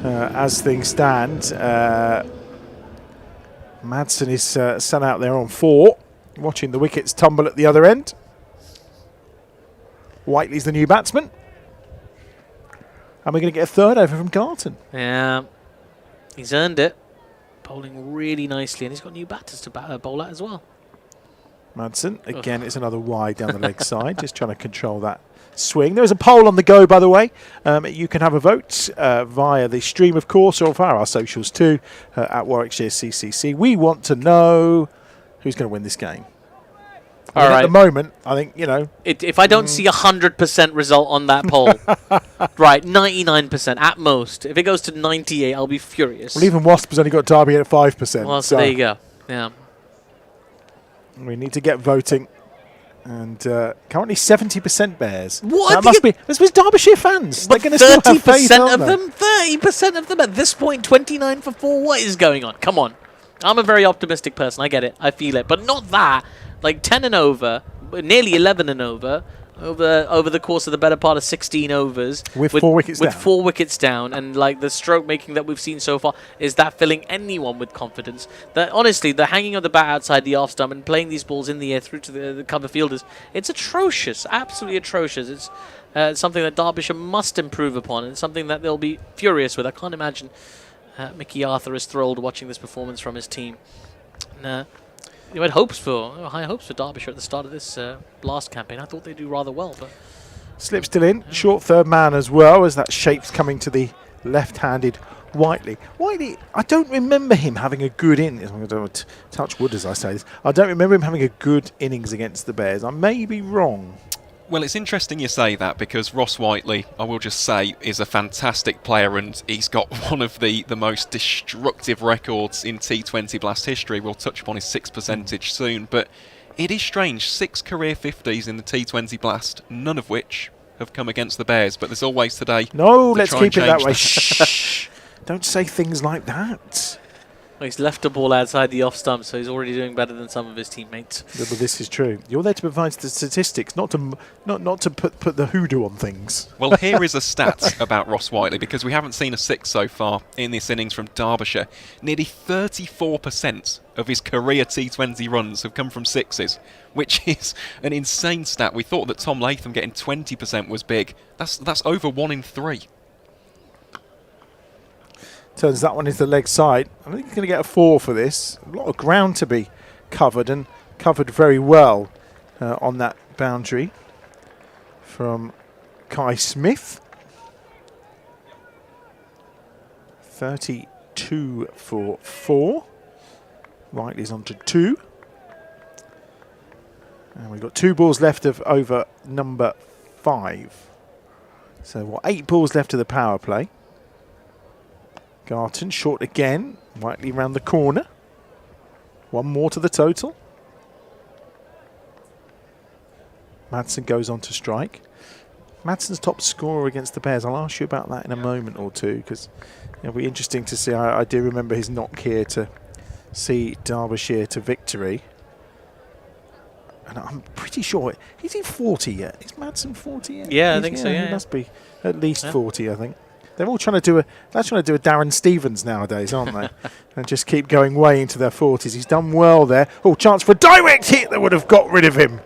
as things stand. Madsen is sent out there on 4, watching the wickets tumble at the other end. Whiteley's the new batsman. And we're going to get a third over from Garton. Yeah, he's earned it. Bowling really nicely, and he's got new batters to bowl at as well. Madsen, again, it's another wide down the leg side, just trying to control that swing. There's a poll on the go, by the way. You can have a vote via the stream, of course, or via our socials too, at Warwickshire CCC. We want to know who's going to win this game. All right. At the moment, I think, you know... If I don't see 100% result on that poll, right, 99% at most. If it goes to 98, I'll be furious. Well, even Wasp has only got Derby at 5%. Well, so there you go. Yeah. We need to get voting. And currently 70% Bears. What? That must be... This was Derbyshire fans. But they're going to still have faith, 30% of aren't they? them? 30% of them at this point, 29 for 4. What is going on? Come on. I'm a very optimistic person. I get it. I feel it. But not that. Like 10 and over, nearly 11 and over the course of the better part of 16 overs. With 4 wickets down. With 4 wickets down. And like the stroke making that we've seen so far, is that filling anyone with confidence? That honestly, the hanging of the bat outside the off stump and playing these balls in the air through to the cover fielders, it's atrocious. Absolutely atrocious. It's something that Derbyshire must improve upon, and something that they'll be furious with. I can't imagine Mickey Arthur is thrilled watching this performance from his team. You had high hopes for Derbyshire at the start of this Blast campaign. I thought they'd do rather well, but Slip still in. Short third man as well, as that shape's coming to the left-handed Whiteley. Whiteley, I don't remember him having a good innings. I'm going to touch wood as I say this. I don't remember him having a good innings against the Bears. I may be wrong. Well, it's interesting you say that, because Ross Whiteley, I will just say, is a fantastic player, and he's got one of the most destructive records in T20 Blast history. We'll touch upon his 6 percentage soon, but it is strange. 6 career 50s in the T20 Blast, none of which have come against the Bears, but there's always today. No, to let's try keep and it that change way. Shh. Don't say things like that. well, he's left a ball outside the off stump, so he's already doing better than some of his teammates. Yeah, but this is true. You're there to provide the statistics, not to put the hoodoo on things. Well, here is a stat about Ross Whiteley, because we haven't seen a 6 so far in this innings from Derbyshire. Nearly 34% of his career T20 runs have come from 6s, which is an insane stat. We thought that Tom Latham getting 20% was big. That's over 1 in 3. Turns that one into the leg side. I think he's going to get a 4 for this. A lot of ground to be covered, and covered very well on that boundary from Kai Smith. 32 for 4. Whiteley's on to 2. And we've got 2 balls left of over number 5. So what, 8 balls left of the power play. Garton short again. Whiteley round the corner. 1 more to the total. Madsen goes on to strike. Madsen's top scorer against the Bears. I'll ask you about that in a moment or two, because it'll be interesting to see. I do remember his knock here to see Derbyshire to victory. And I'm pretty sure he's in 40 yet. Is Madsen 40 yet? Yeah, I think so. He Yeah, must be at least 40, I think. They're all trying to do a Darren Stevens nowadays, aren't they? And just keep going way into their 40s. He's done well there. Oh, chance for a direct hit that would have got rid of him.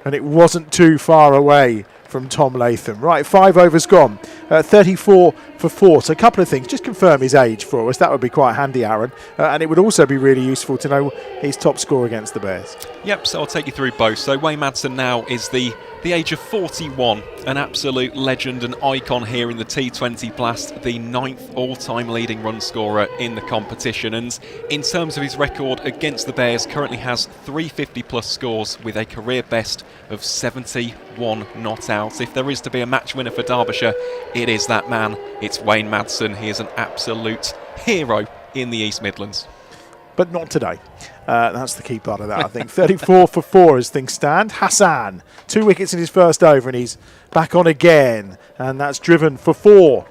And it wasn't too far away from Tom Latham. Right, 5 overs gone. 34 for 4. So a couple of things. Just confirm his age for us. That would be quite handy, Aaron. And it would also be really useful to know his top score against the Bears. Yep, so I'll take you through both. So Wayne Madsen now is the age of 41, an absolute legend and icon here in the T20 Blast, the 9th all-time leading run scorer in the competition. And in terms of his record against the Bears, currently has 350-plus scores with a career best of 71 not out. If there is to be a match winner for Derbyshire, it is that man. It's Wayne Madsen. He is an absolute hero in the East Midlands. But not today. That's the key part of that, I think. 34 for 4 as things stand. Hassan, 2 wickets in his first over, and he's back on again. And that's driven for 4.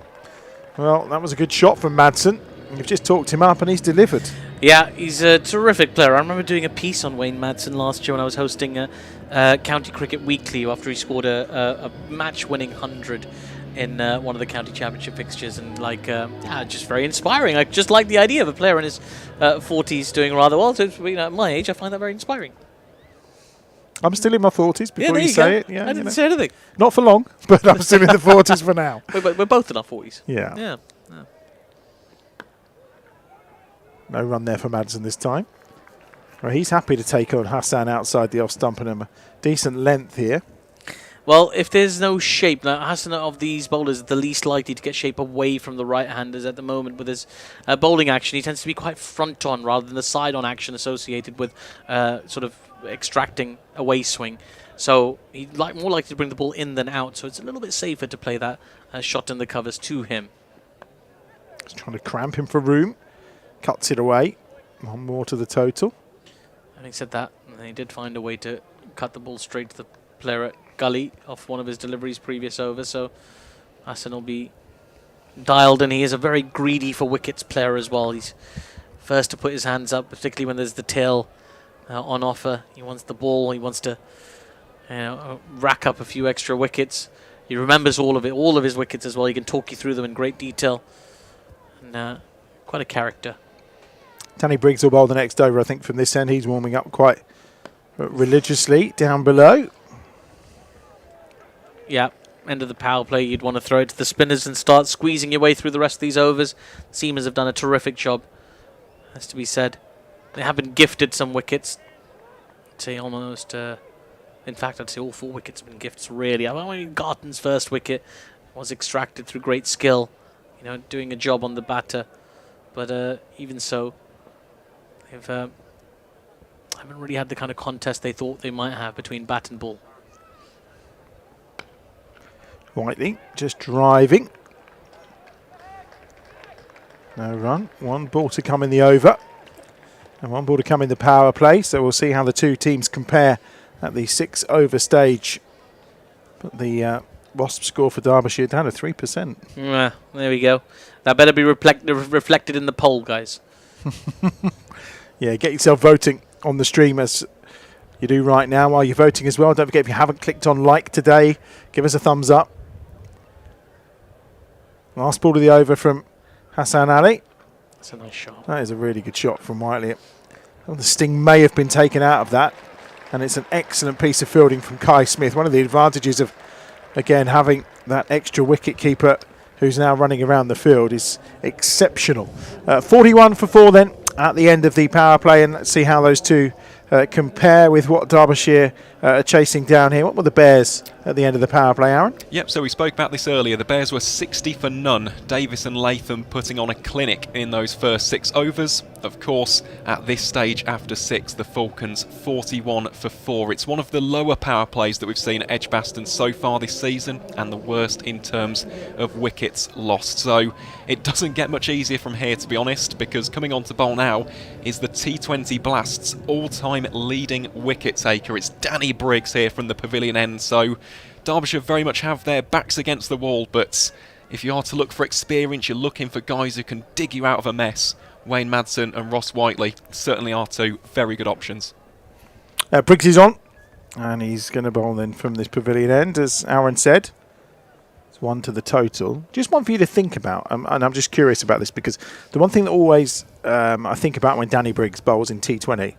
Well, that was a good shot from Madsen. You've just talked him up, and he's delivered. Yeah, he's a terrific player. I remember doing a piece on Wayne Madsen last year when I was hosting County Cricket Weekly after he scored a match-winning 100 in one of the county championship fixtures, and just very inspiring. I just like the idea of a player in his 40s doing rather well. So at my age, I find that very inspiring. I'm still in my 40s before there you you say go. it. Yeah, I didn't say anything. Not for long, but I'm still in the 40s for now. We're both in our 40s. Yeah. Yeah. No run there for Madsen this time. Well, he's happy to take on Hassan outside the off stump and a decent length here. Well, if there's no shape, now Hassan of these bowlers is the least likely to get shape away from the right-handers at the moment with his bowling action. He tends to be quite front-on rather than the side-on action associated with sort of extracting away swing. So he's more likely to bring the ball in than out, so it's a little bit safer to play that shot in the covers to him. He's trying to cramp him for room. Cuts it away. One more to the total. Having said that, he did find a way to cut the ball straight to the player at gully off one of his deliveries previous over, so Hassan will be dialed, and he is a very greedy for wickets player as well. He's first to put his hands up, particularly when there's the tail on offer. He wants the ball, he wants to rack up a few extra wickets. He remembers all of his wickets as well. He can talk you through them in great detail, and quite a character. Danny Briggs will bowl the next over, I think, from this end. He's warming up quite religiously down below. Yeah, end of the power play, you'd want to throw it to the spinners and start squeezing your way through the rest of these overs. The seamers have done a terrific job, has to be said. They have been gifted some wickets. I'd say almost, in fact, I'd say all 4 wickets have been gifts, really. I mean, Garton's first wicket was extracted through great skill, doing a job on the batter. But even so, they've haven't really had the kind of contest they thought they might have between bat and ball. Whiteley just driving. No run. 1 ball to come in the over. And 1 ball to come in the power play. So we'll see how the two teams compare at the 6 over stage. But the Wasp score for Derbyshire down to 3%. There we go. That better be reflected in the poll, guys. Yeah, get yourself voting on the stream as you do right now while you're voting as well. Don't forget, if you haven't clicked on like today, give us a thumbs up. Last ball to the over from Hassan Ali. That's a nice shot. That is a really good shot from Whiteley. Well, the sting may have been taken out of that, and it's an excellent piece of fielding from Kai Smith. One of the advantages of, again, having that extra wicket keeper who's now running around the field is exceptional. 41 for 4 then at the end of the power play, and let's see how those two compare with what Derbyshire are chasing down here. What were the Bears at the end of the power play, Aaron? Yep, so we spoke about this earlier. The Bears were 60 for none. Davis and Latham putting on a clinic in those first 6 overs. Of course, at this stage after 6, the Falcons 41 for 4. It's one of the lower power plays that we've seen at EdgBLASTon so far this season, and the worst in terms of wickets lost. So it doesn't get much easier from here, to be honest, because coming on to bowl now is the T20 Blast's all-time leading wicket taker. It's Danny Briggs here from the pavilion end. So Derbyshire very much have their backs against the wall, but if you are to look for experience, you're looking for guys who can dig you out of a mess. Wayne Madsen and Ross Whiteley certainly are 2 very good options. Briggs is on, and he's going to bowl then from this pavilion end, as Aaron said. It's 1 to the total. Just one for you to think about, and I'm just curious about this, because the one thing that always I think about when Danny Briggs bowls in T20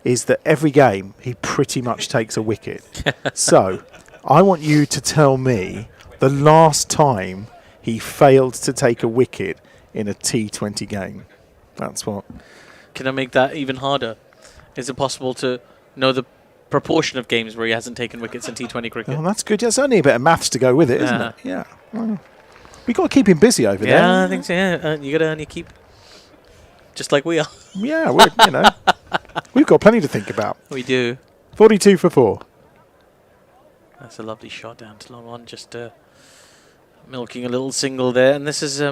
is that every game he pretty much takes a wicket. So I want you to tell me the last time he failed to take a wicket in a T20 game. That's what. Can I make that even harder? Is it possible to know the proportion of games where he hasn't taken wickets in T20 cricket? Oh, that's good. That's only a bit of maths to go with it, isn't it? Yeah. Well, we've got to keep him busy over there. Yeah, I think so. Yeah, you got to earn your keep. Just like we are. Yeah, we've got plenty to think about. We do. 42 for 4. That's a lovely shot down to long on, just milking a little single there. And this is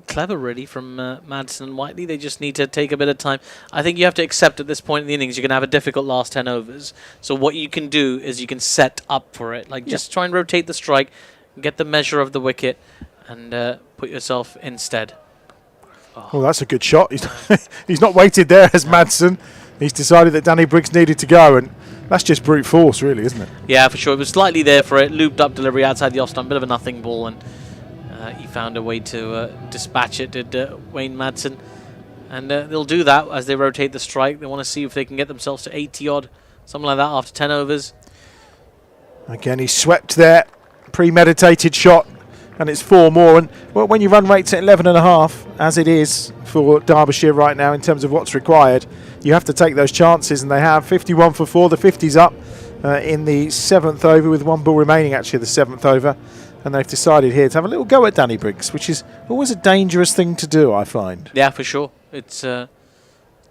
clever, really, from Madsen and Whiteley. They just need to take a bit of time. I think you have to accept at this point in the innings you're going to have a difficult last 10 overs. So what you can do is you can set up for it. Like, just try and rotate the strike, get the measure of the wicket, and put yourself instead. Oh, that's a good shot. He's not waited there as Madsen. He's decided that Danny Briggs needed to go, and that's just brute force, really, isn't it? Yeah, for sure. It was slightly there for it. Looped up delivery outside the off stump, bit of a nothing ball, and he found a way to dispatch it, did Wayne Madsen. And they'll do that as they rotate the strike. They want to see if they can get themselves to 80-odd something like that after 10 overs. Again, he swept there, premeditated shot, and it's 4 more. And well, when you run rates at 11.5, as it is for Derbyshire right now in terms of what's required, you have to take those chances, and they have. 51 for 4, the 50's up in the 7th over with 1 ball remaining, actually, the 7th over. And they've decided here to have a little go at Danny Briggs, which is always a dangerous thing to do, I find. Yeah, for sure. It's a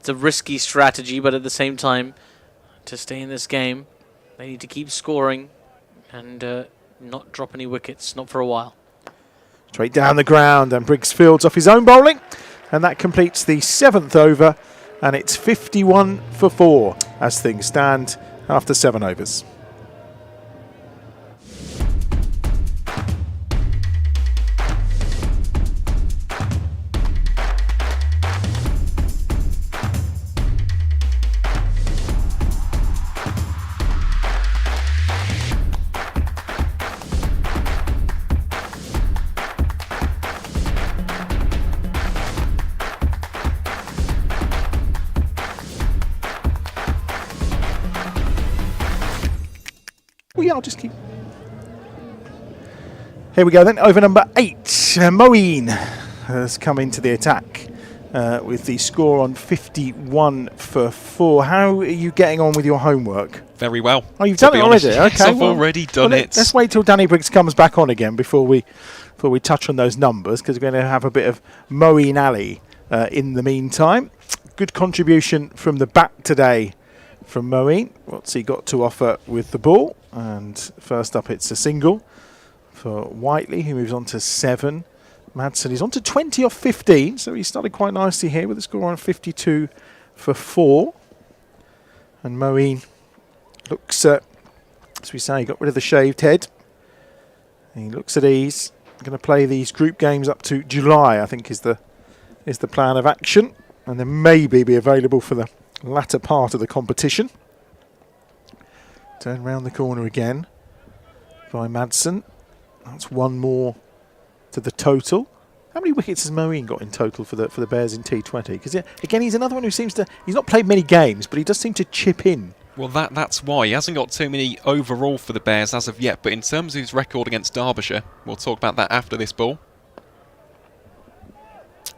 risky strategy, but at the same time, to stay in this game, they need to keep scoring and not drop any wickets, not for a while. Straight down the ground, and Briggs fields off his own bowling, and that completes the 7th over, and it's 51 for 4 as things stand after 7 overs. Well, yeah, I'll just keep. Here we go then. Over number 8, Moeen has come into the attack with the score on 51 for 4. How are you getting on with your homework? Very well. Oh, you've done it already? Yes, okay, I've already done it. Let's wait till Danny Briggs comes back on again before we touch on those numbers, because we're going to have a bit of Moeen Ali in the meantime. Good contribution from the bat today from Moeen. What's he got to offer with the ball? And first up, it's a single for Whiteley, who moves on to 7. Madsen is on to 20 off 15, so he started quite nicely here with a score on 52 for 4. And Moeen looks, as we say, got rid of the shaved head. He looks at ease. Going to play these group games up to July, I think, is the plan of action, and then maybe be available for the latter part of the competition. Turn round the corner again by Madsen. That's 1 more to the total. How many wickets has Moeen got in total for the Bears in T20? Because again, he's another one who seems to, he's not played many games, but he does seem to chip in. Well, that's why. He hasn't got too many overall for the Bears as of yet, but in terms of his record against Derbyshire, we'll talk about that after this ball,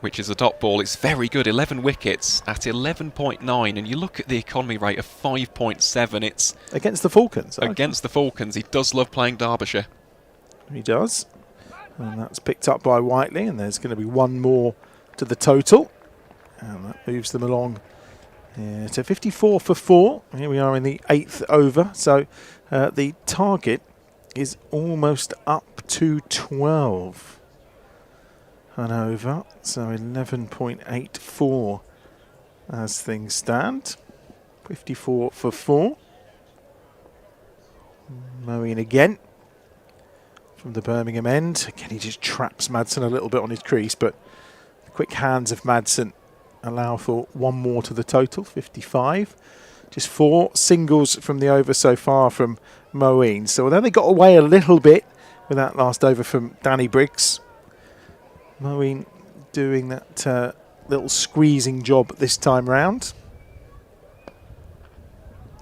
which is a dot ball. It's very good, 11 wickets at 11.9, and you look at the economy rate of 5.7. It's against the Falcons. Against the Falcons. He does love playing Derbyshire. He does. And that's picked up by Whiteley, and there's going to be 1 more to the total. And that moves them along to 54 for 4. Here we are in the 8th over. So the target is almost up to 12. An over. So 11.84 as things stand. 54 for 4. Moeen again from the Birmingham end. Again, he just traps Madsen a little bit on his crease, but the quick hands of Madsen allow for 1 more to the total, 55. Just 4 singles from the over so far from Moeen. So although they got away a little bit with that last over from Danny Briggs, Moeen doing that little squeezing job this time round.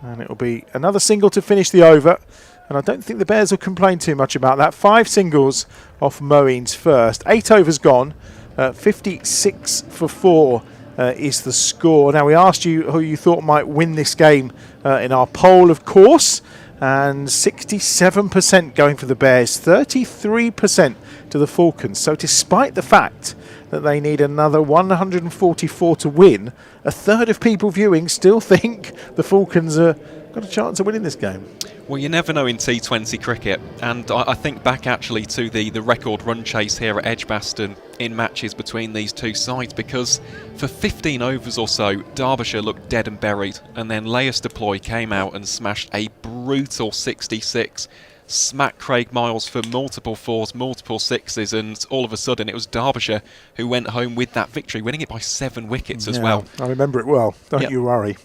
And it'll be another single to finish the over. And I don't think the Bears will complain too much about that. 5 singles off Moeen's first. 8 overs gone. 56 for 4 is the score. Now, we asked you who you thought might win this game in our poll, of course. And 67% going for the Bears, 33% to the Falcons. So despite the fact that they need another 144 to win, a third of people viewing still think the Falcons are got a chance of winning this game. Well, you never know in T20 cricket, and I think back actually to the record run chase here at EdgBLASTon in matches between these two sides, because for 15 overs or so, Derbyshire looked dead and buried, and then Laius Deploy came out and smashed a brutal 66, smacked Craig Miles for multiple 4s, multiple 6s, and all of a sudden it was Derbyshire who went home with that victory, winning it by 7 wickets as well. I remember it well, don't you worry.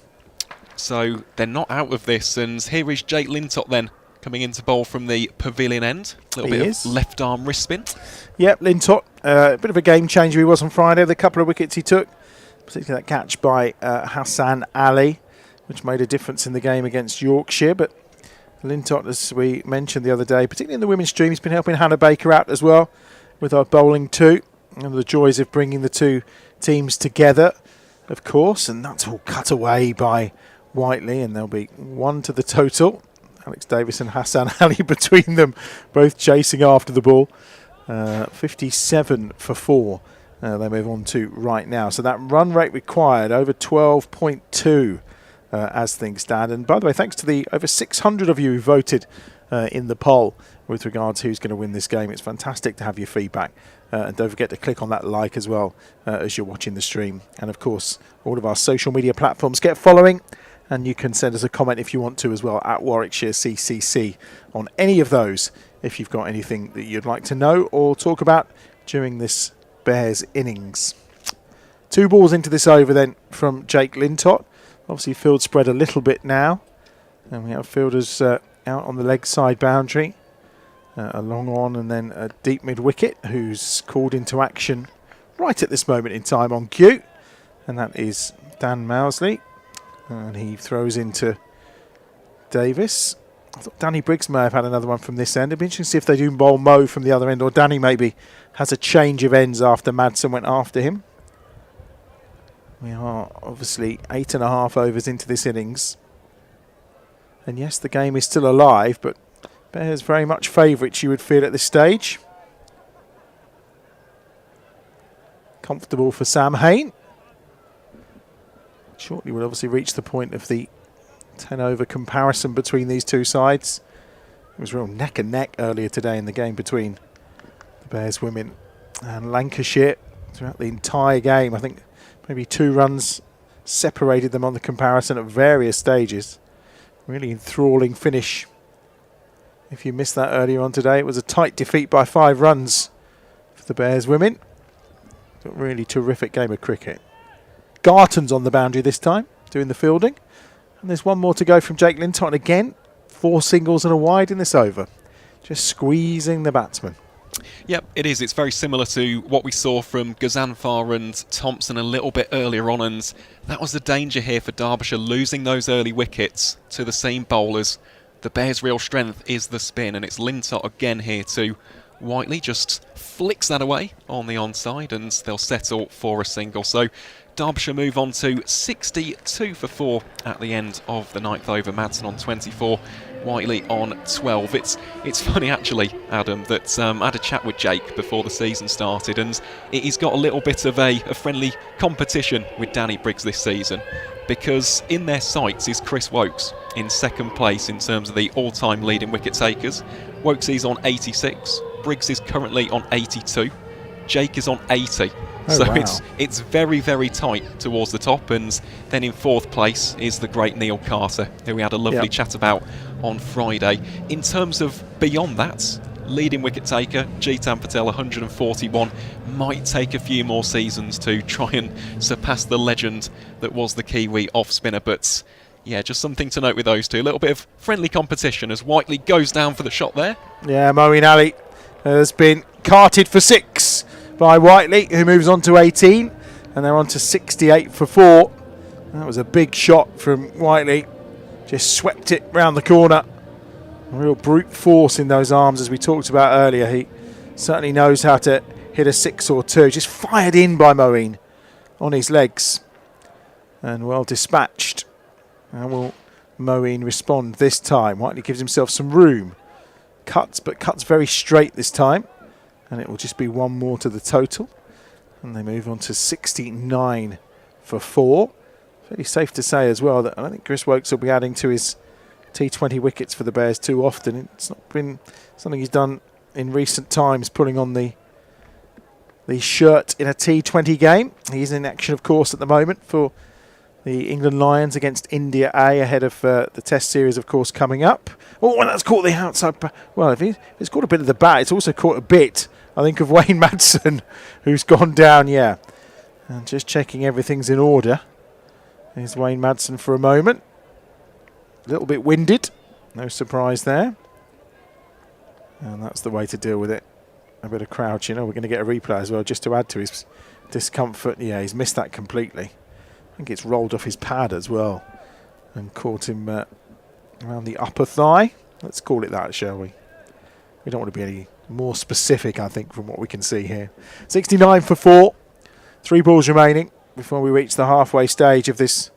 So they're not out of this, and here is Jake Lintott then, coming into bowl from the pavilion end. A little bit of left arm wrist spin. Yep, Lintott, a bit of a game changer he was on Friday. The couple of wickets he took, particularly that catch by Hassan Ali, which made a difference in the game against Yorkshire. But Lintott, as we mentioned the other day, particularly in the women's stream, he's been helping Hannah Baker out as well with our bowling too. And the joys of bringing the two teams together, of course. And that's all cut away by Whiteley, and there'll be 1 to the total. Alex Davis and Hassan Ali between them, both chasing after the ball. 57 for 4 they move on to right now. So that run rate required, over 12.2 as things stand. And by the way, thanks to the over 600 of you who voted in the poll with regards to who's going to win this game. It's fantastic to have your feedback. And don't forget to click on that like as well as you're watching the stream. And of course, all of our social media platforms, get following. And you can send us a comment if you want to as well at Warwickshire CCC on any of those if you've got anything that you'd like to know or talk about during this Bears innings. 2 balls into this over then from Jake Lintott. Obviously field spread a little bit now. And we have fielders out on the leg side boundary. A long on and then a deep mid wicket who's called into action right at this moment in time on cue. And that is Dan Mousley. And he throws into Davis. I thought Danny Briggs may have had another one from this end. It'd be interesting to see if they do bowl Mo from the other end, or Danny maybe has a change of ends after Madsen went after him. We are obviously 8.5 overs into this innings. And yes, the game is still alive, but Bears very much favourites, you would feel, at this stage. Comfortable for Sam Hain. Shortly we'll obviously reach the point of the 10-over comparison between these two sides. It was real neck and neck earlier today in the game between the Bears women and Lancashire throughout the entire game. I think maybe 2 runs separated them on the comparison at various stages. Really enthralling finish. If you missed that earlier on today, it was a tight defeat by 5 runs for the Bears women. A really terrific game of cricket. Garton's on the boundary this time, doing the fielding. And there's 1 more to go from Jake Lintott. And again, 4 singles and a wide in this over. Just squeezing the batsman. Yep, it is. It's very similar to what we saw from Gazanfar and Thompson a little bit earlier on. And that was the danger here for Derbyshire, losing those early wickets to the same bowlers. The Bears' real strength is the spin. And it's Lintott again here too. Whiteley just flicks that away on the onside and they'll settle for a single. So Derbyshire move on to 62 for 4 at the end of the 9th over. Madsen on 24, Whiteley on 12. It's funny actually, Adam, that I had a chat with Jake before the season started, and he's got a little bit of a friendly competition with Danny Briggs this season, because in their sights is Chris Wokes in 2nd place in terms of the all-time leading wicket takers. Wokes is on 86, Briggs is currently on 82, Jake is on 80. Oh, so wow. it's very, very tight towards the top. And then in 4th place is the great Neil Carter, who we had a lovely chat about on Friday. In terms of beyond that, leading wicket taker Jitan Patel 141 might take a few more seasons to try and surpass the legend that was the Kiwi off spinner. But yeah, just something to note with those two. A little bit of friendly competition as Whiteley goes down for the shot there. Yeah, Moeen Ali has been carted for 6 by Whiteley, who moves on to 18, and they're on to 68 for 4. That was a big shot from Whiteley. Just swept it round the corner. A real brute force in those arms, as we talked about earlier. He certainly knows how to hit a 6 or 2. Just fired in by Moeen on his legs. And well dispatched. How will Moeen respond this time? Whiteley gives himself some room. Cuts, but cuts very straight this time. And it will just be 1 more to the total. And they move on to 69 for 4. Fairly safe to say as well that I don't think Chris Wokes will be adding to his T20 wickets for the Bears too often. It's not been something he's done in recent times, pulling on the shirt in a T20 game. He's in action, of course, at the moment for the England Lions against India A ahead of the Test series, of course, coming up. Oh, and that's caught the outside. Well, if it's caught a bit of the bat, it's also caught a bit, I think, of Wayne Madsen, who's gone down, yeah. And just checking everything's in order. Here's Wayne Madsen for a moment. A little bit winded. No surprise there. And that's the way to deal with it. A bit of crouching. Oh, we're going to get a replay as well, just to add to his discomfort. Yeah, he's missed that completely. I think it's rolled off his pad as well. and caught him around the upper thigh. Let's call it that, shall we? We don't want to be any more specific, I think, from what we can see here. 69 for 4. 3 balls remaining before we reach the halfway stage of this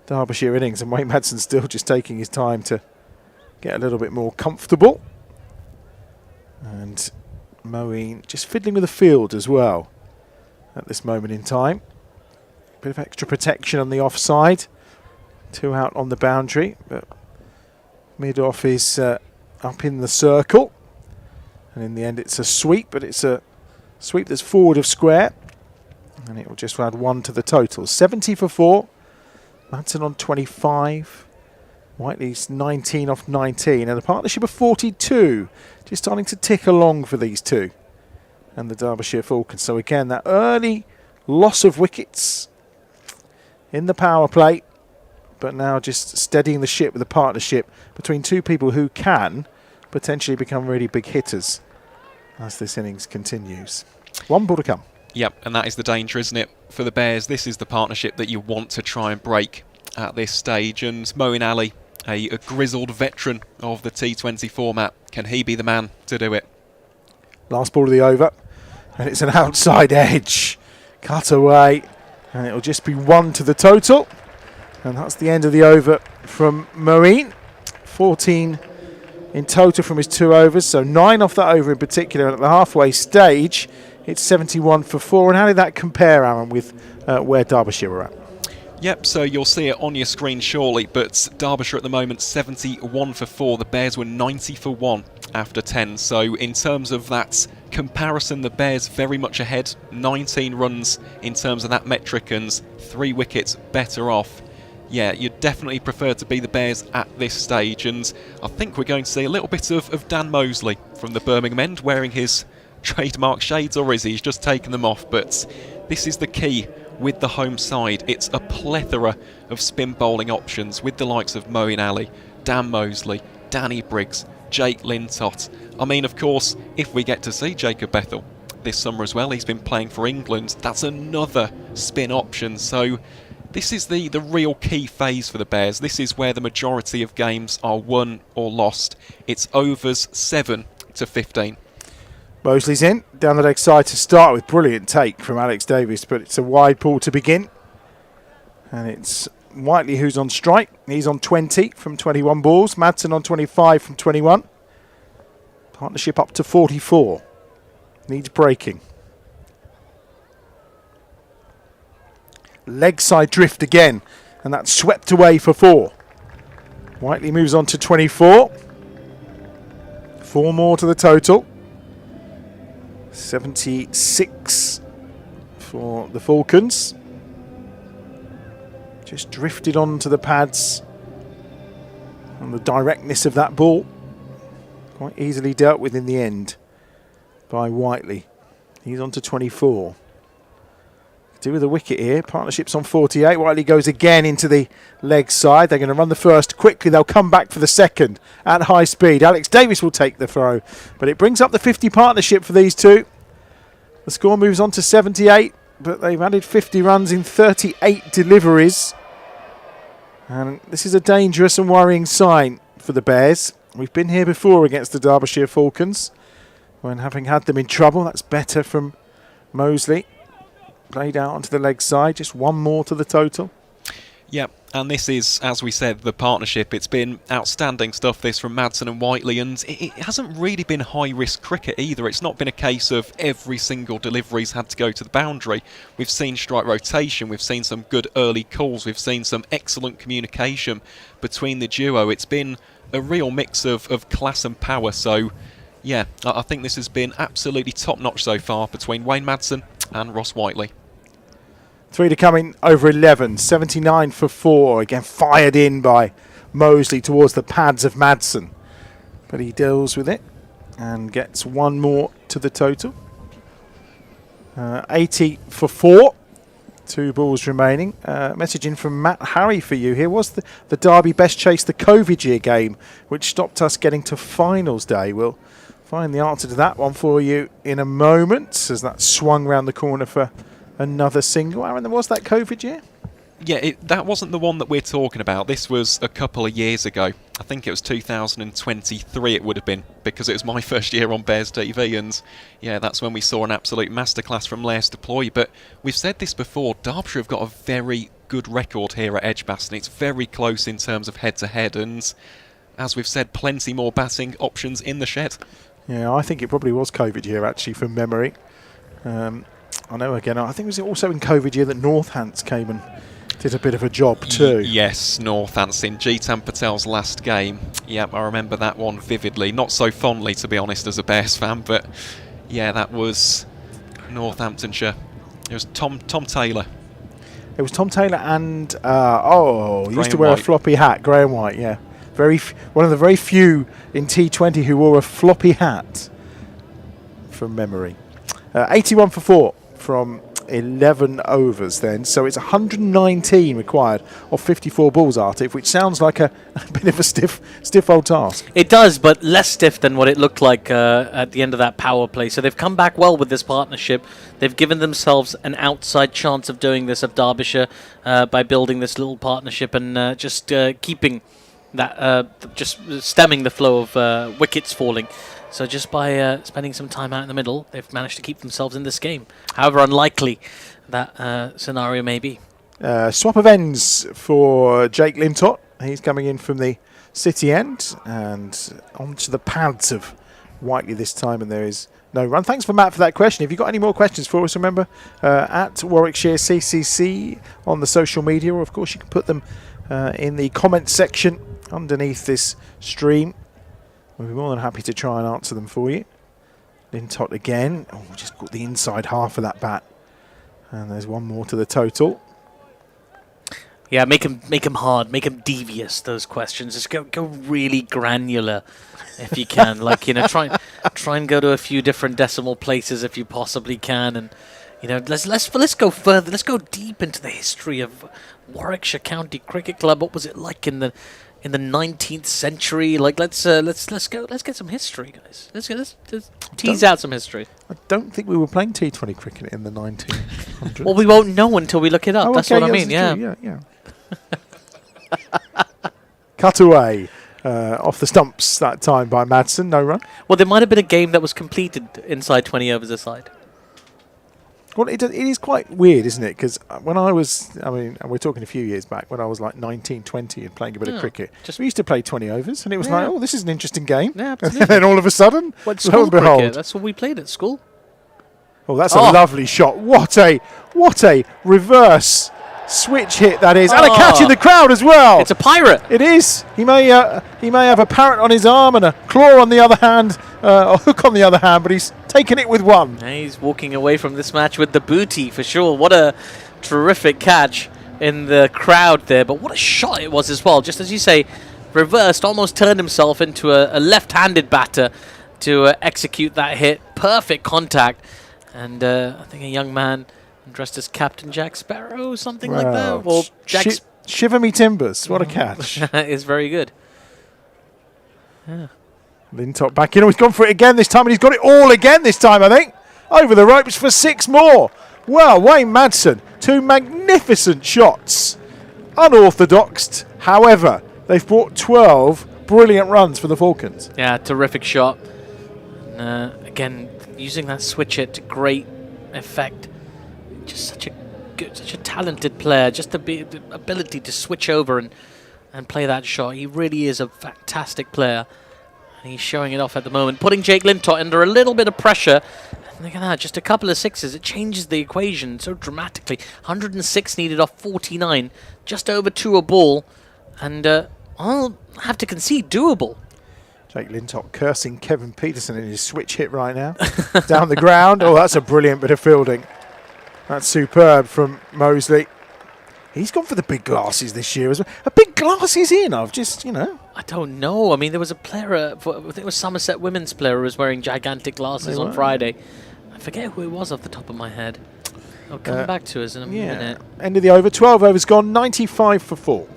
Derbyshire innings. And Wayne Madsen still just taking his time to get a little bit more comfortable. And Moeen just fiddling with the field as well at this moment in time. Bit of extra protection on the offside. 2 out on the boundary, but mid-off is up in the circle. And in the end it's a sweep, but it's a sweep that's forward of square. And it will just add 1 to the total. 70 for 4. Madsen on 25. Whiteley's 19 off 19. And a partnership of 42. Just starting to tick along for these two. And the Derbyshire Falcons. So again, that early loss of wickets in the power play. But now just steadying the ship with a partnership between two people who can potentially become really big hitters as this innings continues. 1 ball to come. Yep, and that is the danger, isn't it? For the Bears, this is the partnership that you want to try and break at this stage. And Moeen Ali, a grizzled veteran of the T20 format, can he be the man to do it? Last ball of the over, and it's an outside edge. Cut away, and it'll just be 1 to the total. And that's the end of the over from Moeen. 14 in total from his 2 overs, so 9 off that over in particular. And at the halfway stage, it's 71 for 4. And how did that compare, Aaron, with where Derbyshire were at? Yep, so you'll see it on your screen shortly, but Derbyshire at the moment 71 for 4. The Bears were 90 for 1 after 10. So in terms of that comparison, the Bears very much ahead. 19 runs in terms of that metric and 3 wickets better off. Yeah, you'd definitely prefer to be the Bears at this stage, and I think we're going to see a little bit of Dan Mosley from the Birmingham end wearing his trademark shades, or is he? He's just taken them off, but this is the key with the home side. It's a plethora of spin bowling options with the likes of Moeen Ali, Dan Mosley, Danny Briggs, Jake Lintott. I mean, of course, if we get to see Jacob Bethel this summer as well, he's been playing for England, that's another spin option. So this is the real key phase for the Bears. This is where the majority of games are won or lost. It's overs 7 to 15. Mosley's in, down the leg side to start with. Brilliant take from Alex Davis, but it's a wide ball to begin. And it's Whiteley who's on strike. He's on 20 from 21 balls. Madsen on 25 from 21. Partnership up to 44. Needs breaking. Leg side drift again, and that's swept away for 4. Whiteley moves on to 24. 4 more to the total. 76 for the Falcons. Just drifted onto the pads, and the directness of that ball quite easily dealt with in the end by Whiteley. He's on to 24. Do with a wicket here. Partnership's on 48. Whiteley goes again into the leg side. They're going to run the first quickly. They'll come back for the second at high speed. Alex Davis will take the throw, but it brings up the 50 partnership for these two. The score moves on to 78, but they've added 50 runs in 38 deliveries. And this is a dangerous and worrying sign for the Bears. We've been here before against the Derbyshire Falcons when having had them in trouble. That's better from Mosley. Played out onto the leg side, just 1 more to the total. Yep, and this is, as we said, the partnership. It's been outstanding stuff, this, from Madsen and Whiteley, and it hasn't really been high-risk cricket either. It's not been a case of every single delivery's had to go to the boundary. We've seen strike rotation, we've seen some good early calls, we've seen some excellent communication between the duo. It's been a real mix of class and power, so yeah, I think this has been absolutely top-notch so far between Wayne Madsen and Ross Whiteley. 3 to come in over 11. 79 for 4. Again, fired in by Mosley towards the pads of Madsen. But he deals with it and gets 1 more to the total. 80 for 4. 2 balls remaining. Message in from Matt Harry for you here. Was the Derby best chase the COVID year game, which stopped us getting to finals day? We'll find the answer to that one for you in a moment, as that swung round the corner for another single. Aaron, there was that COVID year? Yeah, that wasn't the one that we're talking about. This was a couple of years ago. I think it was 2023 it would have been, because it was my first year on Bears TV, and yeah, that's when we saw an absolute masterclass from Lairs Deploy. But we've said this before, Derbyshire have got a very good record here at EdgBLASTon. It's very close in terms of head-to-head, and as we've said, plenty more batting options in the shed. Yeah, I think it probably was COVID year, actually, from memory. I know, again, I think it was also in COVID year that Northants came and did a bit of a job too. Yes, Northants in Jitan Patel's last game. Yep, I remember that one vividly. Not so fondly, to be honest, as a Bears fan, but yeah, that was Northamptonshire. It was Tom Taylor. It was Tom Taylor and he used to wear White. a floppy hat, Graham White. Yeah, one of the very few in T20 who wore a floppy hat, from memory. 81 for 4 from 11 overs then, so it's 119 required of 54 balls, Artif, which sounds like a bit of a stiff old task. It does, but less stiff than what it looked like at the end of that power play. So they've come back well with this partnership. They've given themselves an outside chance of doing this of Derbyshire by building this little partnership and just keeping that, just stemming the flow of wickets falling. So just by spending some time out in the middle, they've managed to keep themselves in this game. However unlikely that scenario may be. Swap of ends for Jake Lintott. He's coming in from the city end and onto the pads of Whiteley this time, and there is no run. Thanks for Matt for that question. If you've got any more questions for us, remember at Warwickshire CCC on the social media, or of course you can put them in the comments section underneath this stream. We'll be more than happy to try and answer them for you. Lintott again. Oh, just got the inside half of that bat. And there's one more to the total. Yeah, make him hard, make him devious, those questions. Just go really granular if you can. Like, you know, try and go to a few different decimal places if you possibly can, and you know, let's go further. Let's go deep into the history of Warwickshire County Cricket Club. What was it like in the 19th century? Like, let's get some history, guys. Let's tease out some history. I don't think we were playing T20 cricket in the 1900s. Well, we won't know until we look it up. That's okay, what I mean. Yeah. Cut away off the stumps that time by Madsen. No run. Well, there might have been a game that was completed inside 20 overs aside. Well, it is quite weird, isn't it? Because when I was, I mean, and we're talking a few years back, when I was like 19, 20 and playing a bit of cricket, we used to play 20 overs, and it was like, oh, this is an interesting game. Yeah, and absolutely. then all of a sudden, Well, lo school and behold. cricket, that's what we played at school. Oh, that's a lovely shot. What a reverse switch hit that is. And a catch in the crowd as well. It's a pirate. It is. He may have a parrot on his arm and a claw on the other hand, a hook on the other hand, but he's taken it with one. Yeah, he's walking away from this match with the booty for sure. What a terrific catch in the crowd there, but what a shot it was as well. Just as you say, reversed, almost turned himself into a left-handed batter to execute that hit. Perfect contact. And I think a young man dressed as Captain Jack Sparrow, something like that. Or Shiver me timbers. What a catch. It's very good. Yeah. Lintott back in. Oh, he's gone for it again this time, and he's got it all again this time, I think. Over the ropes for 6 more. Well, Wayne Madsen, 2 magnificent shots. Unorthodox. However, they've brought 12 brilliant runs for the Falcons. Yeah, terrific shot. And, again, using that switch hit to great effect. Just such a talented player. Just the ability to switch over and play that shot. He really is a fantastic player. And he's showing it off at the moment, putting Jake Lintott under a little bit of pressure. And look at that, just a couple of sixes. It changes the equation so dramatically. 106 needed off 49, just over 2 a ball. And I'll have to concede, doable. Jake Lintott cursing Kevin Peterson in his switch hit right now. Down the ground. Oh, that's a brilliant bit of fielding. That's superb from Mosley. He's gone for the big glasses this year as well. A big glasses in, I've just, you know. I don't know. I mean, there was a player, I think it was Somerset women's player, who was wearing gigantic glasses on Friday. I forget who it was off the top of my head. I'll come back to us in a minute. End of the over. 12 overs gone. 95 for 4.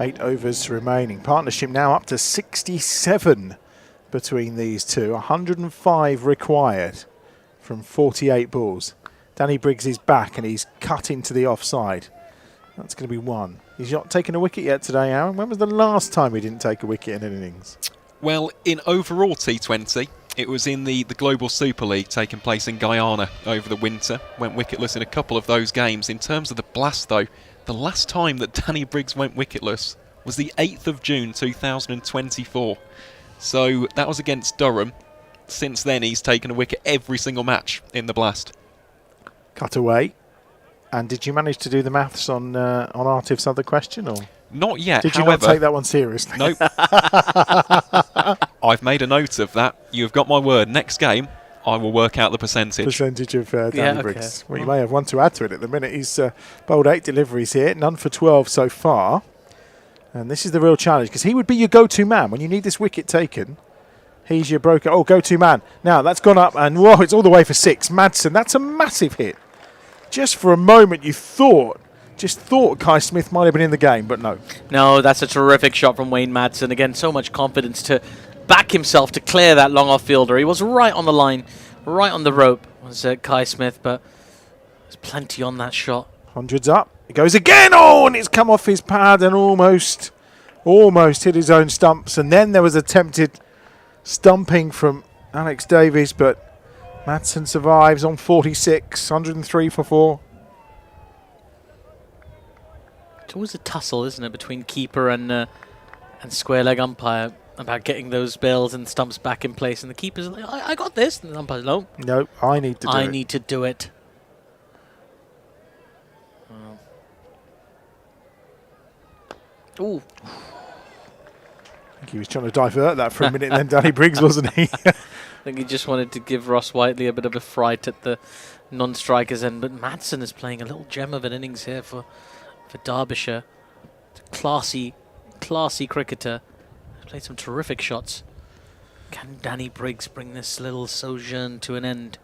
8 overs remaining. Partnership now up to 67 between these two. 105 required from 48 balls. Danny Briggs is back and he's cut into the offside. That's going to be one. He's not taken a wicket yet today, Aaron. When was the last time he didn't take a wicket in an innings? Well, in overall T20, it was in the Global Super League taking place in Guyana over the winter. Went wicketless in a couple of those games. In terms of the Blast, though, the last time that Danny Briggs went wicketless was the 8th of June 2024. So that was against Durham. Since then, he's taken a wicket every single match in the Blast. Cut away. And did you manage to do the maths on Artif's other question, or not yet? Did you however, not take that one seriously? Nope. I've made a note of that. You've got my word. Next game, I will work out the percentage. Of Danny Briggs. Well, you may have one to add to it at the minute. He's bowled 8 deliveries here, none for 12 so far. And this is the real challenge, because he would be your go-to man when you need this wicket taken. He's your broker. Oh, go-to man. Now, that's gone up, and whoa, it's all the way for 6. Madsen, that's a massive hit. Just for a moment, you thought Kai Smith might have been in the game, but no. No, that's a terrific shot from Wayne Madsen. Again, so much confidence to back himself to clear that long off fielder. He was right on the line, right on the rope, was Kai Smith, but there's plenty on that shot. 100's up. It goes again. Oh, and it's come off his pad and almost hit his own stumps. And then there was attempted stumping from Alex Davies, but Madsen survives on 46, 103 for 4. It's always a tussle, isn't it, between keeper and square leg umpire about getting those bails and stumps back in place. And the keeper's like, I got this. And the umpire's no. No, I need to do it. I need to do it. Ooh. I think he was trying to divert that for a minute, then Danny Briggs, wasn't he? I think he just wanted to give Ross Whiteley a bit of a fright at the non-strikers end. But Madsen is playing a little gem of an innings here for Derbyshire. Classy cricketer. He's played some terrific shots. Can Danny Briggs bring this little sojourn to an end?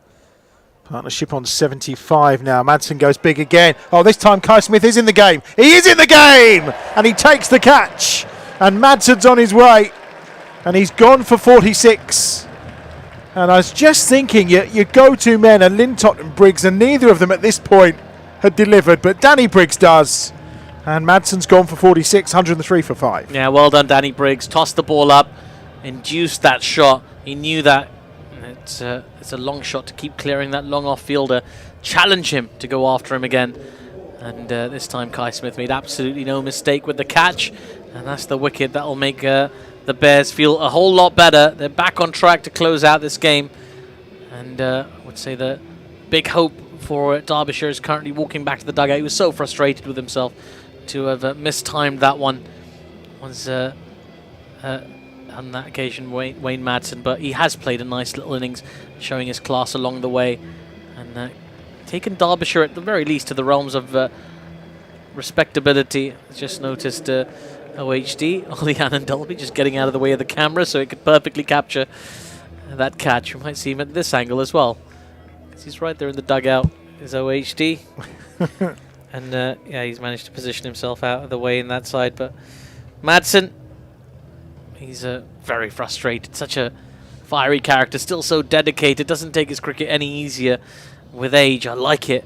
Partnership on 75 now. Madsen goes big again. Oh, this time Kai Smith is in the game. He is in the game! And he takes the catch. And Madsen's on his way. And he's gone for 46. And I was just thinking, your go-to men are Lintott and Briggs, and neither of them at this point had delivered. But Danny Briggs does. And Madsen's gone for 46, 103 for 5. Yeah, well done, Danny Briggs. Tossed the ball up, induced that shot. He knew that. It's a long shot to keep clearing that long off fielder. Challenge him to go after him again. And this time Kai Smith made absolutely no mistake with the catch. And that's the wicket that will make the Bears feel a whole lot better. They're back on track to close out this game. And I would say the big hope for Derbyshire is currently walking back to the dugout. He was so frustrated with himself to have mistimed that one. Was on that occasion Wayne Madsen, but he has played a nice little innings, showing his class along the way, and taken Derbyshire at the very least to the realms of respectability. Just noticed OHD, Ollie Anandolby, just getting out of the way of the camera so it could perfectly capture that catch. You might see him at this angle as well, because he's right there in the dugout, is OHD. And yeah, he's managed to position himself out of the way in that side, but Madsen, he's very frustrated. Such a fiery character, still so dedicated. Doesn't take his cricket any easier with age. I like it.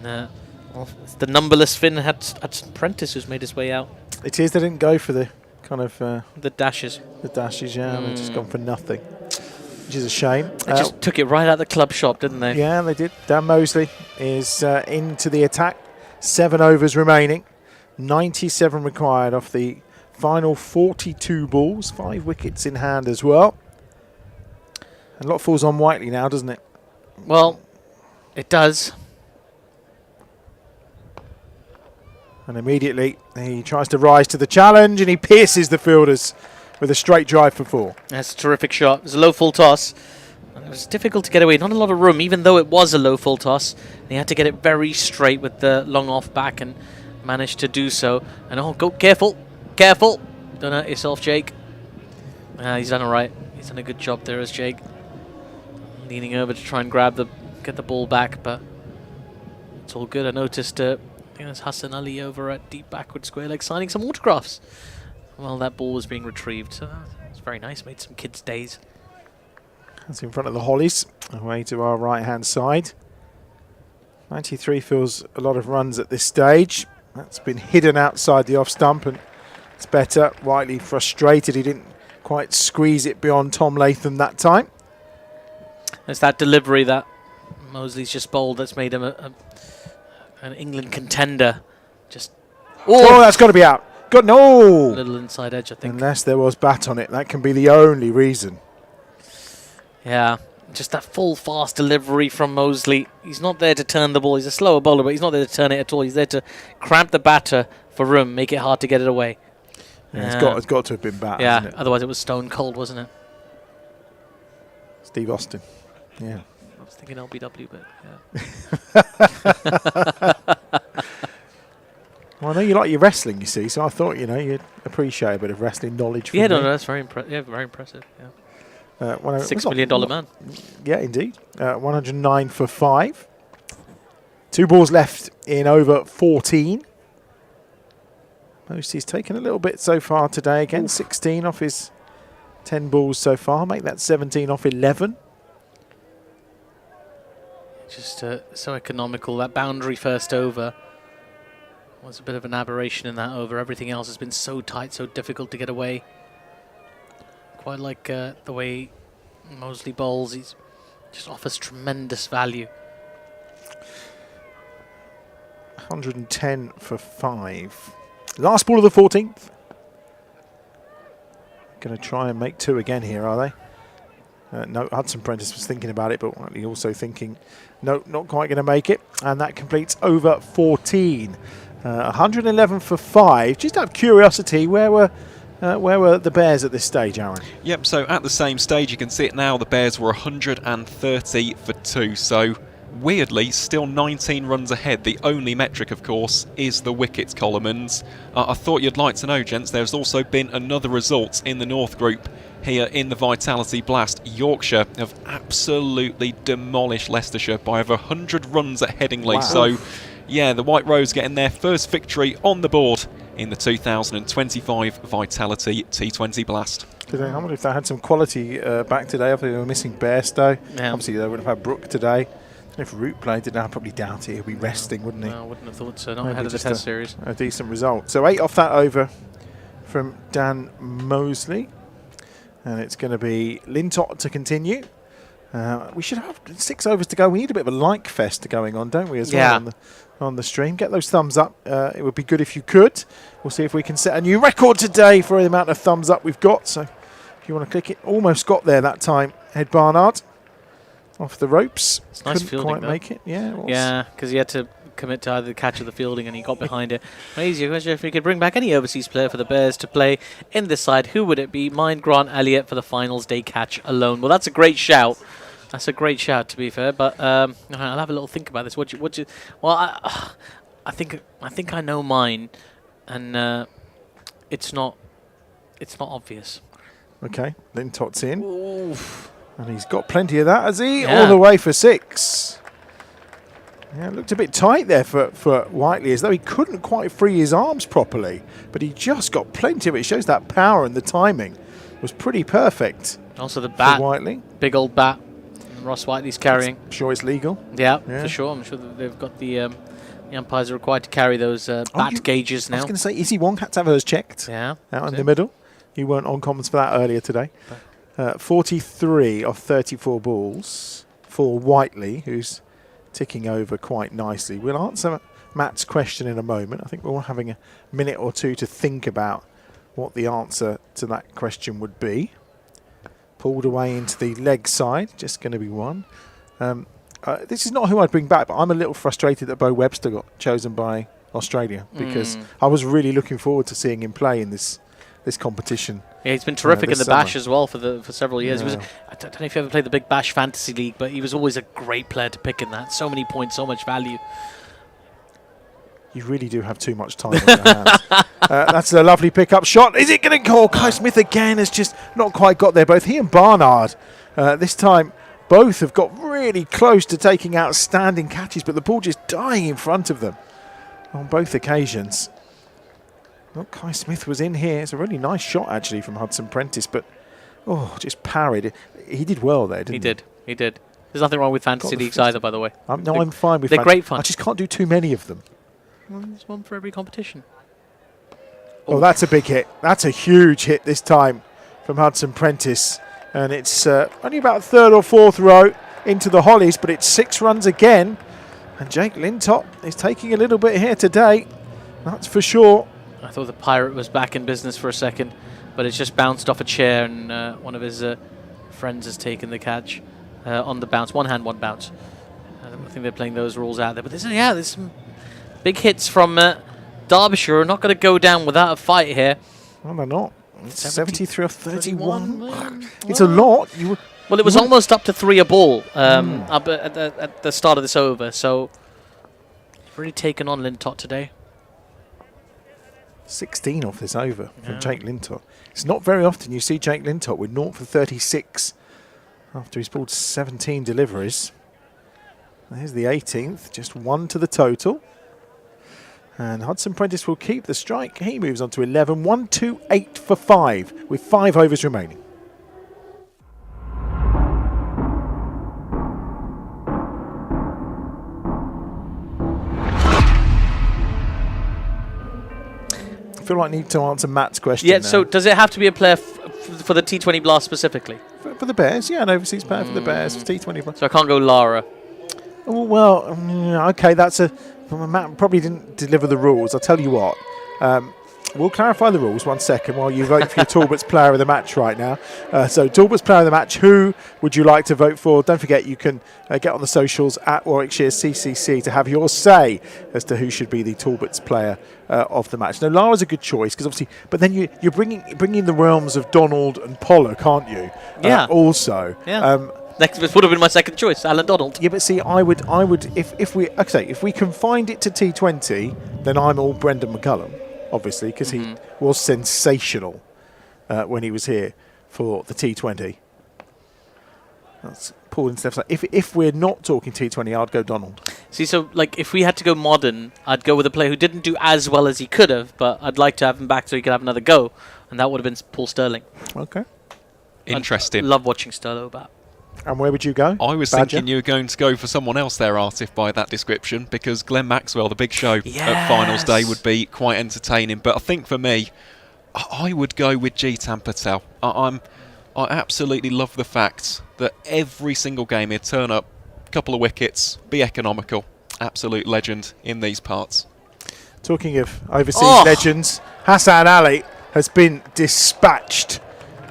Well, it's the numberless Finn Hudson Prentice who's made his way out. It is. They didn't go for the kind of the dashes. The dashes, yeah. They've just gone for nothing, which is a shame. They just took it right out of the club shop, didn't they? Yeah, they did. Dan Mosley is into the attack. 7 overs remaining. 97 required off the final 42 balls. 5 wickets in hand as well. A lot falls on Whiteley now, doesn't it? Well, it does. And immediately he tries to rise to the challenge and he pierces the fielders with a straight drive for 4. That's a terrific shot. It was a low full toss. It was difficult to get away. Not a lot of room, even though it was a low full toss. And he had to get it very straight with the long off back and managed to do so. And oh, go careful. Careful. Don't hurt yourself, Jake. He's done all right. He's done a good job there as Jake. Leaning over to try and get the ball back, but it's all good. I noticed think that's Hassan Ali over at deep backward square leg signing some autographs. Well, that ball was being retrieved. So that was very nice. Made some kids' days. That's in front of the Hollies. Away to our right-hand side. 93 feels a lot of runs at this stage. That's been hidden outside the off stump, and it's better. Whiteley frustrated. He didn't quite squeeze it beyond Tom Latham that time. It's that delivery that Mosley's just bowled that's made him an England contender. Just oh, that's got to be out. Got no. A little inside edge, I think. Unless there was bat on it, that can be the only reason. Yeah, just that full fast delivery from Mosley. He's not there to turn the ball. He's a slower bowler, but he's not there to turn it at all. He's there to cramp the batter for room, make it hard to get it away. Yeah, it's got to have been bat. Yeah, hasn't it? otherwise it was stone cold, wasn't it? Steve Austin. Yeah. I was thinking LBW, but yeah. Well, I know you like your wrestling, you see, so I thought, you'd appreciate a bit of wrestling knowledge from Yeah, me. no, that's very impressive. Yeah, very impressive. Yeah. $6 million man. Yeah, indeed. 109 for 5. 2 balls left in over 14. Mosley's taken a little bit so far today. Again, 16 off his 10 balls so far. Make that 17 off 11. Just so economical. That boundary first over was a bit of an aberration in that over. Everything else has been so tight, so difficult to get away. Quite like the way Mosley bowls. He just offers tremendous value. 110 for 5. Last ball of the 14th. Going to try and make 2 again here, are they? No, Hudson Prentice was thinking about it, but he also thinking, no, not quite going to make it. And that completes over 14. 111 for 5. Just out of curiosity, where were the Bears at this stage, Aaron? Yep, so at the same stage, you can see it now, the Bears were 130 for 2. So weirdly, still 19 runs ahead. The only metric, of course, is the wickets column. And I thought you'd like to know, gents, there's also been another result in the North Group here in the Vitality Blast. Yorkshire have absolutely demolished Leicestershire by over 100 runs at Headingley. Wow. So, yeah, the White Rose getting their first victory on the board in the 2025 Vitality T20 Blast. I wonder if they had some quality back today. Obviously, they were missing Bairstow. Yeah. Obviously, they would have had Brook today. If Root played today, I probably doubt it. He'll be resting, wouldn't he? No, I wouldn't have thought so. Not Maybe ahead of the just Test series. A decent result. So 8 off that over from Dan Mosley. And it's going to be Lintott to continue. We should have 6 overs to go. We need a bit of a like fest going on, don't we, as well on the stream. Get those thumbs up. It would be good if you could. We'll see if we can set a new record today for the amount of thumbs up we've got. So if you want to click it, almost got there that time, Ed Barnard. Off the ropes. It's nice Couldn't fielding, quite though. make it. Yeah, it was. Yeah, because he had to commit to either the catch or the fielding, and he got behind it. Easy question: if we could bring back any overseas player for the Bears to play in this side, who would it be? Mine, Grant Elliott for the finals day catch alone. Well, that's a great shout. That's a great shout, to be fair. But I'll have a little think about this. What you? Well, I think I know mine, and it's not obvious. Okay, Lintott's in. Oof. And he's got plenty of that, has he? Yeah. All the way for 6. Yeah, it looked a bit tight there for Whiteley, as though he couldn't quite free his arms properly. But he just got plenty of it. It shows that power and the timing was pretty perfect. Also the bat, for Whiteley. big old bat. Ross Whiteley's carrying. I'm sure it's legal. Yeah, Yeah. for sure. I'm sure that they've got the umpires are required to carry those bat gauges I was now. going to say, Izzy Wong had to have hers checked Yeah, out in the middle. You weren't on comments for that earlier today. 43 of 34 balls for Whiteley, who's ticking over quite nicely. We'll answer Matt's question in a moment. I think we're all having a minute or two to think about what the answer to that question would be. Pulled away into the leg side, just going to be 1. This is not who I'd bring back, but I'm a little frustrated that Bo Webster got chosen by Australia, because I was really looking forward to seeing him play in this competition. Yeah, he's been terrific in this the Bash summer. as well for several years. Yeah. I don't know if you ever played the Big Bash Fantasy League, but he was always a great player to pick in that. So many points, so much value. You really do have too much time on your hands. That's a lovely pickup shot. Is it going to go? Kai Smith again has just not quite got there. Both he and Barnard this time both have got really close to taking outstanding catches, but the ball just dying in front of them. on both occasions. Look, Kai Smith was in here. It's a really nice shot, actually, from Hudson Prentice, but, just parried. He did well there, didn't he? He did. There's nothing wrong with fantasy leagues either, by the way. I'm fine with They're great fun. I just can't do too many of them. Well, there's one for every competition. Oh, that's a big hit. That's a huge hit this time from Hudson Prentice. And it's only about third or fourth row into the Hollies, but it's 6 runs again. And Jake Lintop is taking a little bit here today. That's for sure. I thought the Pirate was back in business for a second, but it's just bounced off a chair, and one of his friends has taken the catch on the bounce. One hand, one bounce. I don't think they're playing those rules out there. But there's some big hits from Derbyshire. Are not going to go down without a fight here. Well, they're not. 73 off 31. 31. It's a lot. Well, it was almost up to 3 a ball up at the start of this over. So, really taken on Lintott today. 16 off this over from Jake Lintop. It's not very often you see Jake Lintop with 0 for 36 after he's pulled 17 deliveries. There's the 18th, just 1 to the total. And Hudson Prentice will keep the strike. He moves on to 11, 1, 2, 8 for 5 with 5 overs remaining. I feel like I need to answer Matt's question. Yeah, now. so does it have to be a player for the T20 Blast specifically? For the Bears, yeah, an overseas player for the Bears, for T20. So I can't go Lara. Oh, well, okay, that's a... Matt probably didn't deliver the rules. I'll tell you what. We'll clarify the rules 1 second while you vote for your Talbot's player of the match right now. So Talbot's player of the match, who would you like to vote for? Don't forget you can get on the socials at Warwickshire CCC to have your say as to who should be the Talbot's player of the match. Now, Lara's a good choice because obviously, but then you're bringing the realms of Donald and Pollock, aren't you? Yeah. Also. Yeah. Next would have been my second choice, Alan Donald. Yeah, but see, I would, if we confined it to T20, then I'm all Brendan McCullum, obviously, because he was sensational when he was here for the T20. That's Paul and Steph. If we're not talking T20, I'd go Donald. See, so like if we had to go modern, I'd go with a player who didn't do as well as he could have, but I'd like to have him back so he could have another go, and that would have been Paul Sterling. Okay. Interesting. I love watching Sterling bat. And where would you go? I was thinking you were going to go for someone else there, Artif, by that description, because Glenn Maxwell, the big show at finals day, would be quite entertaining. But I think for me, I would go with Jitan Patel. I absolutely love the fact that every single game he'd turn up, couple of wickets, be economical. Absolute legend in these parts. Talking of overseas legends, Hassan Ali has been dispatched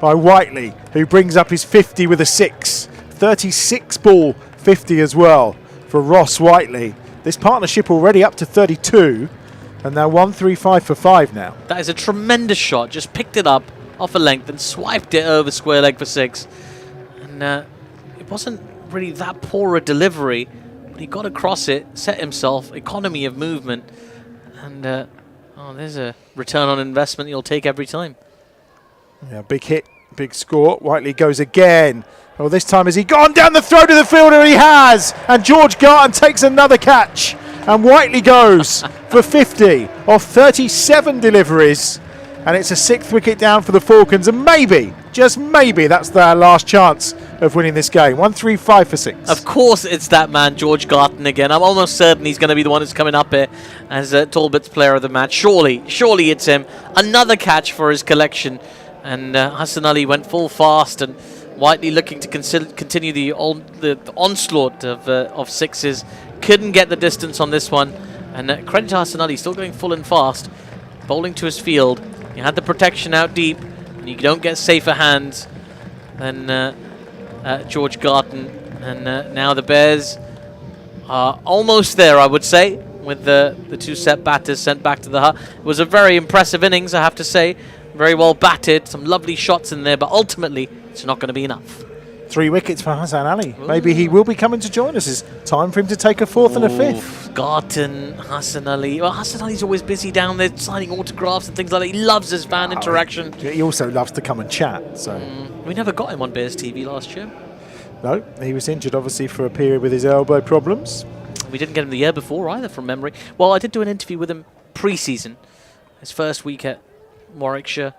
by Whiteley, who brings up his 50 with a 6. 36 ball 50 as well for Ross Whiteley. This partnership already up to 32, and now 135 for 5 now. That is a tremendous shot. Just picked it up off a length and swiped it over square leg for 6. And it wasn't really that poor a delivery, but he got across it, set himself, economy of movement, and there's a return on investment you'll take every time. Yeah, big hit, big score. Whiteley goes again. Well, this time has he gone down the throat of the fielder? He has. And George Garton takes another catch. And Whiteley goes for 50 off 37 deliveries. And it's a 6th wicket down for the Falcons. And maybe, just maybe, that's their last chance of winning this game. 135 for 6. Of course it's that man, George Garton, again. I'm almost certain he's going to be the one who's coming up here as Talbot's player of the match. Surely it's him. Another catch for his collection. And Hassan Ali went full fast, and Whiteley looking to continue the onslaught of 6s. Couldn't get the distance on this one. And credit to Hassan Ali, still going full and fast. Bowling to his field. He had the protection out deep. And you don't get safer hands than George Garton. And now the Bears are almost there, I would say, with the 2 set batters sent back to the hut. It was a very impressive innings, I have to say. Very well batted, some lovely shots in there, but ultimately it's not going to be enough. 3 wickets for Hassan Ali. Ooh. Maybe he will be coming to join us. It's time for him to take a 4th and a 5th. Garton, Hassan Ali. Well, Hassan Ali's always busy down there signing autographs and things like that. He loves his fan interaction. He also loves to come and chat. So we never got him on Bears TV last year. No, he was injured obviously for a period with his elbow problems. We didn't get him the year before either, from memory. Well, I did do an interview with him pre-season, his first week at Warwickshire,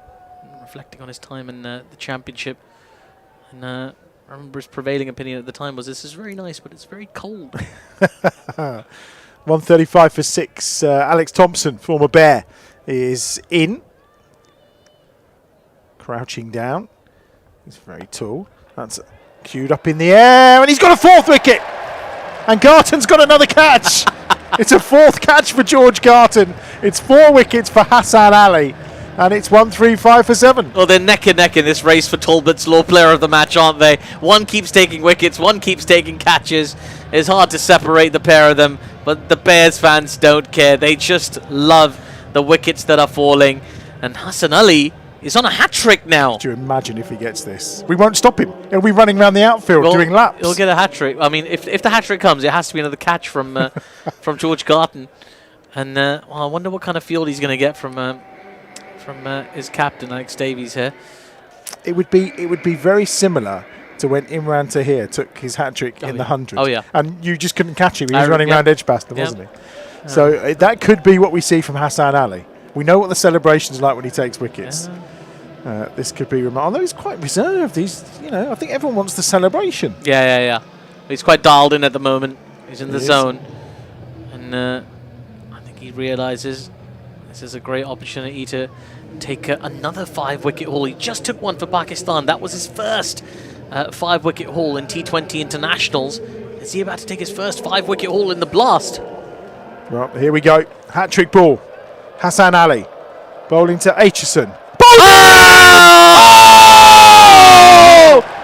reflecting on his time in the championship. And I remember his prevailing opinion at the time was, this is very nice, but it's very cold. 135 for 6. Alex Thompson, former Bear, is in. Crouching down. He's very tall. That's queued up in the air, and he's got a 4th wicket. And Garton's got another catch. It's a 4th catch for George Garton. It's 4 wickets for Hassan Ali. And it's 135 for 7. Well, they're neck and neck in this race for Talbot's Law Player of the Match, aren't they? One keeps taking wickets, one keeps taking catches. It's hard to separate the pair of them, but the Bears fans don't care. They just love the wickets that are falling. And Hassan Ali is on a hat-trick now. Do you imagine if he gets this? We won't stop him. He'll be running around the outfield doing laps. He'll get a hat-trick. I mean, if the hat-trick comes, it has to be another catch from from George Garton. And well, I wonder what kind of field he's going to get from his captain, Alex Davies here. It would be very similar to when Imran Tahir took his hat-trick in the 100. Oh, yeah. And you just couldn't catch him. He was running around EdgBLASTon, wasn't he? So that could be what we see from Hassan Ali. We know what the celebration's like when he takes wickets. This could be remarkable. Although he's quite reserved. I think everyone wants the celebration. Yeah. He's quite dialed in at the moment. He's in the zone. And I think he realises this is a great opportunity to take another 5-wicket haul. He just took one for Pakistan. That was his first 5-wicket haul in T20 internationals. Is he about to take his first 5-wicket haul in the Blast? Well, here we go. Hat-trick ball. Hassan Ali bowling to Aitchison. Oh!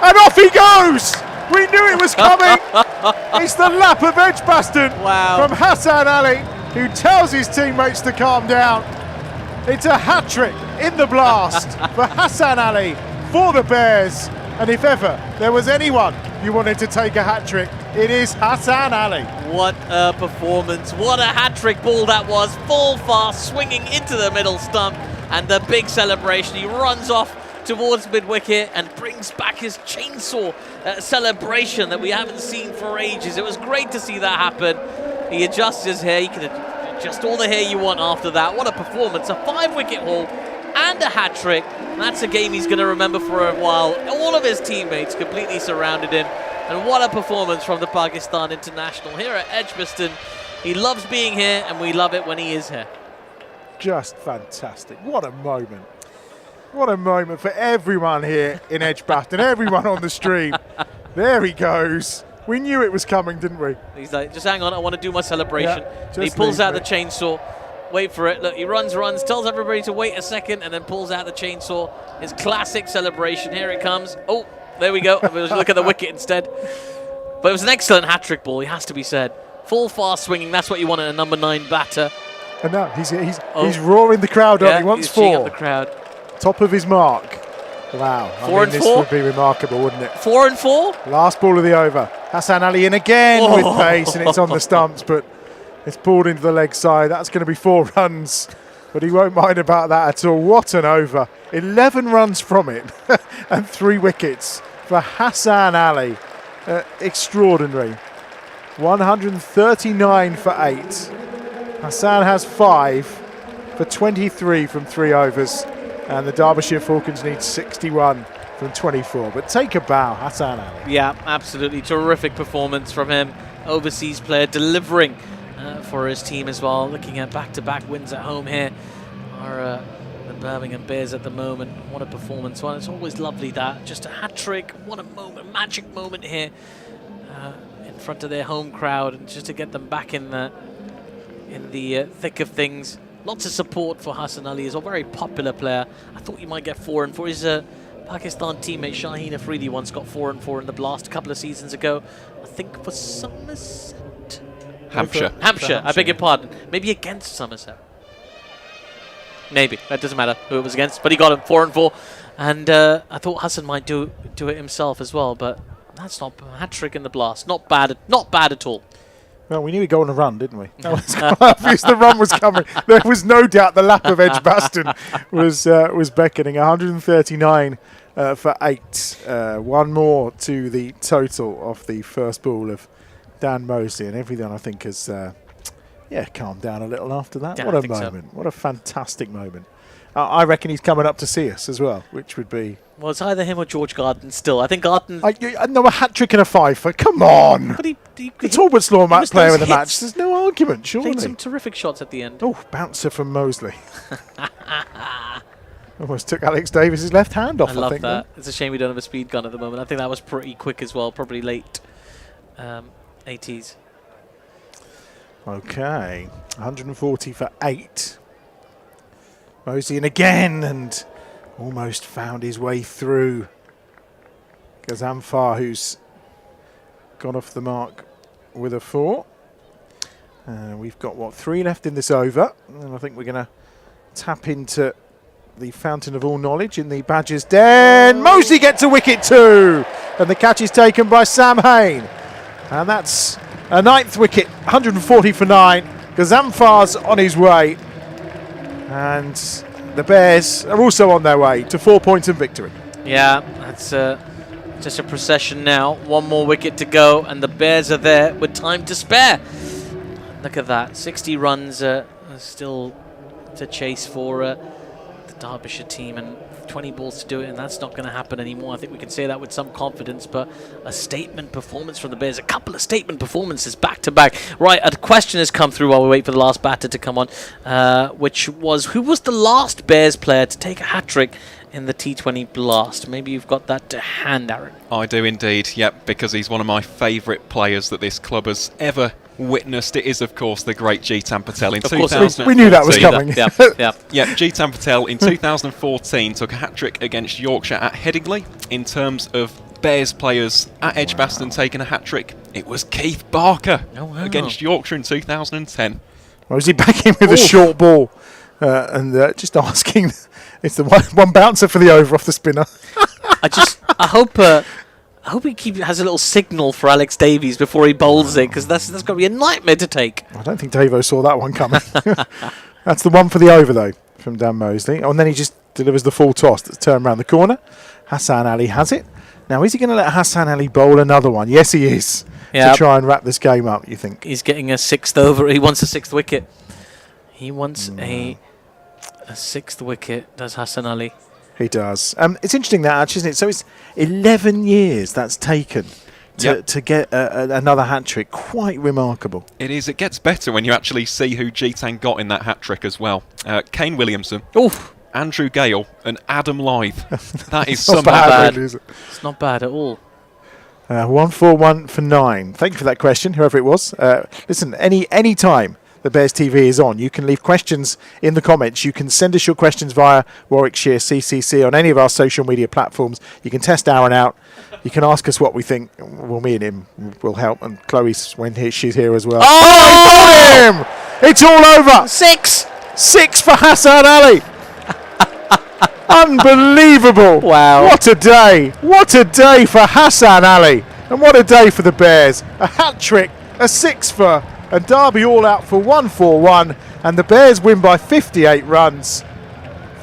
And off he goes! We knew it was coming! It's the lap of EdgBLASTon from Hassan Ali, who tells his teammates to calm down. It's a hat-trick in the Blast for Hassan Ali for the Bears. And if ever there was anyone you wanted to take a hat-trick, it is Hassan Ali. What a performance. What a hat-trick ball that was. Full fast, swinging into the middle stump. And the big celebration. He runs off towards mid-wicket and brings back his chainsaw celebration that we haven't seen for ages. It was great to see that happen. He adjusts his hair. He can adjust all the hair you want after that. What a performance. A 5-wicket haul and a hat-trick. That's a game he's going to remember for a while. All of his teammates completely surrounded him. And what a performance from the Pakistan international here at EdgBLASTon. He loves being here, and we love it when he is here. Just fantastic. What a moment. What a moment for everyone here in EdgBLASTon, everyone on the stream. There he goes. We knew it was coming, didn't we? He's like, just hang on, I want to do my celebration. Yeah, he pulls out the chainsaw. Wait for it. Look, he runs, tells everybody to wait a second, and then pulls out the chainsaw. His classic celebration. Here it comes. Oh, there we go. We'll look at the wicket instead. But it was an excellent hat-trick ball, he has to be said. Full fast swinging, that's what you want in a number 9 batter. And now he's roaring the crowd on. He wants 4. Up the crowd. Top of his mark. Wow. 4 and 4? This would be remarkable, wouldn't it? 4 and 4? Last ball of the over. Hassan Ali in again with pace, and it's on the stumps, but it's pulled into the leg side. That's going to be 4 runs, but he won't mind about that at all. What an over. 11 runs from it and 3 wickets for Hassan Ali. Extraordinary. 139 for 8. Hassan has 5 for 23 from 3 overs, and the Derbyshire Falcons need 61 from 24. But take a bow, Hassan Ali. Yeah, absolutely. Terrific performance from him. Overseas player delivering for his team as well. Looking at back-to-back wins at home here are the Birmingham Bears at the moment. What a performance. Well, it's always lovely that. Just a hat-trick. What a moment, magic moment here in front of their home crowd, and just to get them back in the thick of things. Lots of support for Hassan Ali. He's a very popular player. I thought he might get 4 and 4. His Pakistan teammate Shaheen Afridi once got 4 and 4 in the Blast a couple of seasons ago. I think for Somerset. Hampshire. I beg your pardon. Maybe against Somerset. Maybe. That doesn't matter who it was against. But he got him 4 and 4. And I thought Hassan might do it himself as well. But that's not a hat-trick in the Blast. Not bad at all. Well, we knew he'd go on a run, didn't we? That was quite obvious the run was coming. There was no doubt the lap of EdgBLASTon was beckoning. 139 for 8. 1 more to the total of the first ball of Dan Mosley, and everyone I think has calmed down a little after that. Yeah, What I a think so. moment. What a fantastic moment. I reckon he's coming up to see us as well, which would be... Well, it's either him or George Garden still. I think Garden... No, a hat-trick and a fifer. Come on! But he The Talbot's Law missed player those of the hits. match. There's no argument, surely. played some terrific shots at the end. Oh, bouncer from Mosley. Almost took Alex Davis's left hand off, I love think. that. It's a shame we don't have a speed gun at the moment. I think that was pretty quick as well, probably late 80s. Okay, 140 for 8. Mosley in again and almost found his way through. Gazamfar, who's gone off the mark with a 4. We've got, 3 left in this over. And I think we're going to tap into the fountain of all knowledge in the Badgers' den. Mosley gets a wicket too. And the catch is taken by Sam Hain. And that's a 9th wicket, 140 for 9. Gazamfar's on his way. And the Bears are also on their way to 4 points and victory. Yeah, that's just a procession now. 1 more wicket to go, and the Bears are there with time to spare. Look at that. 60 runs still to chase for the Derbyshire team, and 20 balls to do it, and that's not going to happen anymore. I think we can say that with some confidence, but a statement performance from the Bears. A couple of statement performances back to back. Right, a question has come through while we wait for the last batter to come on, which was, who was the last Bears player to take a hat-trick in the T20 Blast? Maybe you've got that to hand, Aaron. I do indeed, yep, because he's one of my favourite players that this club has ever witnessed. It is, of course, the great Jitan Patel in 2014. We knew that was coming. Yeah. Yeah, Jitan Patel in 2014 took a hat-trick against Yorkshire at Headingley. In terms of Bears players at EdgBLASTon taking a hat-trick, it was Keith Barker against Yorkshire in 2010. Or is he back in with a short ball and just asking... It's the one bouncer for the over off the spinner. I hope he has a little signal for Alex Davies before he bowls it, because that's got to be a nightmare to take. I don't think Davo saw that one coming. That's the one for the over, though, from Dan Mosley. Oh, and then he just delivers the full toss that's turned around the corner. Hassan Ali has it. Now, is he going to let Hassan Ali bowl another one? Yes, he is. To try and wrap this game up, you think? He's getting a 6th over. He wants a 6th wicket. He wants a 6th wicket, does Hassan Ali. He does. It's interesting that, actually, isn't it? So it's 11 years that's taken to get another hat-trick. Quite remarkable. It is. It gets better when you actually see who Jitan got in that hat-trick as well. Kane Williamson, Andrew Gale and Adam Lythe. That is not bad, really, is it? It's not bad at all. 141 for 9. Thank you for that question, whoever it was. Listen, any time the Bears TV is on, you can leave questions in the comments. You can send us your questions via Warwickshire CCC on any of our social media platforms. You can test Aaron out. You can ask us what we think. Well, me and him will help, and Chloe's when she's here as well. Oh, he got him! It's all over. 6 for Hassan Ali. Unbelievable. Wow. What a day. What a day for Hassan Ali. And what a day for the Bears. A hat-trick, a 6 for... And Derby all out for 141, and the Bears win by 58 runs.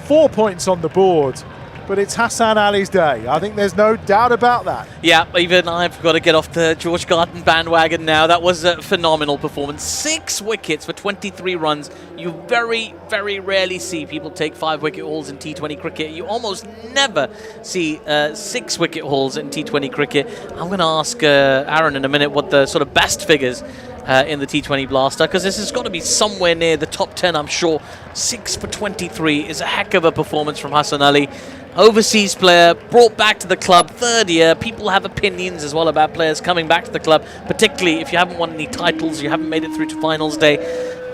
4 points on the board, but it's Hassan Ali's day. I think there's no doubt about that. Yeah, even I've got to get off the George Garden bandwagon now. That was a phenomenal performance. 6 wickets for 23 runs. You very, very rarely see people take 5-wicket hauls in T20 cricket. You almost never see 6-wicket hauls in T20 cricket. I'm going to ask Aaron in a minute what the sort of best figures in the T20 Blaster, because this has got to be somewhere near the top 10, I'm sure. 6 for 23 is a heck of a performance from Hassan Ali. Overseas player, brought back to the club, 3rd year. People have opinions as well about players coming back to the club, particularly if you haven't won any titles, you haven't made it through to finals day,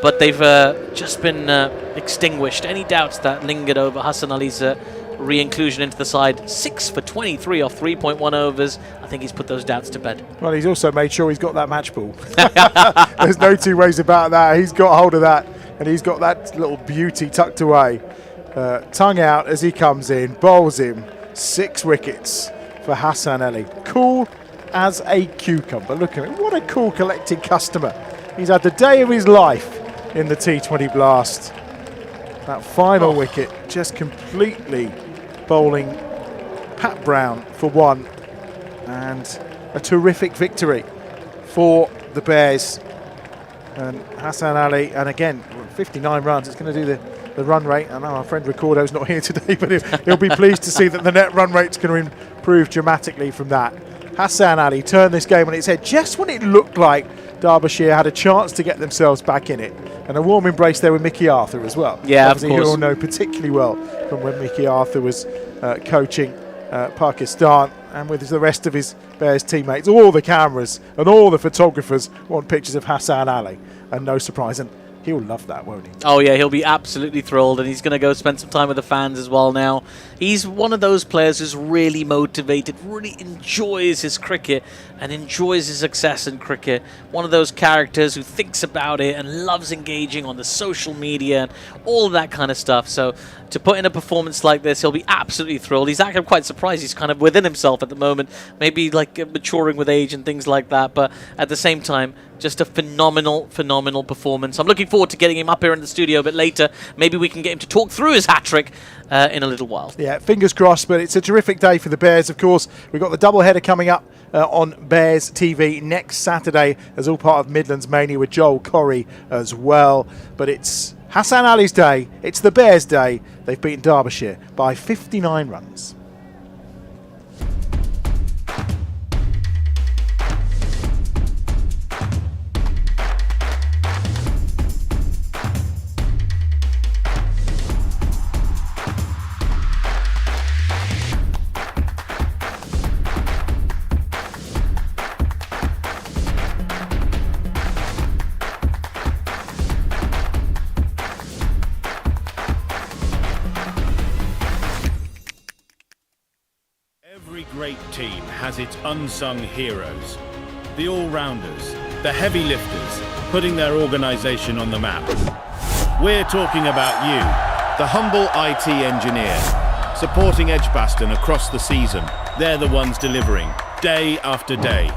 but they've just been extinguished. Any doubts that lingered over Hassan Ali's re-inclusion into the side? 6 for 23 off 3.1 overs. I think he's put those doubts to bed. Well, he's also made sure he's got that match ball. There's no two ways about that. He's got hold of that, and he's got that little beauty tucked away. Tongue out as he comes in, bowls him. 6 wickets for Hassan Ali. Cool as a cucumber. Look at him. What a cool, collected customer. He's had the day of his life in the T20 Blast. That final wicket just completely bowling Pat Brown for 1, and a terrific victory for the Bears. And Hassan Ali, and again, 59 runs. It's going to do the run rate. I know our friend Ricordo's not here today, but he'll be pleased to see that the net run rate's going to improve dramatically from that. Hassan Ali turned this game on its head just when it looked like Derbyshire had a chance to get themselves back in it. And a warm embrace there with Mickey Arthur as well. Yeah, obviously, of course. you all know particularly well from when Mickey Arthur was coaching Pakistan, and with the rest of his Bears teammates. All the cameras and all the photographers want pictures of Hassan Ali, and no surprise, and he'll love that, won't he? Oh yeah, he'll be absolutely thrilled, and he's going to go spend some time with the fans as well now. He's one of those players who's really motivated, really enjoys his cricket and enjoys his success in cricket. One of those characters who thinks about it and loves engaging on the social media and all that kind of stuff. So to put in a performance like this, he'll be absolutely thrilled. He's actually quite surprised. He's kind of within himself at the moment, maybe like maturing with age and things like that. But at the same time, just a phenomenal performance. I'm looking forward to getting him up here in the studio a bit later. Maybe we can get him to talk through his hat-trick in a little while. Yeah, fingers crossed, but it's a terrific day for the Bears, of course. We've got the doubleheader coming up on Bears TV next Saturday as all part of Midlands Mania with Joel Corrie as well. But it's Hassan Ali's day. It's the Bears' day. They've beaten Derbyshire by 59 runs. Every great team has its unsung heroes. The all-rounders, the heavy lifters, putting their organisation on the map. We're talking about you, the humble IT engineer, supporting EdgBLASTon across the season. They're the ones delivering, day after day.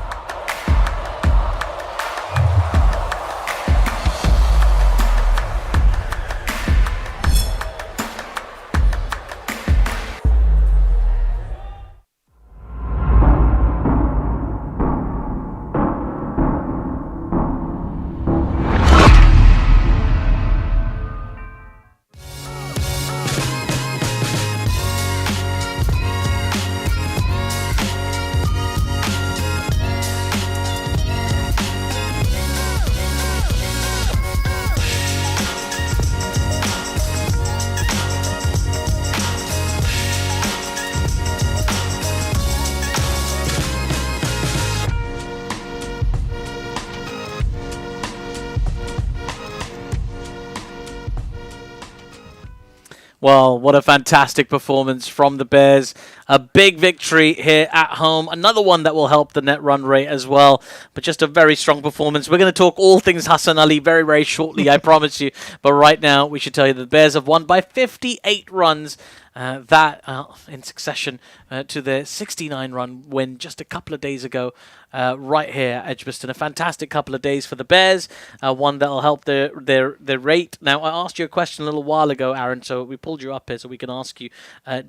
Well, what a fantastic performance from the Bears. A big victory here at home. Another one that will help the net run rate as well. But just a very strong performance. We're going to talk all things Hassan Ali very, very shortly, I promise you. But right now, we should tell you the Bears have won by 58 runs. In succession to their 69-run win just a couple of days ago right here at EdgBLASTon. A fantastic couple of days for the Bears, one that will help their rate. Now, I asked you a question a little while ago, Aaron, so we pulled you up here so we can ask you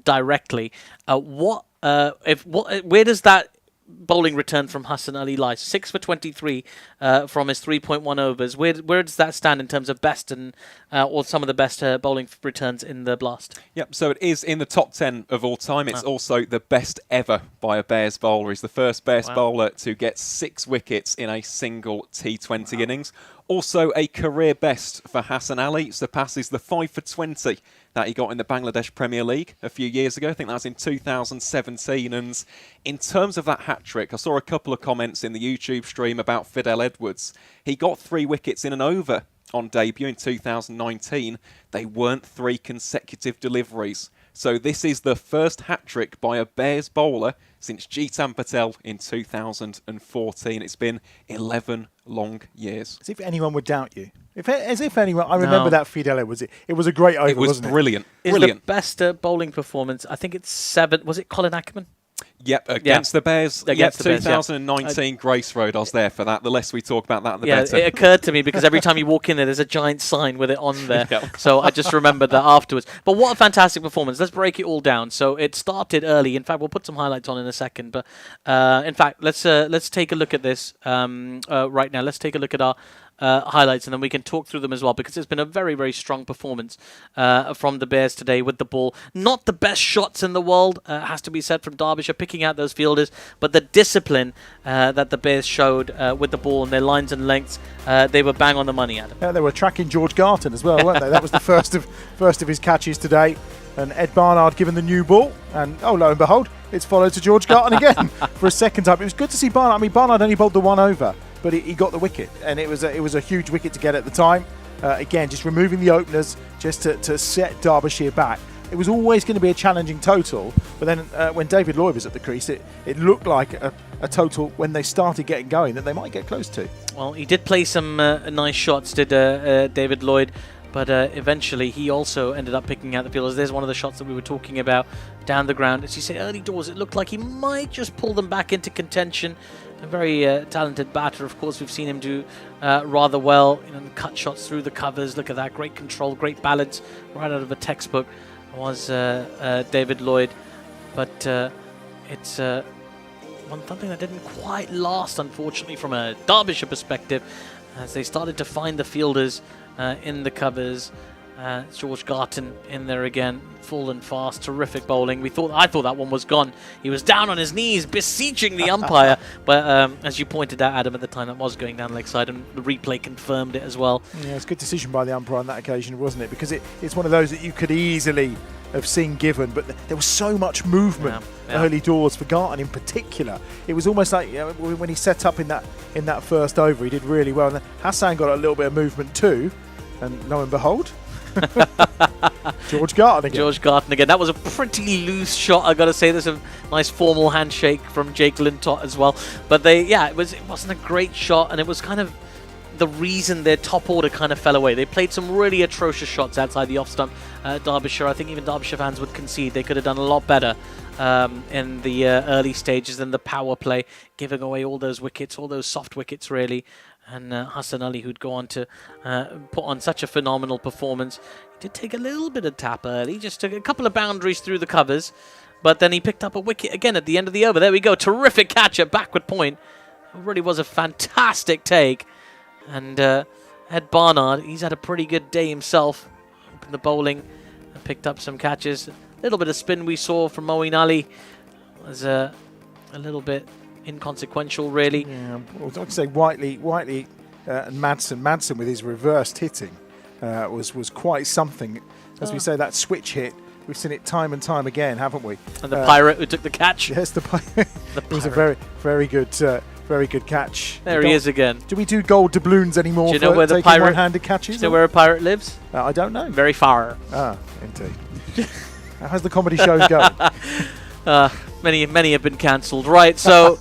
directly. Where does that bowling return from Hassan Ali lie? 6 for 23 from his 3.1 overs. Where does that stand in terms of best and or some of the best bowling returns in the Blast? Yep, so it is in the top 10 of all time. It's also the best ever by a Bears bowler. He's the first Bears bowler to get 6 wickets in a single T20 innings. Also a career best for Hassan Ali, surpasses the 5 for 20 that he got in the Bangladesh Premier League a few years ago. I think that was in 2017. And in terms of that hat-trick, I saw a couple of comments in the YouTube stream about Fidel Edwards. He got 3 wickets in an over on debut in 2019. They weren't 3 consecutive deliveries. So this is the first hat-trick by a Bears bowler since Jitan Patel in 2014. It's been 11 long years. As if anyone would doubt you. As if anyone... I remember that Fidel Edwards. It was a great over, It was wasn't brilliant. it? Is the best bowling performance, I think it's 7... Was it Colin Ackerman? Yep, against the Bears. Against the Bears, 2019 Grace Road. I was there for that. The less we talk about that, the Yeah, better. it occurred to me because every time you walk in there's a giant sign with it on there. Yep. So I just remembered that afterwards. But what a fantastic performance. Let's break it all down. So it started early. In fact, we'll put some highlights on in a second. But in fact, let's take a look at this right now. Let's take a look at our highlights, and then we can talk through them as well, because it's been a very, very strong performance from the Bears today with the ball. Not the best shots in the world, has to be said, from Derbyshire, picking out those fielders, but the discipline that the Bears showed with the ball and their lines and lengths, they were bang on the money, Adam. Yeah, they were tracking George Garton as well, weren't they? That was the first of his catches today. And Ed Barnard given the new ball, and oh, lo and behold, it's followed to George Garton again for a second time. It was good to see Barnard. I mean, Barnard only bowled the one over, but he got the wicket, and it was a huge wicket to get at the time. Again, just removing the openers just to set Derbyshire back. It was always going to be a challenging total, but then when David Lloyd was at the crease, it looked like a total, when they started getting going, that they might get close to. Well, he did play some nice shots, did David Lloyd, but eventually he also ended up picking out the fielders. There's one of the shots that we were talking about down the ground. As you say, early doors, it looked like he might just pull them back into contention. A very talented batter, of course. We've seen him do rather well. You know, cut shots through the covers. Look at that, great control, great balance, right out of a textbook was David Lloyd. But it's something that didn't quite last, unfortunately, from a Derbyshire perspective, as they started to find the fielders in the covers. George Garton in there again, full and fast, terrific bowling. I thought that one was gone. He was down on his knees, beseeching the umpire. But as you pointed out, Adam, at the time, that was going down leg side, and the replay confirmed it as well. Yeah, it's a good decision by the umpire on that occasion, wasn't it? Because it's one of those that you could easily have seen given, but there was so much movement early doors for Garton in particular. It was almost like, you know, when he set up in that first over, he did really well. And then Hassan got a little bit of movement too, and lo and behold, George Garton again. George Garton again. That was a pretty loose shot, I got to say. There's a nice formal handshake from Jake Lintott as well. But it wasn't a great shot, and it was kind of the reason their top order kind of fell away. They played some really atrocious shots outside the off stump. Derbyshire, I think even Derbyshire fans would concede they could have done a lot better in the early stages than the power play, giving away all those wickets, all those soft wickets really. And Hassan Ali, who'd go on to put on such a phenomenal performance. He did take a little bit of tap early, just took a couple of boundaries through the covers, but then he picked up a wicket again at the end of the over. There we go, terrific catch at backward point. It really was a fantastic take. And Ed Barnard, he's had a pretty good day himself. Opened the bowling and picked up some catches. A little bit of spin we saw from Moeen Ali was a little bit inconsequential, really. Yeah, well, I'd say Whiteley and Madsen with his reversed hitting was quite something. As we say, that switch hit, we've seen it time and time again, haven't we? And the pirate who took the catch. Yes, the pirate. It was a very good catch. There he is again. Do we do gold doubloons anymore? Do you know where the taking pirate one-handed catches? Do you know where a pirate lives? I don't know. Very far. Ah, indeed. How's the comedy shows going? Many have been cancelled. Right, so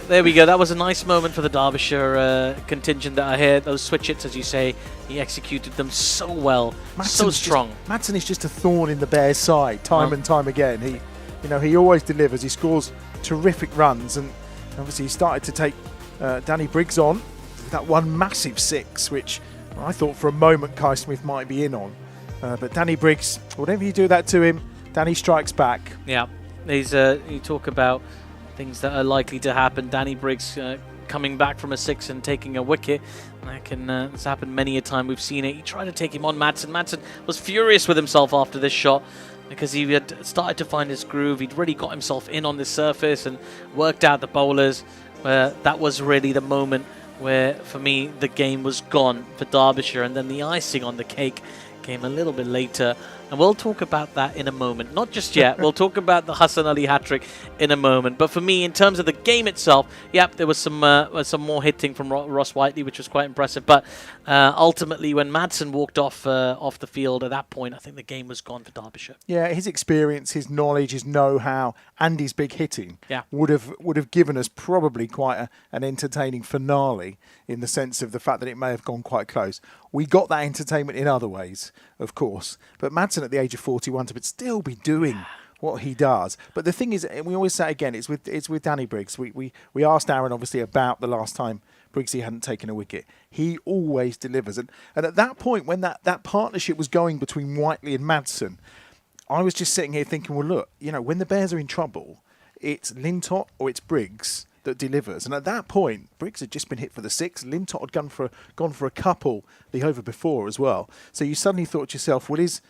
there we go. That was a nice moment for the Derbyshire contingent that I heard. Those switch hits, as you say, he executed them so well, so strong. Madsen is just a thorn in the Bears' side, time and time again. He always delivers. He scores terrific runs, and obviously he started to take Danny Briggs on with that one massive six, which I thought for a moment Kai Smith might be in on. But Danny Briggs, whatever you do that to him, Danny strikes back. Yeah. You talk about things that are likely to happen. Danny Briggs coming back from a six and taking a wicket. It's happened many a time. We've seen it. He tried to take him on Madsen. Madsen was furious with himself after this shot because he had started to find his groove. He'd really got himself in on the surface and worked out the bowlers. That was really the moment where, for me, the game was gone for Derbyshire. And then the icing on the cake came a little bit later. And we'll talk about that in a moment. Not just yet. We'll talk about the Hassan Ali hat-trick in a moment. But for me, in terms of the game itself, yep, there was some more hitting from Ross Whiteley, which was quite impressive. But ultimately, when Madsen walked off the field at that point, I think the game was gone for Derbyshire. Yeah, his experience, his knowledge, his know-how, and his big hitting would have given us probably quite an entertaining finale, in the sense of the fact that it may have gone quite close. We got that entertainment in other ways, of course. But Madsen at the age of 41 to still be doing what he does. But the thing is, and we always say again, it's with Danny Briggs. We asked Aaron obviously about the last time Briggsy hadn't taken a wicket. He always delivers, and at that point when that partnership was going between Whiteley and Madsen, I was just sitting here thinking, well, look, when the Bears are in trouble, it's Lintott or it's Briggs that delivers. And at that point, Briggs had just been hit for the 6. Lintott had gone for a couple the over before as well. So you suddenly thought to yourself, well, is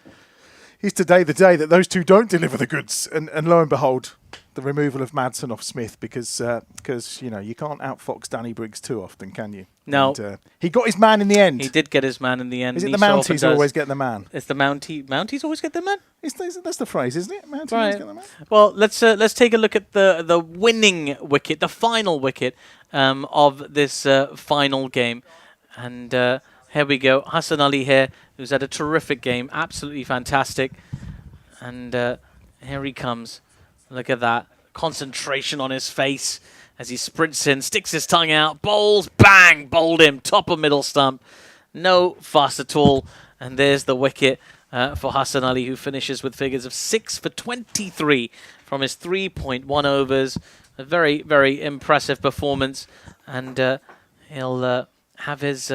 today the day that those two don't deliver the goods? And lo and behold, the removal of Madsen off Smith because you can't outfox Danny Briggs too often, can you? No. And, he got his man in the end. He did get his man in the end. Is it the Mounties always get the man? It's the Mounties always get the man? That's the phrase, isn't it? Mounties Right. always get the man. Well, let's take a look at the winning wicket, the final wicket of this final game. And here we go. Hassan Ali here, who's had a terrific game. Absolutely fantastic. And here he comes. Look at that. Concentration on his face as he sprints in, sticks his tongue out, bowls, bang, bowled him, top of middle stump. No fuss at all. And there's the wicket for Hassan Ali, who finishes with figures of 6 for 23 from his 3.1 overs. A very, very impressive performance. And he'll have his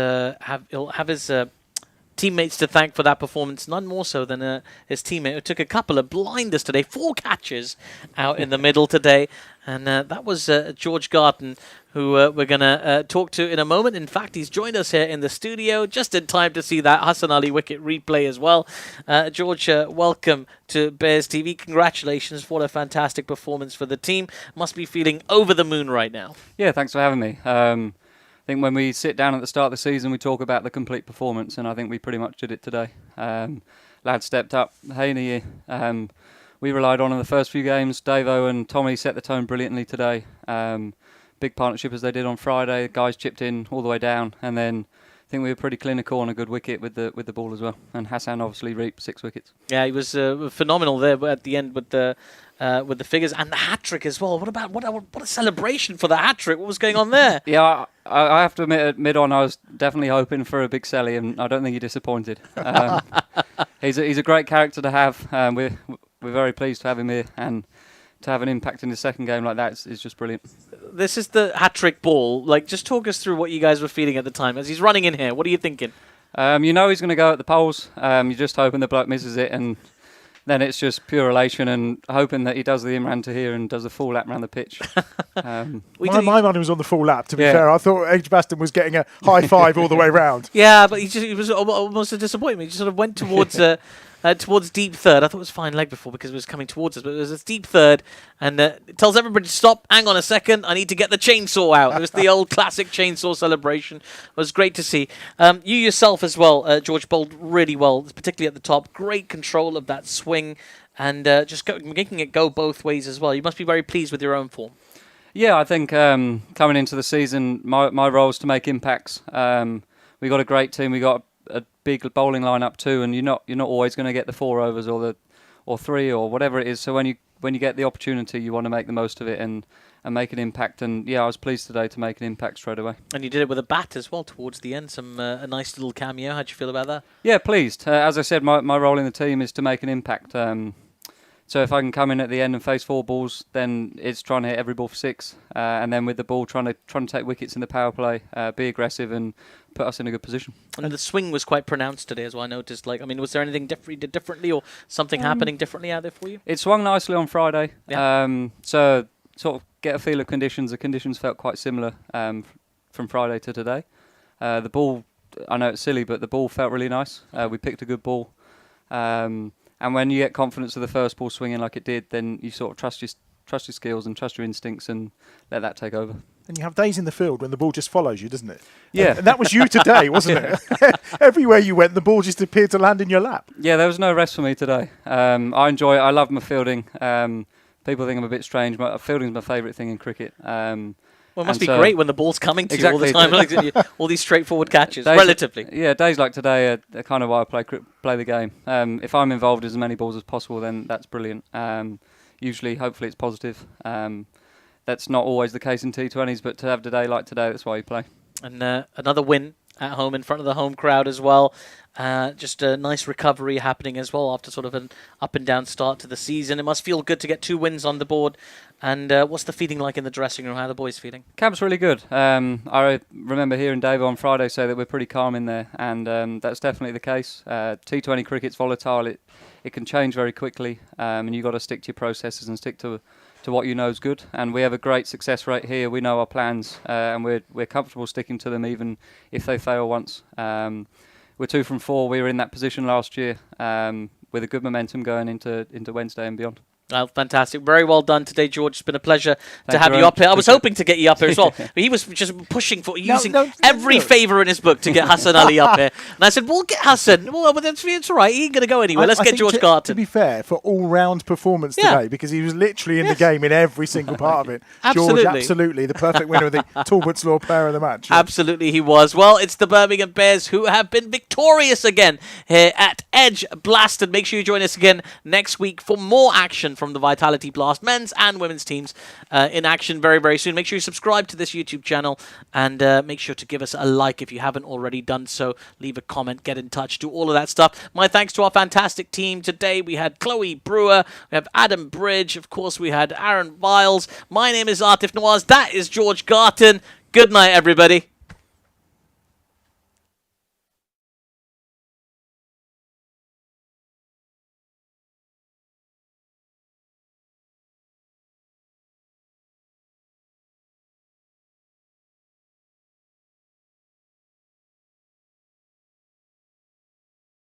teammates to thank for that performance, none more so than his teammate who took a couple of blinders today, 4 catches out in the middle today. And that was George Garton, who we're going to talk to in a moment. In fact, he's joined us here in the studio just in time to see that Hassan Ali wicket replay as well. George, welcome to Bears TV. Congratulations. What a fantastic performance for the team. Must be feeling over the moon right now. Yeah, thanks for having me. I think when we sit down at the start of the season, we talk about the complete performance, and I think we pretty much did it today. Lads stepped up. Haney, we relied on in the first few games. Davo and Tommy set the tone brilliantly today. Big partnership as they did on Friday. Guys chipped in all the way down, and then I think we were pretty clinical on a good wicket with the ball as well. And Hassan obviously reaped 6 wickets. Yeah, he was phenomenal there at the end with the figures and the hat-trick as well. What a celebration for the hat-trick. What was going on there? Yeah, I have to admit, mid-on, I was definitely hoping for a big celly, and I don't think he disappointed. He's a great character to have. We're very pleased to have him here, and to have an impact in the second game like that is just brilliant. This is the hat-trick ball. Just talk us through what you guys were feeling at the time as he's running in here. What are you thinking? He's going to go at the poles. You're just hoping the bloke misses it, and then it's just pure elation and hoping that he does the Imran to here and does a full lap around the pitch. My money was on the full lap, to be fair. I thought EdgBLASTon was getting a high five all the way round. Yeah, but he was almost a disappointment. He just sort of went towards towards deep third. I thought it was fine leg before because it was coming towards us, but it was a deep third, and it tells everybody to stop. Hang on a second, I need to get the chainsaw out. It was the old classic chainsaw celebration. It was great to see. You yourself as well, George, bowled really well, particularly at the top. Great control of that swing, and just making it go both ways as well. You must be very pleased with your own form. Yeah, I think coming into the season, my role is to make impacts. We got a great team. We got a big bowling lineup too, and you're not always going to get the 4 overs or 3 or whatever it is. So when you get the opportunity, you want to make the most of it and make an impact. And yeah, I was pleased today to make an impact straight away. And you did it with a bat as well towards the end. A nice little cameo. How'd you feel about that? Yeah, pleased. As I said, my role in the team is to make an impact. So if I can come in at the end and face 4 balls, then it's trying to hit every ball for 6, and then with the ball trying to take wickets in the power play, be aggressive and put us in a good position. And the swing was quite pronounced today as well. I noticed. Was there anything you did differently, or something happening differently out there for you? It swung nicely on Friday. Yeah. So sort of get a feel of conditions. The conditions felt quite similar from Friday to today. The ball, I know it's silly, but the ball felt really nice. We picked a good ball. And when you get confidence of the first ball swinging like it did, then you sort of trust your skills and trust your instincts and let that take over. And you have days in the field when the ball just follows you, doesn't it? Yeah. And that was you today, wasn't it? Everywhere you went, the ball just appeared to land in your lap. Yeah, there was no rest for me today. I enjoy it. I love my fielding. People think I'm a bit strange, but fielding's my favourite thing in cricket. Well, it must be great when the ball's coming to you all the time, all these straightforward catches, relatively. Yeah, days like today are kind of why I play the game. If I'm involved as many balls as possible, then that's brilliant. Usually, hopefully it's positive. That's not always the case in T20s, but to have a day like today, that's why you play. And another win at home in front of the home crowd as well. Just a nice recovery happening as well after sort of an up and down start to the season. It must feel good to get 2 wins on the board. And what's the feeling like in the dressing room? How are the boys feeling? Camp's really good. I remember hearing Dave on Friday say that we're pretty calm in there, and that's definitely the case. T20 cricket's volatile. It can change very quickly, and you've got to stick to your processes and stick to what you know is good. And we have a great success rate here. We know our plans, and we're comfortable sticking to them even if they fail once. We're 2 from 4. We were in that position last year with a good momentum going into Wednesday and beyond. Well, fantastic. Very well done today, George. It's been a pleasure to have you you up here. I was Appreciate hoping to get you up here as well. But he was just pushing for using every favour in his book to get Hassan Ali up here. And I said, we'll get Hassan. Well, but it's all right. He ain't going to go anywhere. Let's get George Garton. To be fair, for all-round performance today, because he was literally in the game in every single part of it. Absolutely. George, absolutely, the perfect winner of the Talbot's Law Player of the Match. Yeah. Absolutely, he was. Well, it's the Birmingham Bears who have been victorious again here at EdgBLASTon. Make sure you join us again next week for more action from the Vitality Blast men's and women's teams in action very, very soon. Make sure you subscribe to this YouTube channel and make sure to give us a like if you haven't already done so. Leave a comment, get in touch, do all of that stuff. My thanks to our fantastic team today. We had Chloe Brewer, we have Adam Bridge, of course we had Aaron Viles. My name is Atif Nawaz. That is George Garton. Good night, everybody.